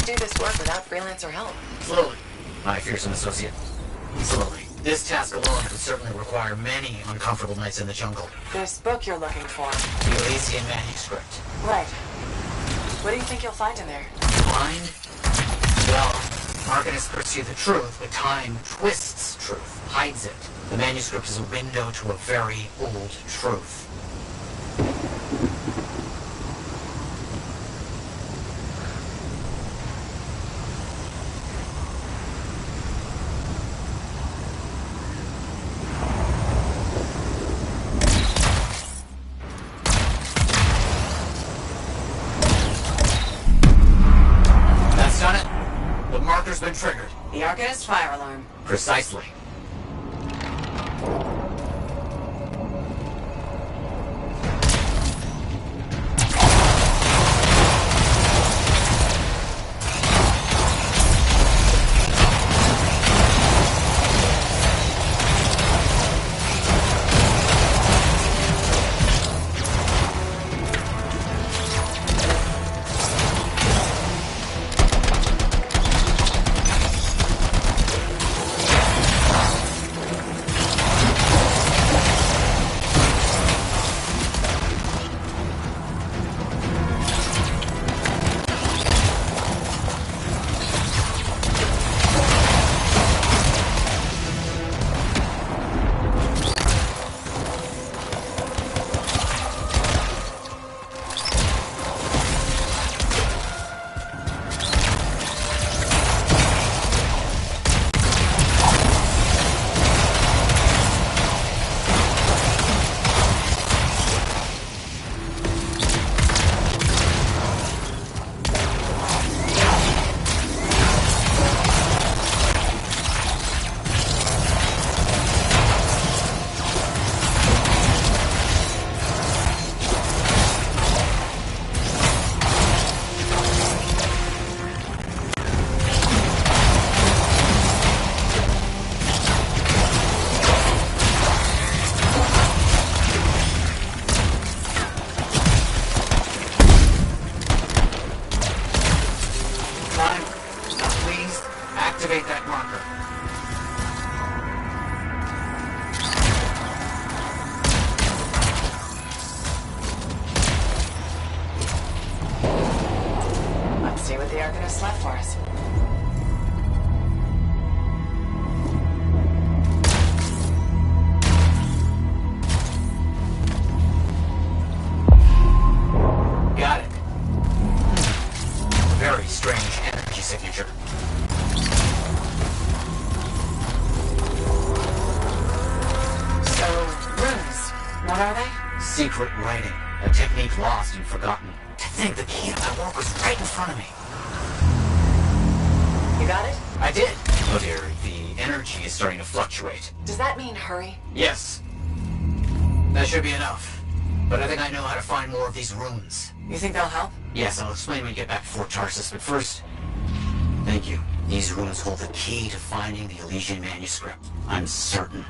Speaker 2: Do this work without freelancer help?
Speaker 6: Slowly. My fearsome associate. Slowly. This task alone would certainly require many uncomfortable nights in the jungle.
Speaker 2: This book you're looking for.
Speaker 6: The Elysian manuscript.
Speaker 2: Right. What do you think you'll find in there?
Speaker 6: Find? Well, Arcanists pursue the truth, but time twists truth, hides it. The manuscript is a window to a very old truth. Been triggered.
Speaker 2: The Arcanist fire alarm.
Speaker 6: Precisely.
Speaker 2: the Arcanist left for us.
Speaker 6: Got it. Very strange energy signature.
Speaker 2: So, runes. What are they?
Speaker 6: Secret writing. A technique lost and forgotten. To think the key to my work was right in front of me.
Speaker 2: You got it?
Speaker 6: I did. Oh dear, the energy is starting to fluctuate.
Speaker 2: Does that mean hurry?
Speaker 6: Yes. That should be enough. But I think I know how to find more of these runes.
Speaker 2: You think they'll help?
Speaker 6: Yes, I'll explain when we get back to Fort Tarsus, but first... Thank you. These runes hold the key to finding the Elysian manuscript. I'm certain.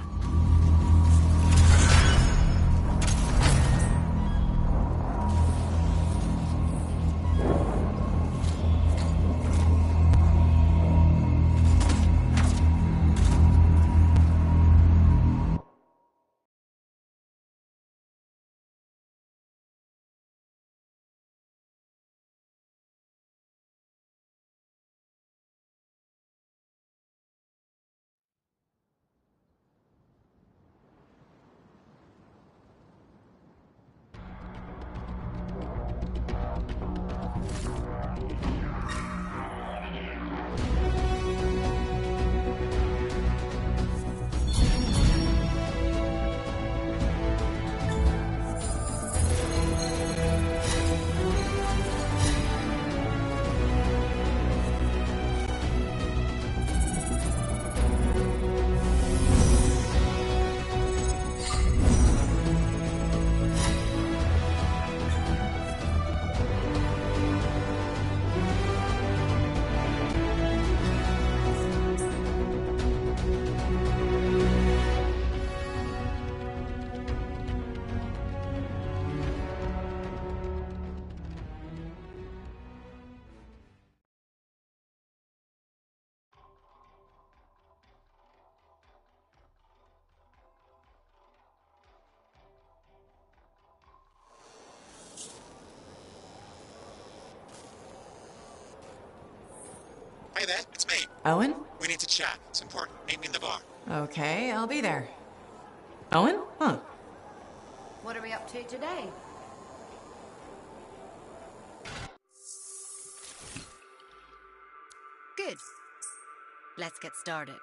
Speaker 3: Hey there, it's me.
Speaker 2: Owen?
Speaker 3: We need to chat. It's important. Meet me in the bar.
Speaker 2: Okay, I'll be there. Owen? Huh.
Speaker 13: What are we up to today? Good. Let's get started.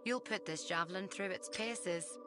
Speaker 13: You'll put this javelin through its paces.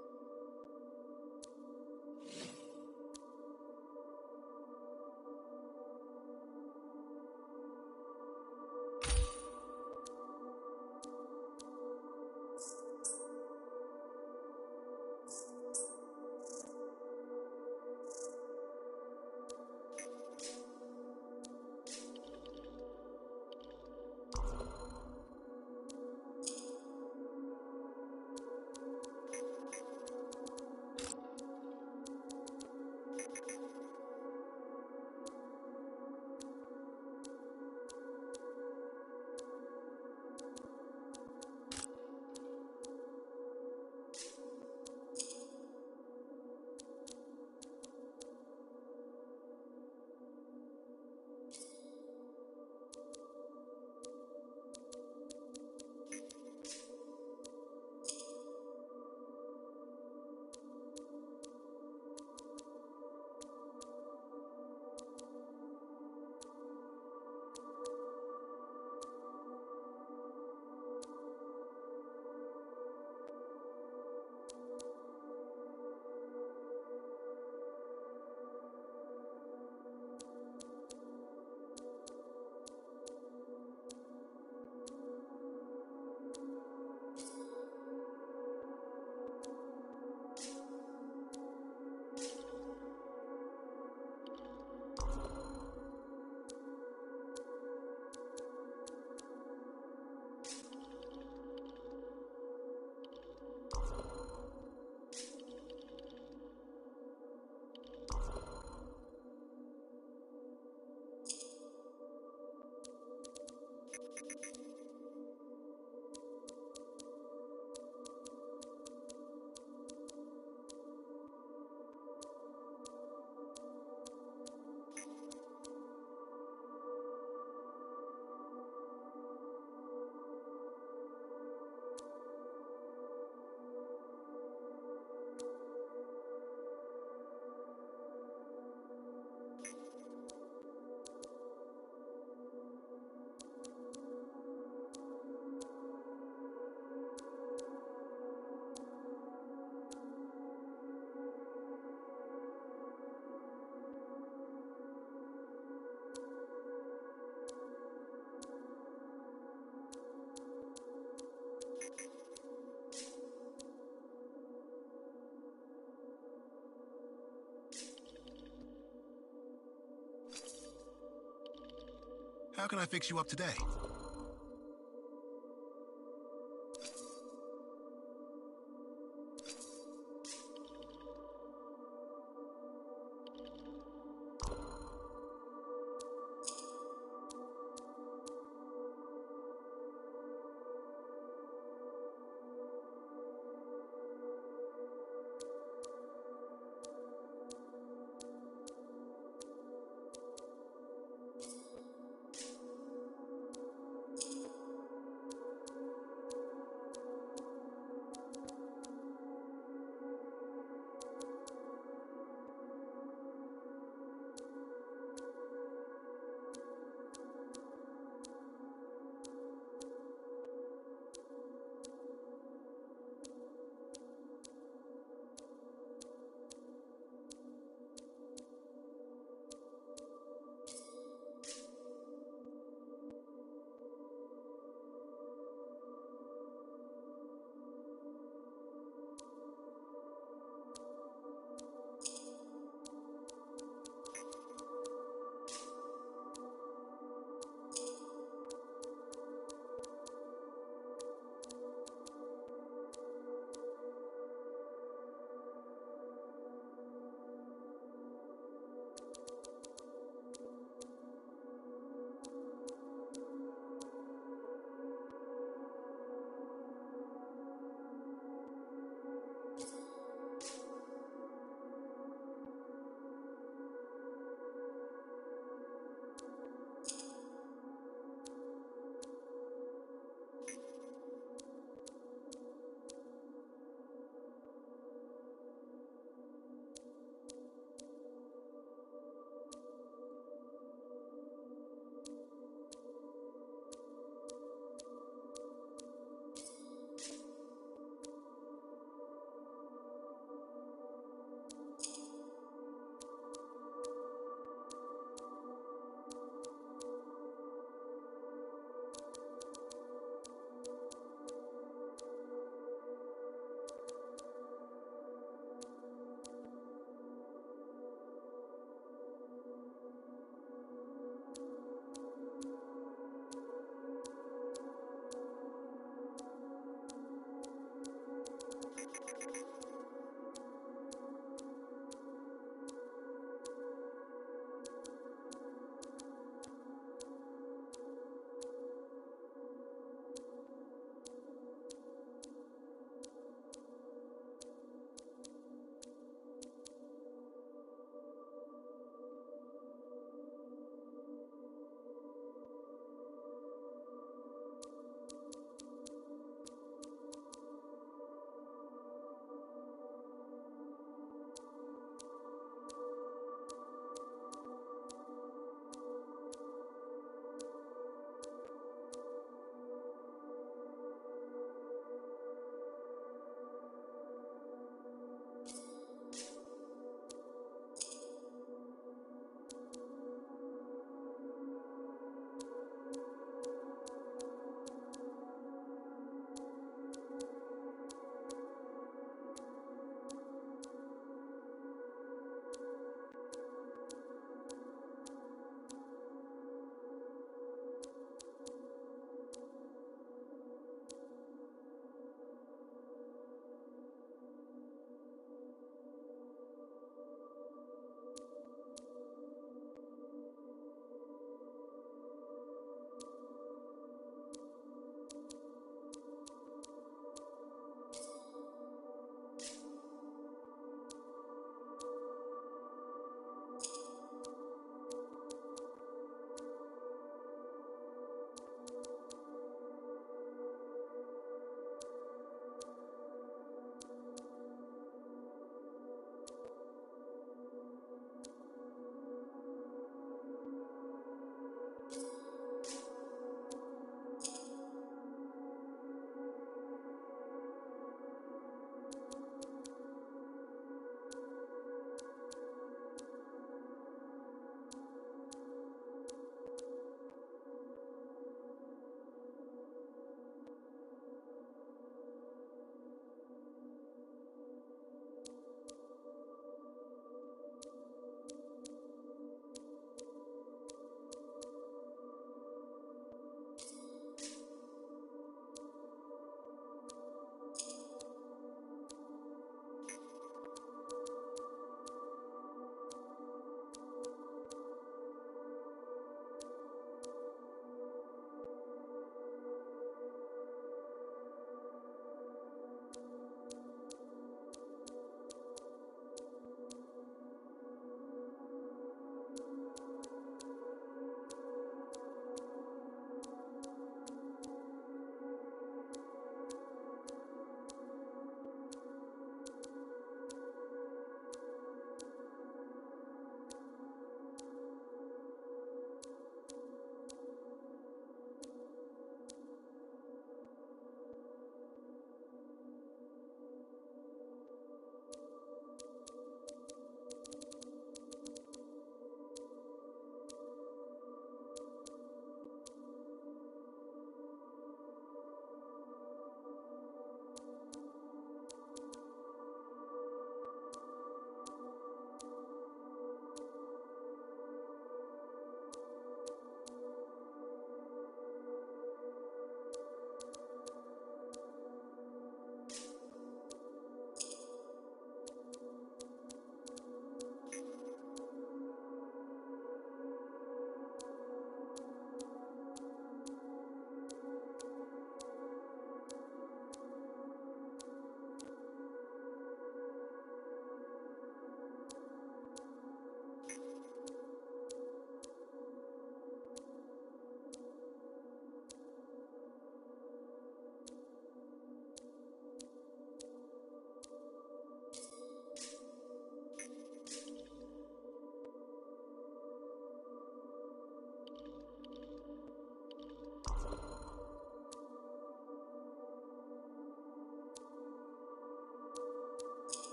Speaker 1: How can I fix you up today?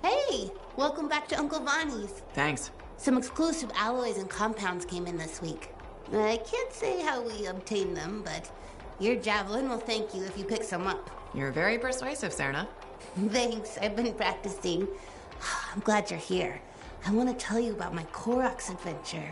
Speaker 12: Hey, welcome back to Uncle Vonnie's.
Speaker 2: Thanks.
Speaker 12: Some exclusive alloys and compounds came in this week. I can't say how we obtained them, but your javelin will thank you if you pick some up.
Speaker 2: You're very persuasive, Serna.
Speaker 12: Thanks, I've been practicing. I'm glad you're here. I want to tell you about my Koroks adventure.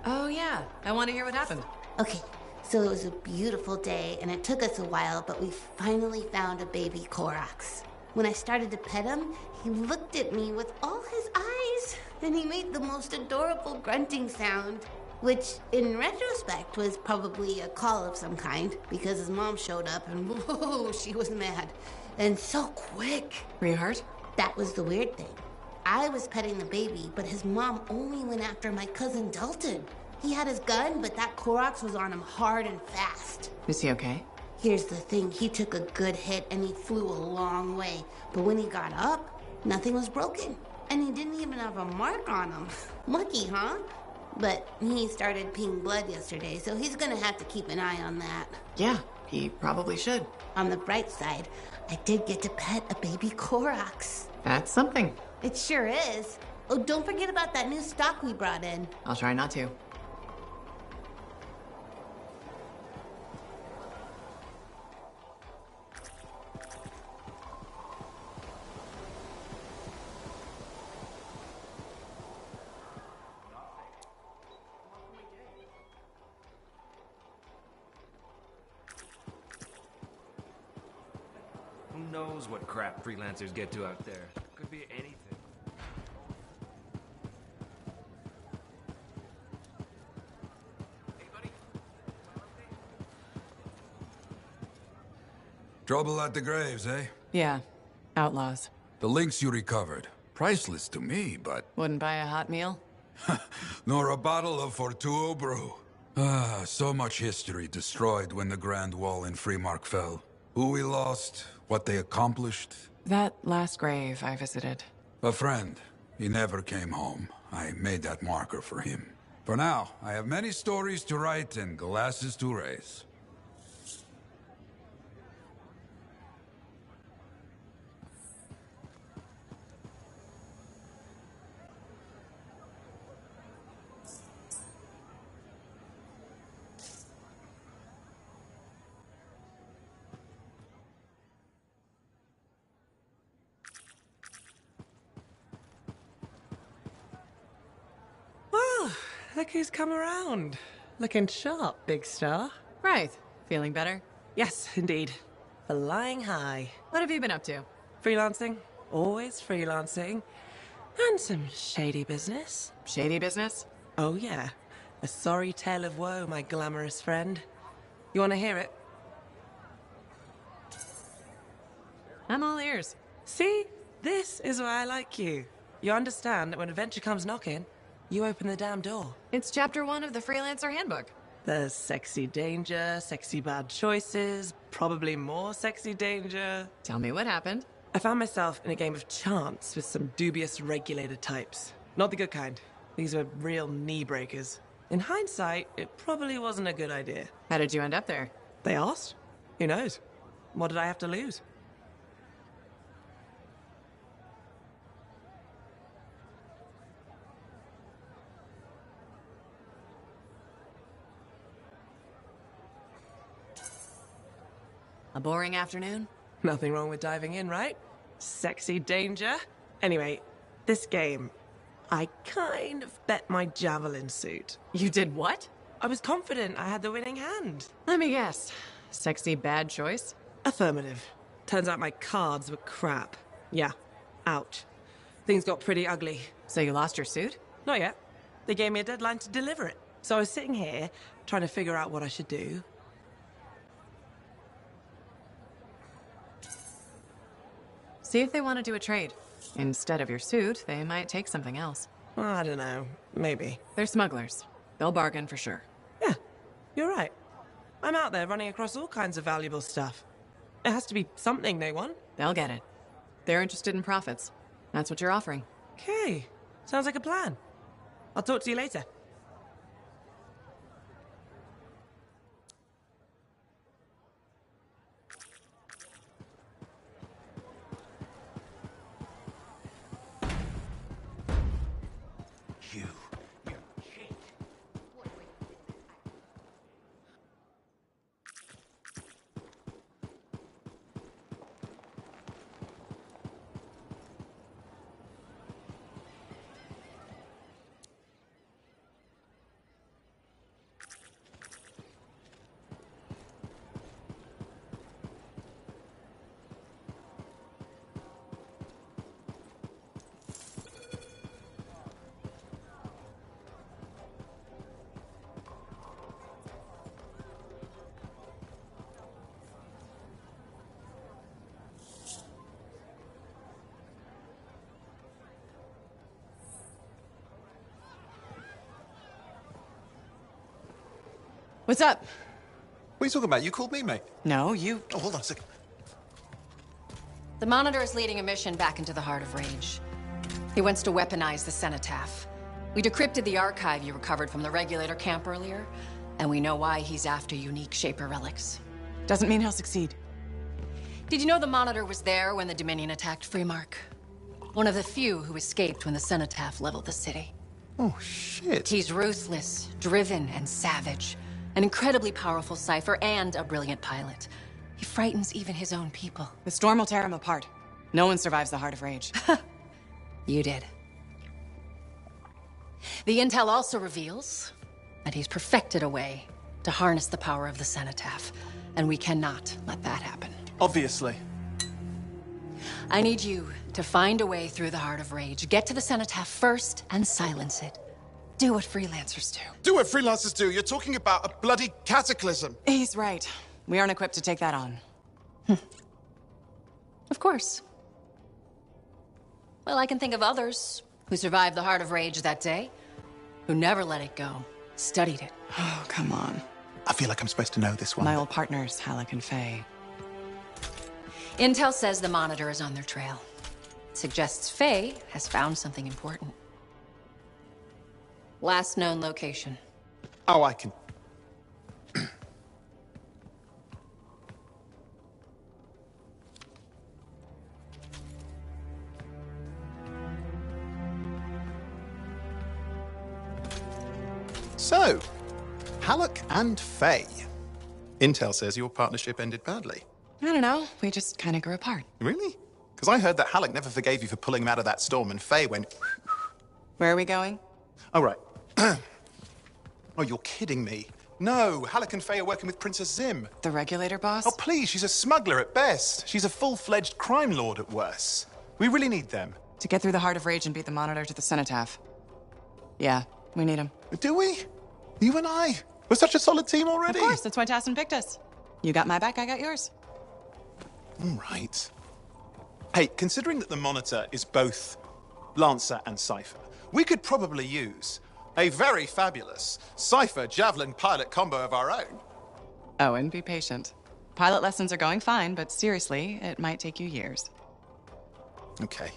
Speaker 2: Oh, yeah. I want to hear what happened.
Speaker 12: Okay, so it was a beautiful day, and it took us a while, but we finally found a baby Koroks. When I started to pet him, he looked at me with all his eyes, and he made the most adorable grunting sound, which, in retrospect, was probably a call of some kind, because his mom showed up, and whoa, she was mad. And so quick.
Speaker 2: Were you hurt?
Speaker 12: That was the weird thing. I was petting the baby, but his mom only went after my cousin Dalton. He had his gun, but that Koroks was on him hard and fast.
Speaker 2: Is he okay?
Speaker 12: Here's the thing, he took a good hit and he flew a long way. But when he got up, nothing was broken. And he didn't even have a mark on him. Lucky, huh? But he started peeing blood yesterday, so he's gonna have to keep an eye on that.
Speaker 2: Yeah, he probably should.
Speaker 12: On the bright side, I did get to pet a baby Koroks.
Speaker 2: That's something.
Speaker 12: It sure is. Oh, don't forget about that new stock we brought in.
Speaker 2: I'll try not to.
Speaker 3: Who knows what crap freelancers get to out there? Could be anything.
Speaker 8: Trouble at the graves, eh?
Speaker 2: Yeah. Outlaws.
Speaker 8: The links you recovered. Priceless to me, but...
Speaker 2: Wouldn't buy a hot meal?
Speaker 8: Nor a bottle of Fortuo brew. Ah, so much history destroyed when the Grand Wall in Freemark fell. Who we lost, what they accomplished.
Speaker 2: That last grave I visited.
Speaker 8: A friend. He never came home. I made that marker for him. For now, I have many stories to write and glasses to raise.
Speaker 17: Oh, look who's come around. Looking sharp, big star.
Speaker 2: Right. Feeling better?
Speaker 17: Yes, indeed. Flying high.
Speaker 2: What have you been up to?
Speaker 17: Freelancing. Always freelancing. And some shady business.
Speaker 2: Shady business?
Speaker 17: Oh, yeah. A sorry tale of woe, my glamorous friend. You want to hear it?
Speaker 2: I'm all ears.
Speaker 17: See? This is why I like you. You understand that when adventure comes knocking, you open the damn door.
Speaker 2: It's chapter 1 of the Freelancer Handbook.
Speaker 17: There's sexy danger, sexy bad choices, probably more sexy danger.
Speaker 2: Tell me what happened.
Speaker 17: I found myself in a game of chance with some dubious regulator types. Not the good kind. These were real knee breakers. In hindsight, it probably wasn't a good idea.
Speaker 2: How did you end up there?
Speaker 17: They asked. Who knows? What did I have to lose?
Speaker 2: A boring afternoon?
Speaker 17: Nothing wrong with diving in, right? Sexy danger. Anyway, this game, I kind of bet my javelin suit.
Speaker 2: You did what?
Speaker 17: I was confident I had the winning hand.
Speaker 2: Let me guess. Sexy bad choice?
Speaker 17: Affirmative. Turns out my cards were crap. Yeah. Ouch. Things got pretty ugly.
Speaker 2: So you lost your suit?
Speaker 17: Not yet. They gave me a deadline to deliver it. So I was sitting here, trying to figure out what I should do.
Speaker 2: See if they want to do a trade. Instead of your suit, they might take something else.
Speaker 17: I don't know. Maybe.
Speaker 2: They're smugglers. They'll bargain for sure.
Speaker 17: Yeah, you're right. I'm out there running across all kinds of valuable stuff. It has to be something they want.
Speaker 2: They'll get it. They're interested in profits. That's what you're offering.
Speaker 17: Okay, sounds like a plan. I'll talk to you later.
Speaker 2: What's up?
Speaker 3: What are you talking about? You called me, mate?
Speaker 2: No, you...
Speaker 3: Oh, hold on a second.
Speaker 20: The Monitor is leading a mission back into the Heart of Rage. He wants to weaponize the Cenotaph. We decrypted the archive you recovered from the Regulator camp earlier, and we know why he's after unique Shaper relics.
Speaker 2: Doesn't mean he'll succeed.
Speaker 20: Did you know the Monitor was there when the Dominion attacked Freemark? One of the few who escaped when the Cenotaph leveled the city.
Speaker 3: Oh, shit.
Speaker 20: He's ruthless, driven, and savage. An incredibly powerful cipher and a brilliant pilot. He frightens even his own people.
Speaker 2: The storm will tear him apart. No one survives the Heart of Rage.
Speaker 20: You did. The intel also reveals that he's perfected a way to harness the power of the Cenotaph, and we cannot let that happen.
Speaker 3: Obviously.
Speaker 20: I need you to find a way through the Heart of Rage, get to the Cenotaph first, and silence it. Do what freelancers do.
Speaker 21: Do what freelancers do? You're talking about a bloody cataclysm.
Speaker 2: He's right. We aren't equipped to take that on.
Speaker 20: Of course. Well, I can think of others who survived the Heart of Rage that day, who never let it go, studied it.
Speaker 2: Oh, come on.
Speaker 3: I feel like I'm supposed to know this one.
Speaker 2: My old partners, Halleck and Faye.
Speaker 20: Intel says the Monitor is on their trail. Suggests Faye has found something important. Last known location.
Speaker 21: Oh, I can... So, Halleck and Faye. Intel says your partnership ended badly.
Speaker 2: I don't know. We just kind of grew apart.
Speaker 21: Really? Because I heard that Halleck never forgave you for pulling him out of that storm, and Faye went...
Speaker 2: Where are we going?
Speaker 21: Oh, right. Oh, you're kidding me. No, Halleck and Faye are working with Princess Zim.
Speaker 2: The Regulator boss?
Speaker 21: Oh, please, she's a smuggler at best. She's a full-fledged crime lord at worst. We really need them.
Speaker 2: To get through the Heart of Rage and beat the Monitor to the Cenotaph. Yeah, we need him.
Speaker 21: Do we? You and I? We're such a solid team already.
Speaker 2: Of course, that's why Tassin picked us. You got my back, I got yours.
Speaker 21: All right. Hey, considering that the Monitor is both Lancer and Cypher, we could probably use a very fabulous Cypher Javelin pilot combo of our own.
Speaker 2: Oh, and be patient. Pilot lessons are going fine, but seriously, it might take you years.
Speaker 21: Okay.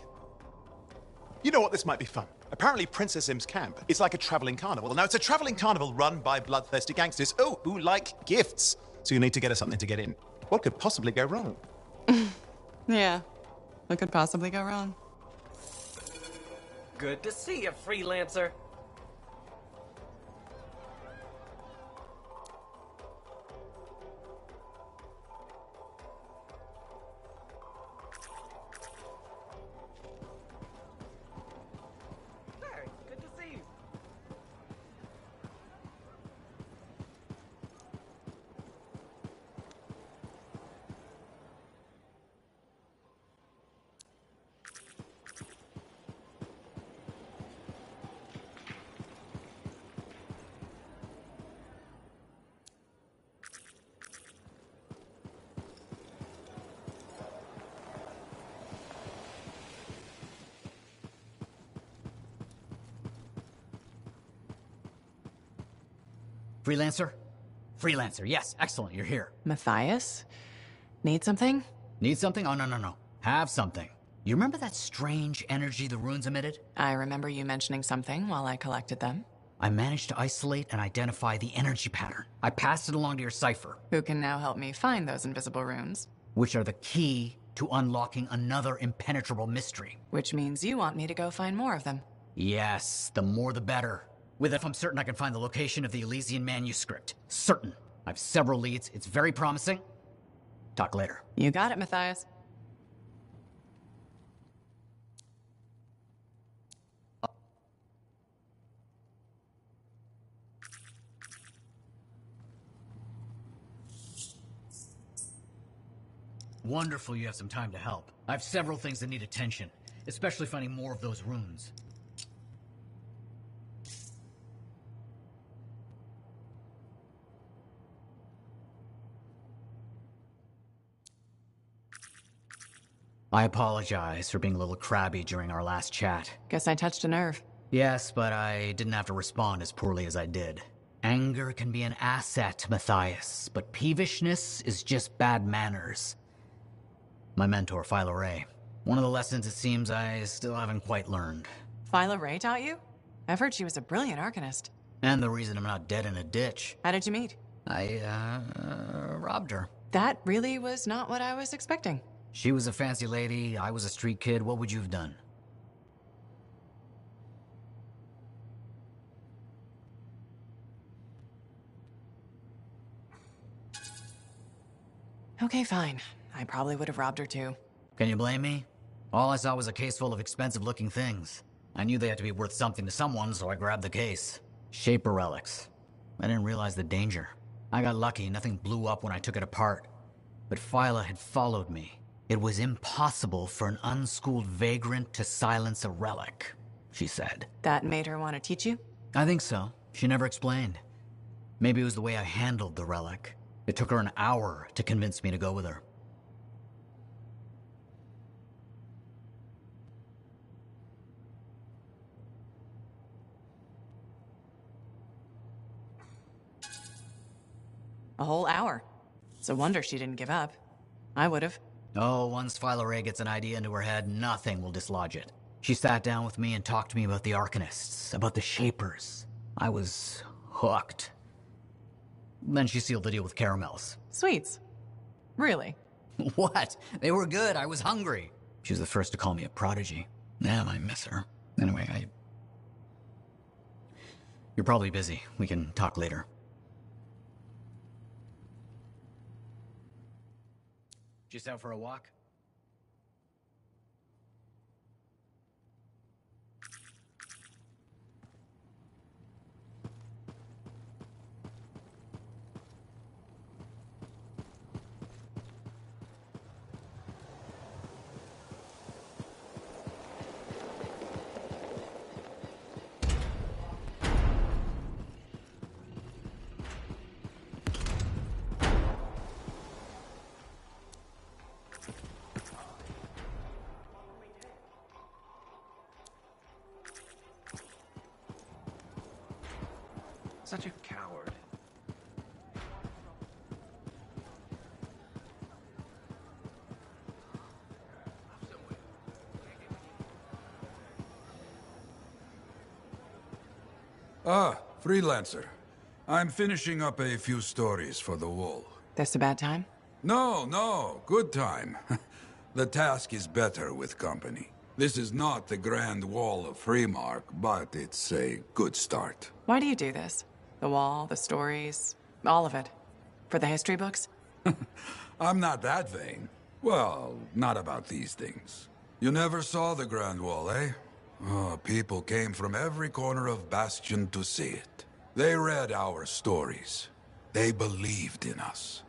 Speaker 21: You know what? This might be fun. Apparently, Princess Zim's camp is like a traveling carnival. Now, it's a traveling carnival run by bloodthirsty gangsters, who like gifts. So you need to get us something to get in. What could possibly go wrong?
Speaker 2: Yeah, what could possibly go wrong?
Speaker 17: Good to see you, freelancer. Hey, good to see you.
Speaker 6: Freelancer? Freelancer, yes, excellent, you're here.
Speaker 2: Matthias? Need something?
Speaker 6: Need something? Oh, no. Have something. You remember that strange energy the runes emitted?
Speaker 2: I remember you mentioning something while I collected them.
Speaker 6: I managed to isolate and identify the energy pattern. I passed it along to your cipher.
Speaker 2: Who can now help me find those invisible runes?
Speaker 6: Which are the key to unlocking another impenetrable mystery.
Speaker 2: Which means you want me to go find more of them.
Speaker 6: Yes, the more the better. With it, I'm certain I can find the location of the Elysian manuscript. Certain. I have several leads. It's very promising. Talk later.
Speaker 2: You got it, Matthias.
Speaker 6: Wonderful you have some time to help. I have several things that need attention, especially finding more of those runes. I apologize for being a little crabby during our last chat.
Speaker 2: Guess I touched a nerve.
Speaker 6: Yes, but I didn't have to respond as poorly as I did. Anger can be an asset, Matthias, but peevishness is just bad manners. My mentor, Phyla Ray. One of the lessons it seems I still haven't quite learned.
Speaker 2: Phyla Ray taught you? I've heard she was a brilliant arcanist.
Speaker 6: And the reason I'm not dead in a ditch.
Speaker 2: How did you meet?
Speaker 6: I, robbed her.
Speaker 2: That really was not what I was expecting.
Speaker 6: She was a fancy lady, I was a street kid. What would you have done?
Speaker 2: Okay, fine. I probably would have robbed her too.
Speaker 6: Can you blame me? All I saw was a case full of expensive-looking things. I knew they had to be worth something to someone, so I grabbed the case. Shaper relics. I didn't realize the danger. I got lucky, nothing blew up when I took it apart. But Phyla had followed me. It was impossible for an unschooled vagrant to silence a relic, she said.
Speaker 2: That made her want to teach you?
Speaker 6: I think so. She never explained. Maybe it was the way I handled the relic. It took her an hour to convince me to go with her.
Speaker 2: A whole hour. It's a wonder she didn't give up. I would have.
Speaker 6: Oh, once Phyla Ray gets an idea into her head, nothing will dislodge it. She sat down with me and talked to me about the Arcanists, about the Shapers. I was hooked. Then she sealed the deal with caramels.
Speaker 2: Sweets? Really?
Speaker 6: What? They were good. I was hungry. She was the first to call me a prodigy. Damn, I miss her. Anyway, You're probably busy. We can talk later. Just out for a walk?
Speaker 3: Such a coward.
Speaker 8: Ah, freelancer. I'm finishing up a few stories for the wall.
Speaker 2: This a bad time?
Speaker 8: No, good time. The task is better with company. This is not the Grand Wall of Freemark, but it's a good start.
Speaker 2: Why do you do this? The wall, the stories, all of it. For the history books?
Speaker 8: I'm not that vain. Well, not about these things. You never saw the Grand Wall, eh? Oh, people came from every corner of Bastion to see it. They read our stories. They believed in us.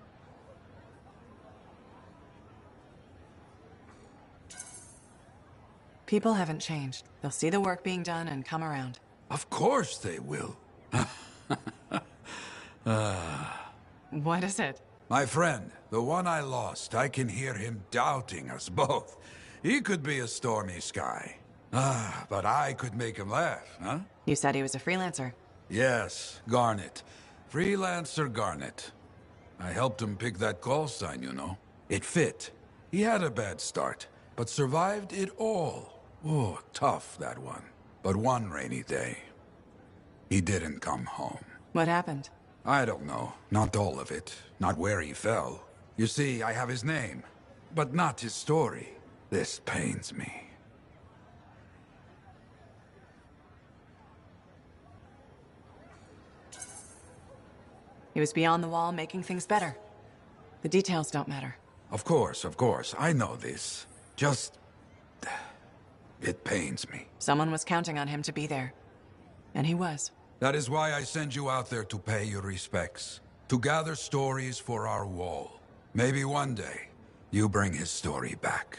Speaker 2: People haven't changed. They'll see the work being done and come around.
Speaker 8: Of course they will.
Speaker 2: What is it?
Speaker 8: My friend, the one I lost, I can hear him doubting us both. He could be a stormy sky. But I could make him laugh, huh?
Speaker 2: You said he was a freelancer.
Speaker 8: Yes, Garnet. Freelancer Garnet. I helped him pick that call sign, you know. It fit. He had a bad start, but survived it all. Oh, tough, that one. But one rainy day, he didn't come home.
Speaker 2: What happened?
Speaker 8: I don't know. Not all of it. Not where he fell. You see, I have his name, but not his story. This pains me.
Speaker 2: He was beyond the wall, making things better. The details don't matter.
Speaker 8: Of course, I know this. Just... it pains me.
Speaker 2: Someone was counting on him to be there. And he was.
Speaker 8: That is why I send you out there to pay your respects. To gather stories for our wall. Maybe one day, you bring his story back.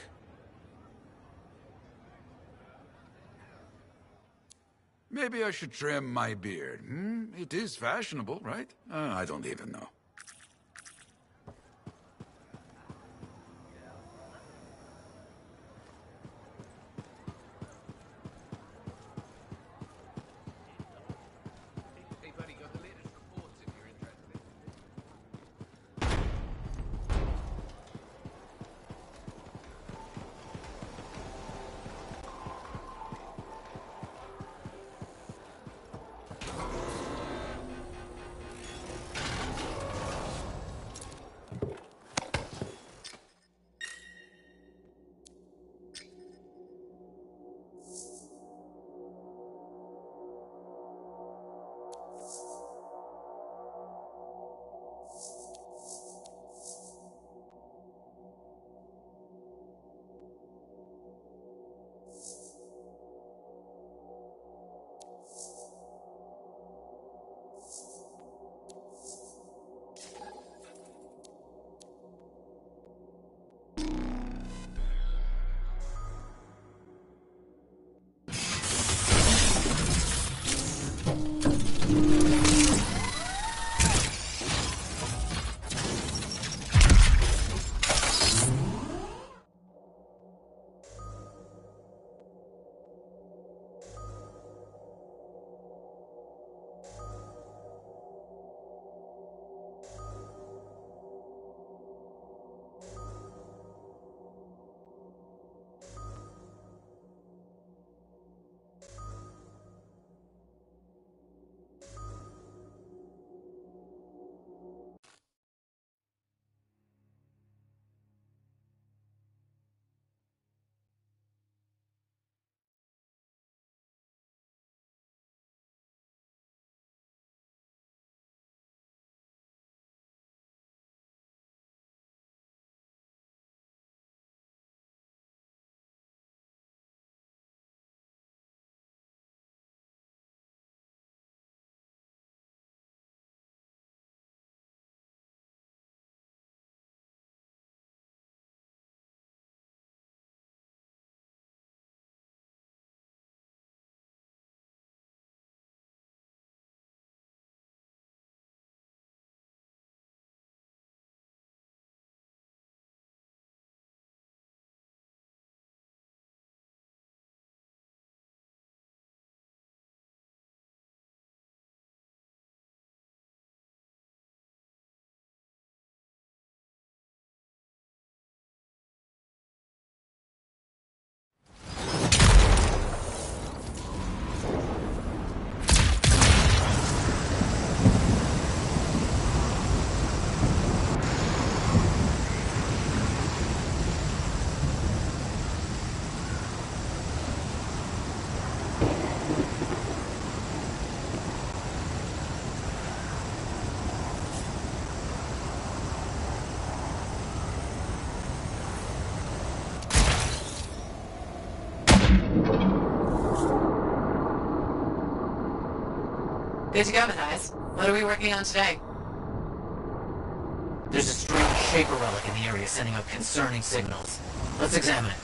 Speaker 8: Maybe I should trim my beard, It is fashionable, right? I don't even know.
Speaker 2: Good to go, Matthias. What are we working on today?
Speaker 9: There's a strange Shaper relic in the area sending out concerning signals. Let's examine it.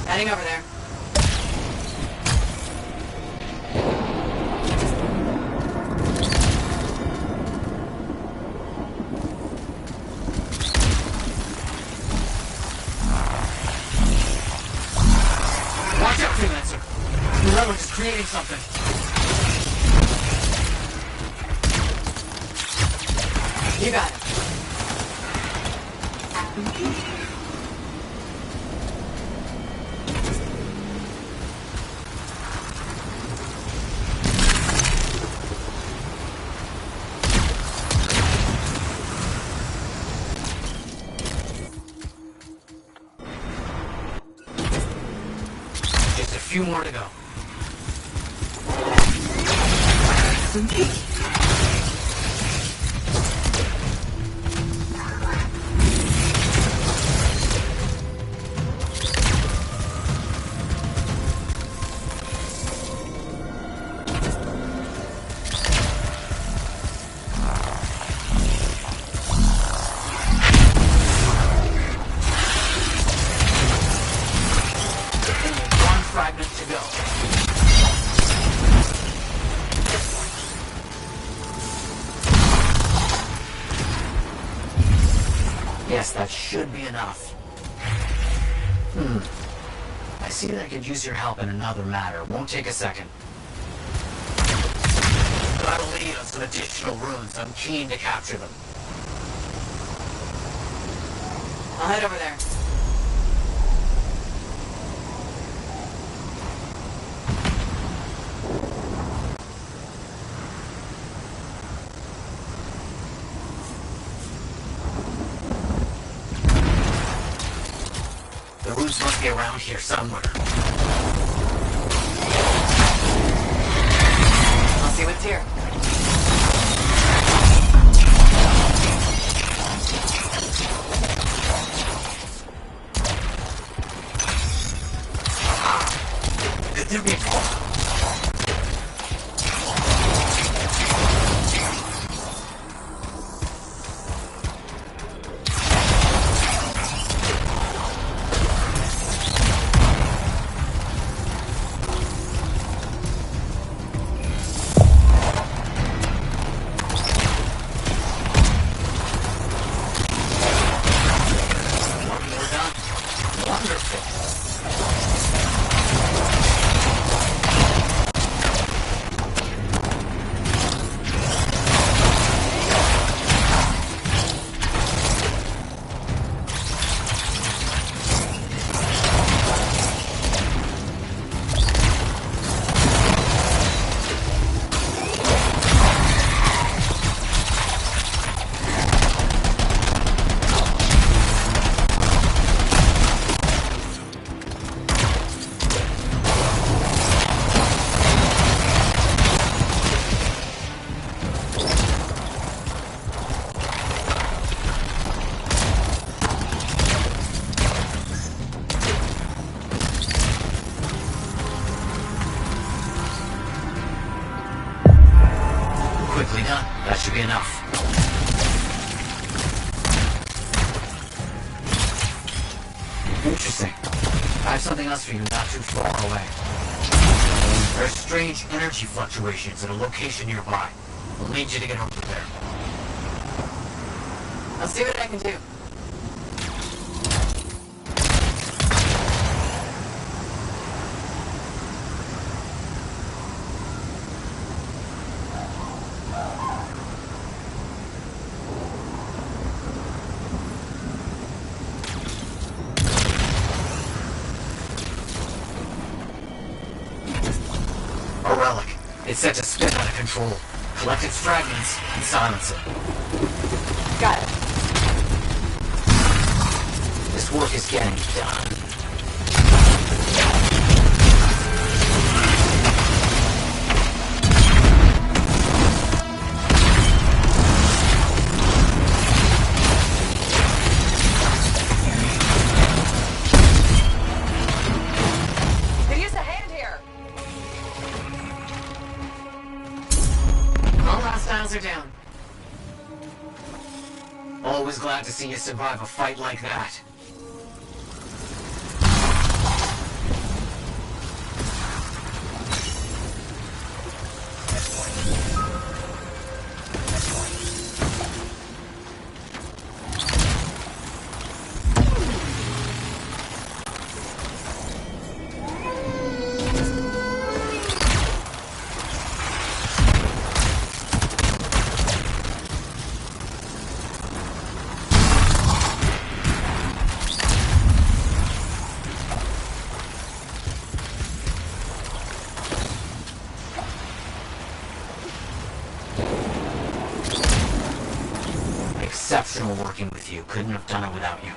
Speaker 2: Heading over there.
Speaker 6: something.
Speaker 20: You got it.
Speaker 6: Just a few more to go. One fragment to go. Yes, that should be enough. I see that I could use your help in another matter. Won't take a second. But I will lead on some additional runes. I'm keen to capture them.
Speaker 20: I'll head over there.
Speaker 6: The runes must be around here somewhere.
Speaker 20: I'll see what's here.
Speaker 6: Good to be involved. Quickly done. That should be enough. Interesting. I have something else for you not too far away. There are strange energy fluctuations at a location nearby. We'll need you to get over there.
Speaker 20: I'll see what I can do.
Speaker 6: A relic. It's set to spin out of control. Collect its fragments and silence it.
Speaker 20: Got it.
Speaker 6: This work is getting done.
Speaker 20: Could use a hand here. All hostiles are down.
Speaker 6: Always glad to see you survive a fight like that. exceptional working with you. Couldn't have done it without you.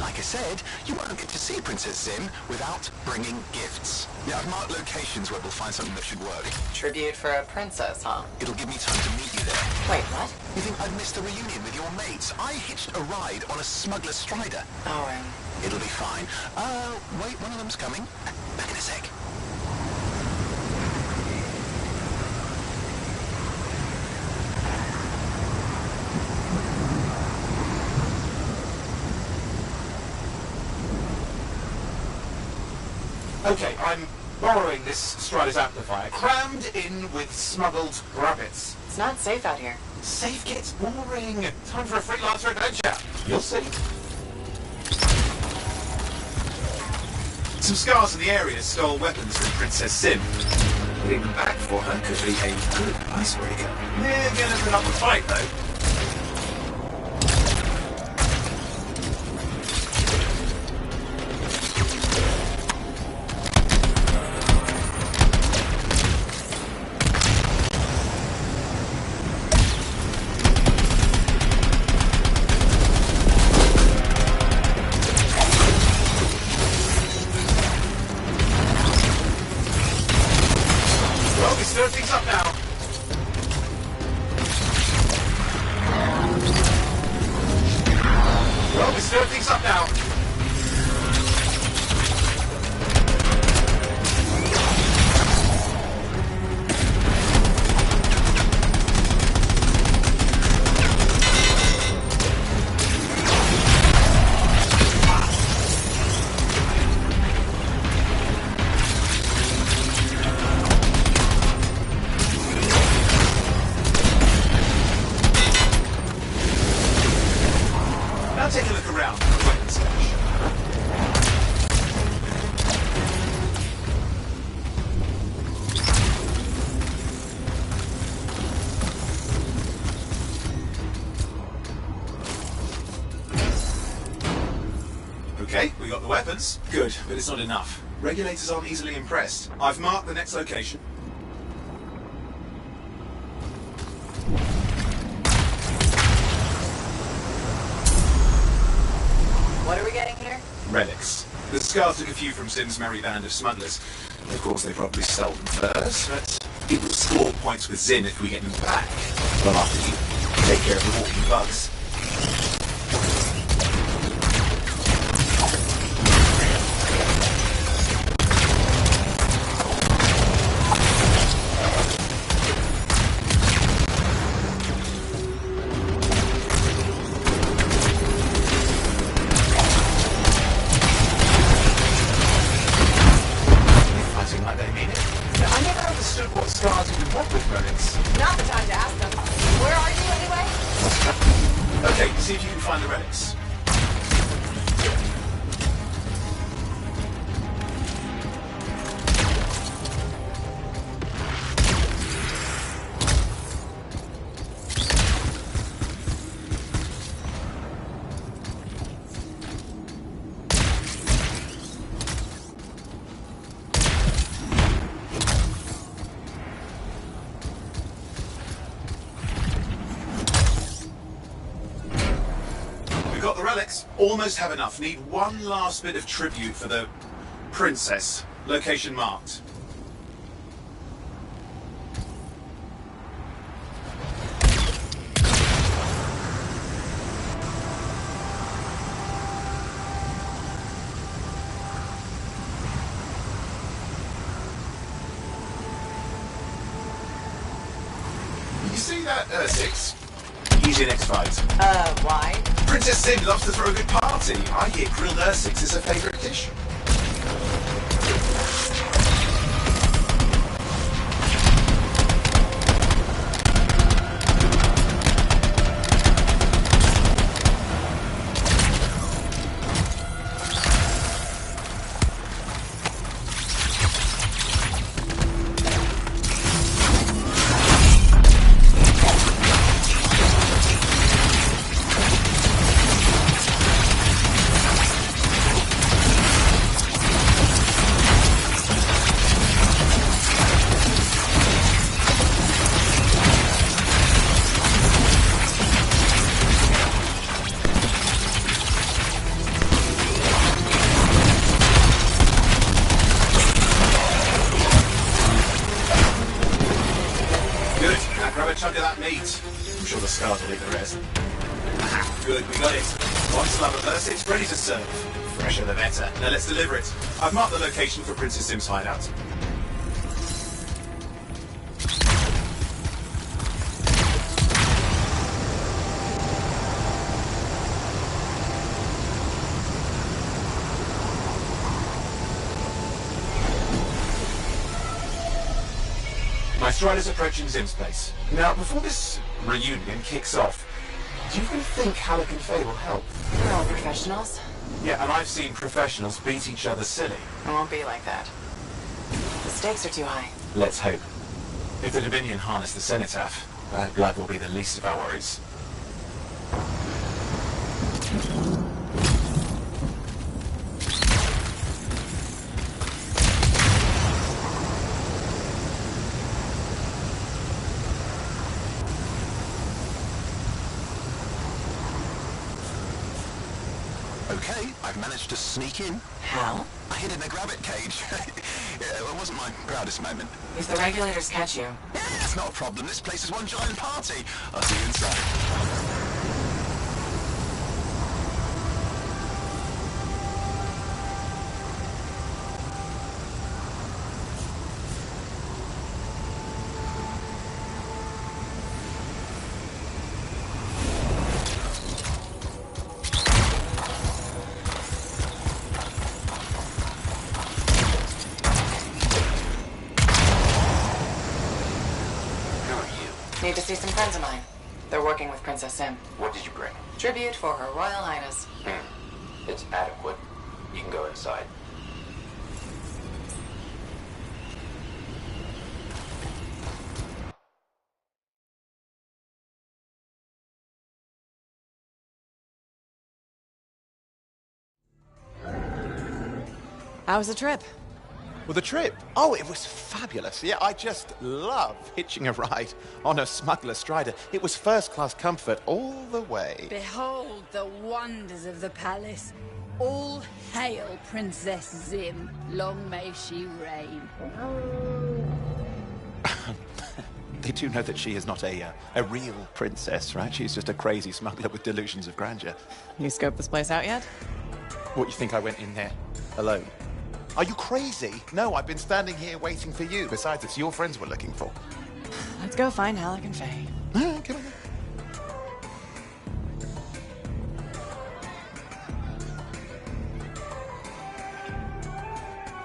Speaker 11: Like I said, you won't get to see Princess Zim without bringing gifts. Yeah, I've marked locations where we'll find something that should work.
Speaker 2: Tribute for a princess, huh?
Speaker 11: It'll give me time to meet you there.
Speaker 2: Wait, what?
Speaker 11: You think I'd missed the reunion with your mates? I hitched a ride on a smuggler strider.
Speaker 2: Oh,
Speaker 11: It'll be fine. Wait, one of them's coming. Back in a sec.
Speaker 3: Okay, I'm borrowing this Strider's amplifier, crammed in with smuggled rabbits.
Speaker 2: It's not safe out here.
Speaker 3: Safe gets boring. Time for a freelancer adventure. You'll see. Some scars in the area stole weapons from Princess Sim. Getting them back for her could be a good icebreaker. They're gonna put up a fight, though.
Speaker 21: We got the weapons. Good, but it's not enough. Regulators aren't easily impressed. I've marked the next location.
Speaker 2: What are we getting here?
Speaker 21: Relics. The Scars took a few from Sim's merry band of smugglers. Of course, they probably stole them first, but it will score points with Zim if we get them back. Well, after you take care of the walking bugs.
Speaker 2: Not the time to ask them. Where are you anyway?
Speaker 21: Okay, see if you can find the relics. Almost have enough. Need one last bit of tribute for the princess. Location marked. You see that Ursix? Easy next fight.
Speaker 2: Why?
Speaker 21: Princess Sim loves to throw a good party. I hear grilled Ursix is her favourite dish. Chunk of that meat. I'm sure the Scars will eat the rest. Good, we got it. One slab of Ursix ready to serve. Fresher the better. Now let's deliver it. I've marked the location for Princess Sim's hideout. My Strider's approaching Zim's place. Now, before this reunion kicks off, do you even think Halleck and Faye will help?
Speaker 2: They're all professionals.
Speaker 21: Yeah, and I've seen professionals beat each other silly.
Speaker 2: It won't be like that. The stakes are too high.
Speaker 21: Let's hope. If the Dominion harness the Cenotaph, bad blood will be the least of our worries.
Speaker 11: Okay, I've managed to sneak in.
Speaker 2: How?
Speaker 11: I hid in a grabbit cage. It wasn't my proudest moment.
Speaker 2: If the regulators catch you...
Speaker 11: Yeah, it's not a problem. This place is one giant party. I'll see you inside.
Speaker 2: Need to see some friends of mine. They're working with Princess Sim.
Speaker 7: What did you bring?
Speaker 2: Tribute for Her Royal Highness.
Speaker 7: It's adequate. You can go inside.
Speaker 2: How was the trip?
Speaker 21: Well, the trip? Oh, it was fabulous. Yeah, I just love hitching a ride on a smuggler strider. It was first-class comfort all the way.
Speaker 10: Behold the wonders of the palace. All hail Princess Zim. Long may she reign.
Speaker 21: They do know that she is not a real princess, right? She's just a crazy smuggler with delusions of grandeur.
Speaker 2: You scoped this place out yet?
Speaker 21: What, you think I went in there alone? Are you crazy? No, I've been standing here waiting for you. Besides, it's your friends we're looking for.
Speaker 2: Let's go find Alec and Faye.
Speaker 21: Come on.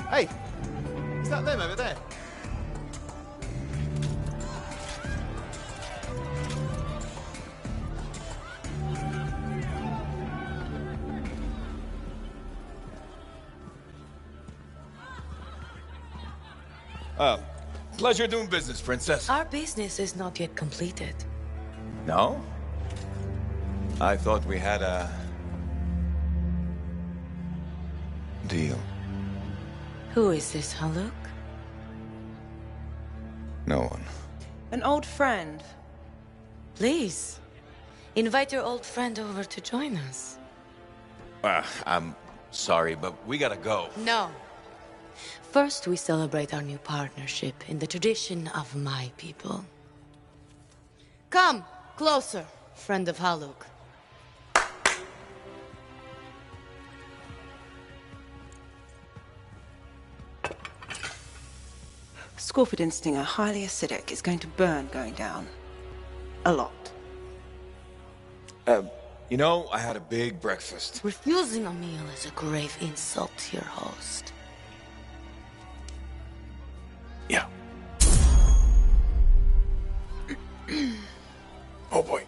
Speaker 21: Hey, is that them over there?
Speaker 22: Pleasure doing business, Princess.
Speaker 9: Our business is not yet completed.
Speaker 22: No? I thought we had a... deal.
Speaker 9: Who is this, Haluk?
Speaker 22: No one.
Speaker 14: An old friend.
Speaker 9: Please, invite your old friend over to join us.
Speaker 22: I'm sorry, but we gotta go.
Speaker 9: No. First, we celebrate our new partnership in the tradition of my people. Come, closer, friend of Haluk.
Speaker 14: Scorpidin stinger, highly acidic. It's going to burn going down. A lot.
Speaker 22: You know, I had a big breakfast.
Speaker 9: Refusing a meal is a grave insult to your host.
Speaker 22: Yeah. Oh boy.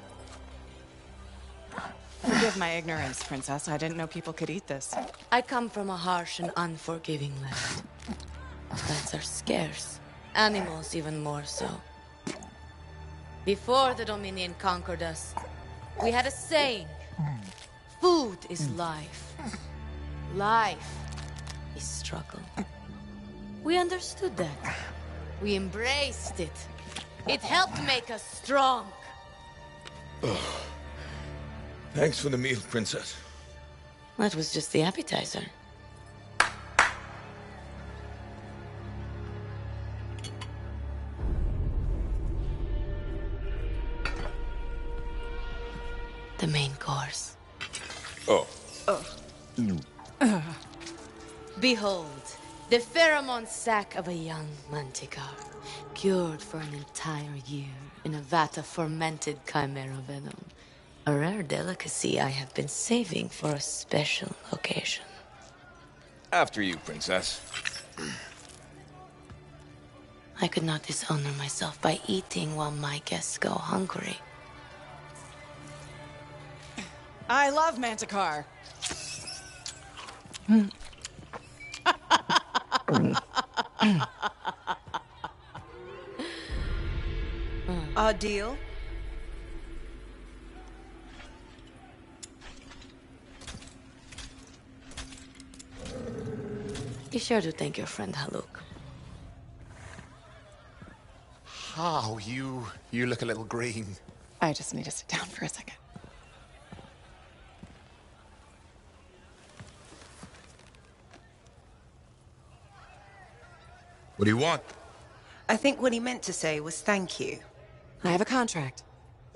Speaker 2: Forgive my ignorance, Princess. I didn't know people could eat this.
Speaker 9: I come from a harsh and unforgiving land. Plants are scarce. Animals even more so. Before the Dominion conquered us, we had a saying. Food is life. Life is struggle. We understood that. We embraced it. It helped make us strong.
Speaker 22: Oh. Thanks for the meal, Princess.
Speaker 9: That was just the appetizer. The main course.
Speaker 22: Oh.
Speaker 9: Behold, the pheromone sac of a young manticore, cured for an entire year in a vat of fermented chimera venom. A rare delicacy I have been saving for a special occasion.
Speaker 22: After you, Princess.
Speaker 9: I could not dishonor myself by eating while my guests go hungry.
Speaker 2: I love Manticore.
Speaker 14: Our deal?
Speaker 9: Be sure to thank your friend Haluk.
Speaker 21: Oh, you look a little green.
Speaker 2: I just need to sit down for a second.
Speaker 22: What do you want?
Speaker 14: I think what he meant to say was thank you.
Speaker 2: I have a contract.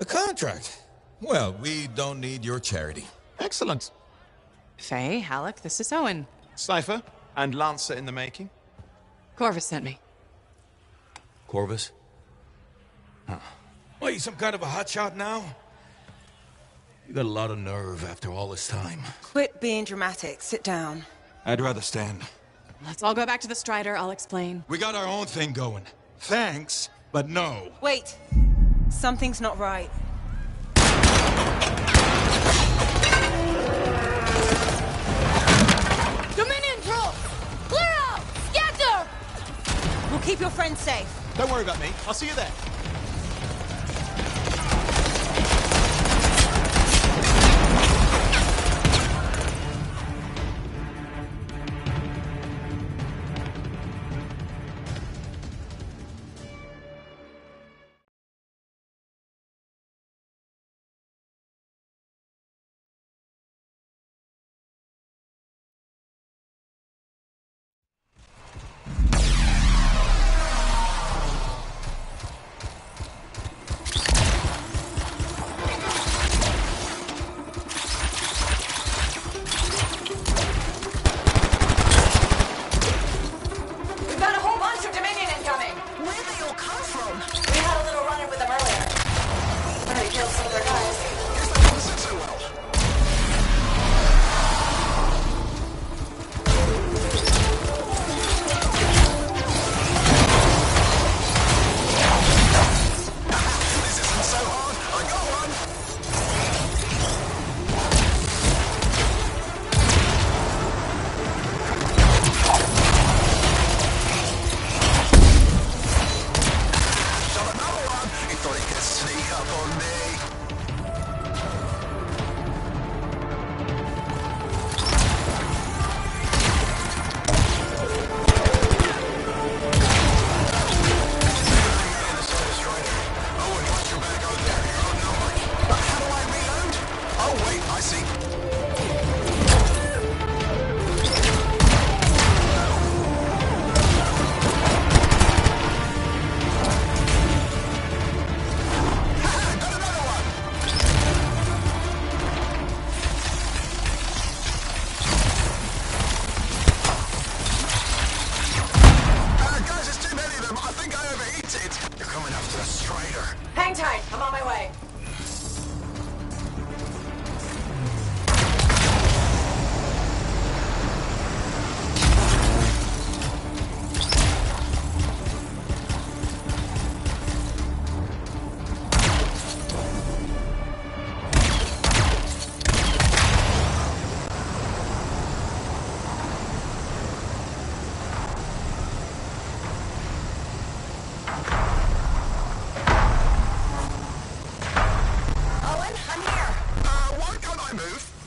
Speaker 22: A contract? Well, we don't need your charity.
Speaker 21: Excellent.
Speaker 2: Faye, Halleck, this is Owen.
Speaker 21: Cypher and Lancer in the making.
Speaker 2: Corvus sent me.
Speaker 22: Corvus? Huh. What, you some kind of a hotshot now? You got a lot of nerve after all this time.
Speaker 14: Quit being dramatic. Sit down.
Speaker 22: I'd rather stand.
Speaker 2: Let's all go back to the Strider. I'll explain.
Speaker 22: We got our own thing going. Thanks, but no.
Speaker 14: Wait. Something's not right.
Speaker 9: Dominion troops! Clear out! Scatter!
Speaker 14: We'll keep your friends safe.
Speaker 21: Don't worry about me. I'll see you there.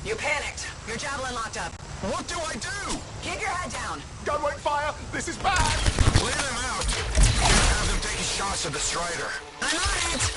Speaker 16: You panicked. Your javelin locked up.
Speaker 11: What do I do?
Speaker 16: Keep your head down.
Speaker 21: Gun won't fire. This is bad.
Speaker 11: Clear them out. Can't have them taking shots at the Strider.
Speaker 16: I'm on it.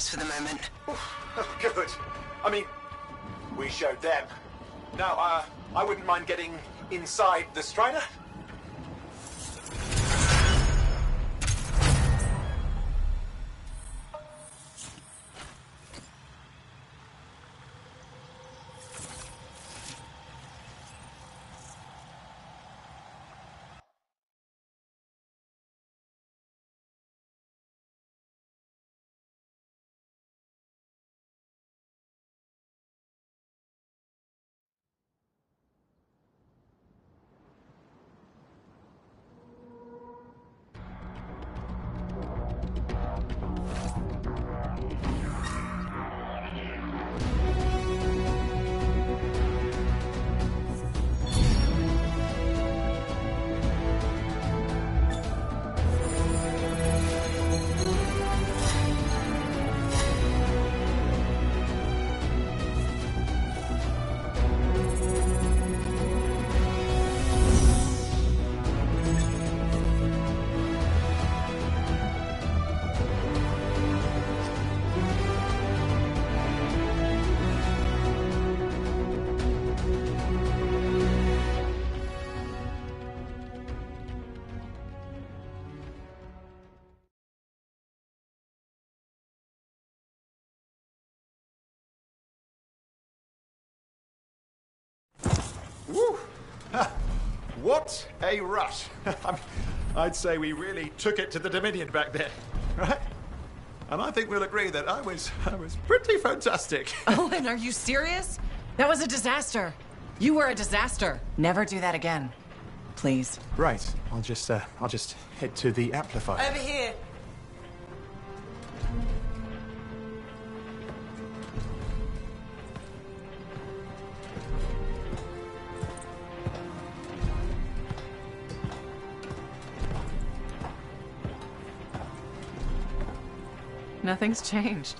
Speaker 16: For the moment.
Speaker 21: Oh, good. I mean, we showed them. Now, I wouldn't mind getting inside the Strider. Woo! What a rush. I'd say we really took it to the Dominion back then, right? And I think we'll agree that I was pretty fantastic.
Speaker 2: Owen, are you serious? That was a disaster. You were a disaster. Never do that again. Please.
Speaker 21: Right. I'll just head to the amplifier.
Speaker 17: Over here.
Speaker 2: Nothing's changed.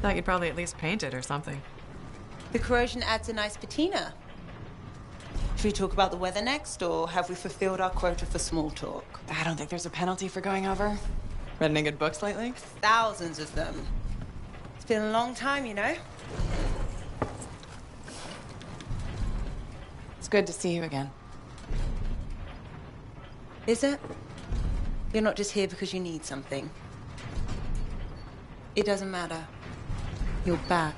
Speaker 2: Thought you'd probably at least paint it or something.
Speaker 14: The corrosion adds a nice patina. Should we talk about the weather next, or have we fulfilled our quota for small talk?
Speaker 2: I don't think there's a penalty for going over. Read any good books lately?
Speaker 14: Thousands of them. It's been a long time, you know?
Speaker 2: It's good to see you again.
Speaker 14: Is it? You're not just here because you need something. It doesn't matter. You're back.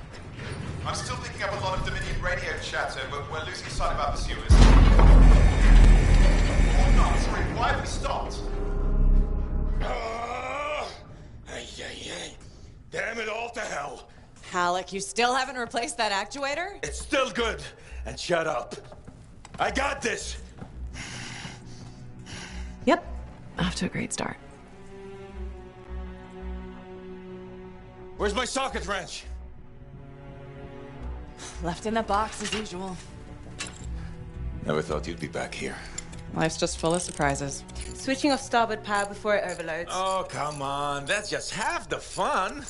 Speaker 21: I'm still picking up a lot of Dominion radio chatter, but we're losing sight of our pursuers. Oh, no, sorry, why have we stopped?
Speaker 22: Damn it all to hell.
Speaker 2: Halleck, you still haven't replaced that actuator?
Speaker 22: It's still good. And shut up. I got this.
Speaker 2: Yep. Off to a great start.
Speaker 22: Where's my socket wrench?
Speaker 2: Left in the box as usual.
Speaker 22: Never thought you'd be back here.
Speaker 2: Life's just full of surprises.
Speaker 14: Switching off starboard power before it overloads.
Speaker 22: Oh, come on. That's just half the fun.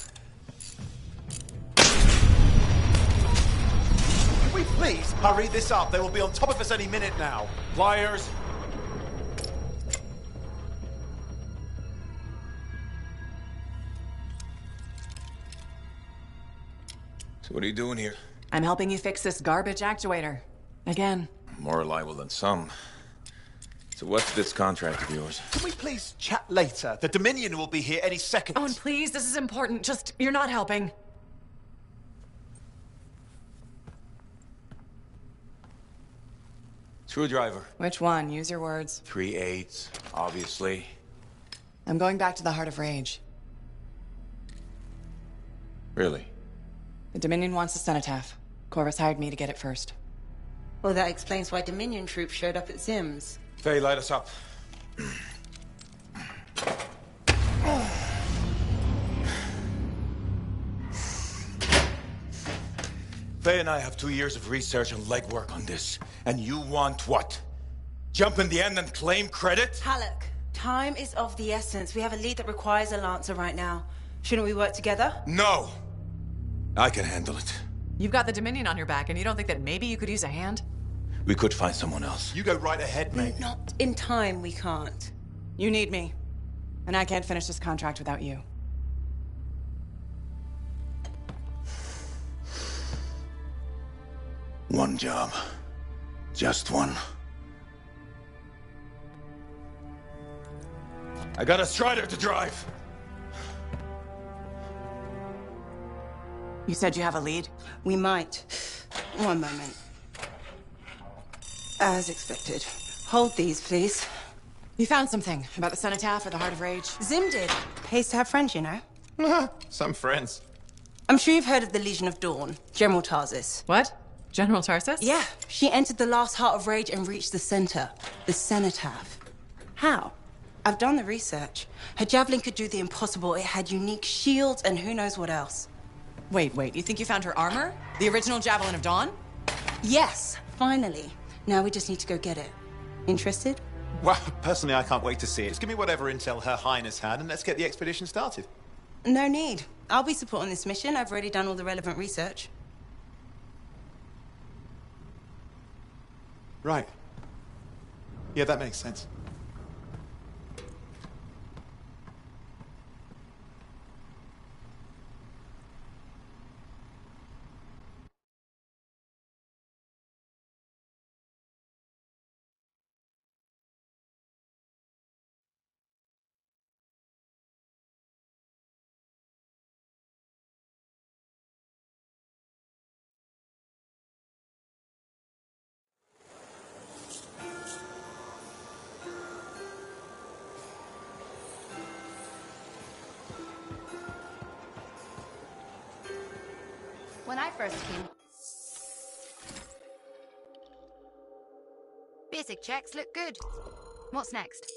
Speaker 21: Can we please hurry this up? They will be on top of us any minute now.
Speaker 22: Pliers. So what are you doing here?
Speaker 2: I'm helping you fix this garbage actuator. Again.
Speaker 22: More reliable than some. So what's this contract of yours?
Speaker 21: Can we please chat later? The Dominion will be here any second.
Speaker 2: Owen, please, this is important. Just, you're not helping.
Speaker 22: Screwdriver.
Speaker 2: Which one? Use your words.
Speaker 22: 3/8, obviously.
Speaker 2: I'm going back to the Heart of Rage.
Speaker 22: Really?
Speaker 2: The Dominion wants the cenotaph. Corvus hired me to get it first.
Speaker 14: Well, that explains why Dominion troops showed up at Zim's.
Speaker 22: Faye, light us up. Faye and I have 2 years of research and legwork on this. And you want what? Jump in the end and claim credit?
Speaker 14: Halleck, time is of the essence. We have a lead that requires a Lancer right now. Shouldn't we work together?
Speaker 22: No! I can handle it.
Speaker 2: You've got the Dominion on your back, and you don't think that maybe you could use a hand?
Speaker 22: We could find someone else.
Speaker 21: You go right ahead, mate.
Speaker 14: Not in time, we can't.
Speaker 2: You need me. And I can't finish this contract without you.
Speaker 22: One job. Just one. I got a Strider to drive!
Speaker 2: You said you have a lead?
Speaker 14: We might. One moment. As expected. Hold these, please.
Speaker 2: You found something about the cenotaph or the Heart of Rage?
Speaker 14: Zim did. Pays to have friends, you know.
Speaker 21: Some friends.
Speaker 14: I'm sure you've heard of the Legion of Dawn, General Tarsis.
Speaker 2: What? General Tarsis?
Speaker 14: Yeah. She entered the last Heart of Rage and reached the center, the cenotaph. How? I've done the research. Her javelin could do the impossible. It had unique shields and who knows what else.
Speaker 2: Wait, you think you found her armor? The original Javelin of Dawn?
Speaker 14: Yes, finally. Now we just need to go get it. Interested?
Speaker 21: Well, personally, I can't wait to see it. Just give me whatever intel Her Highness had, and let's get the expedition started.
Speaker 14: No need. I'll be supporting this mission. I've already done all the relevant research.
Speaker 21: Right. Yeah, that makes sense.
Speaker 13: When I first came... Basic checks look good. What's next?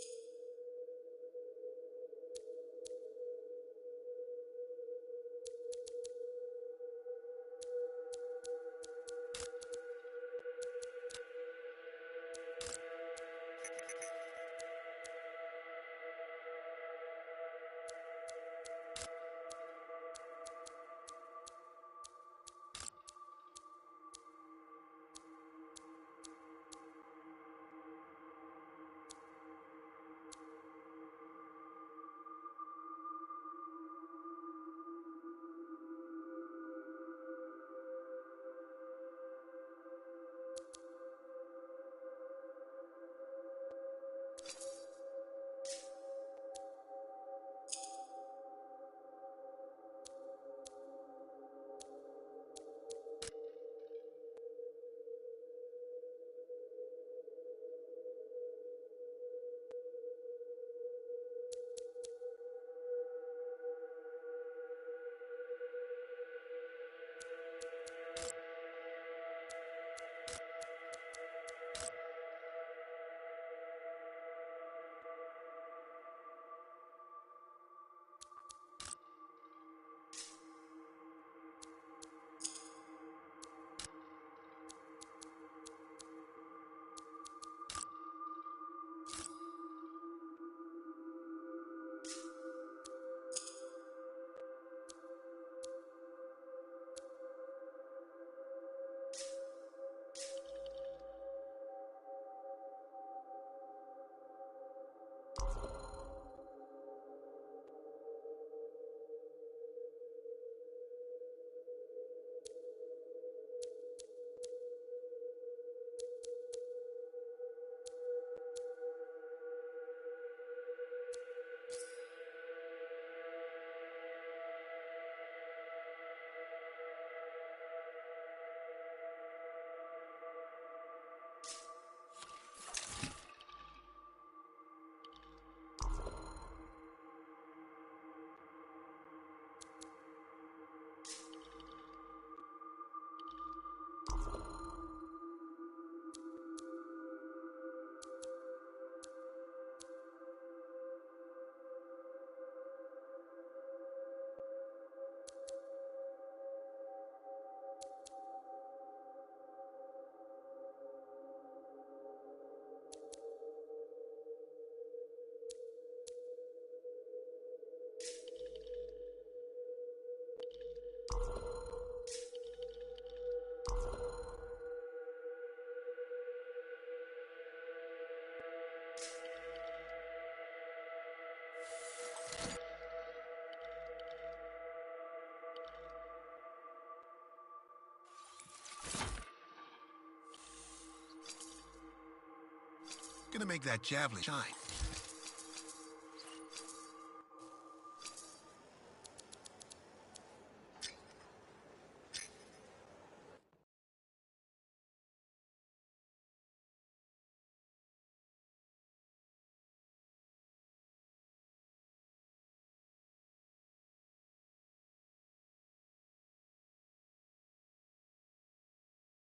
Speaker 1: Gonna make that javelin shine.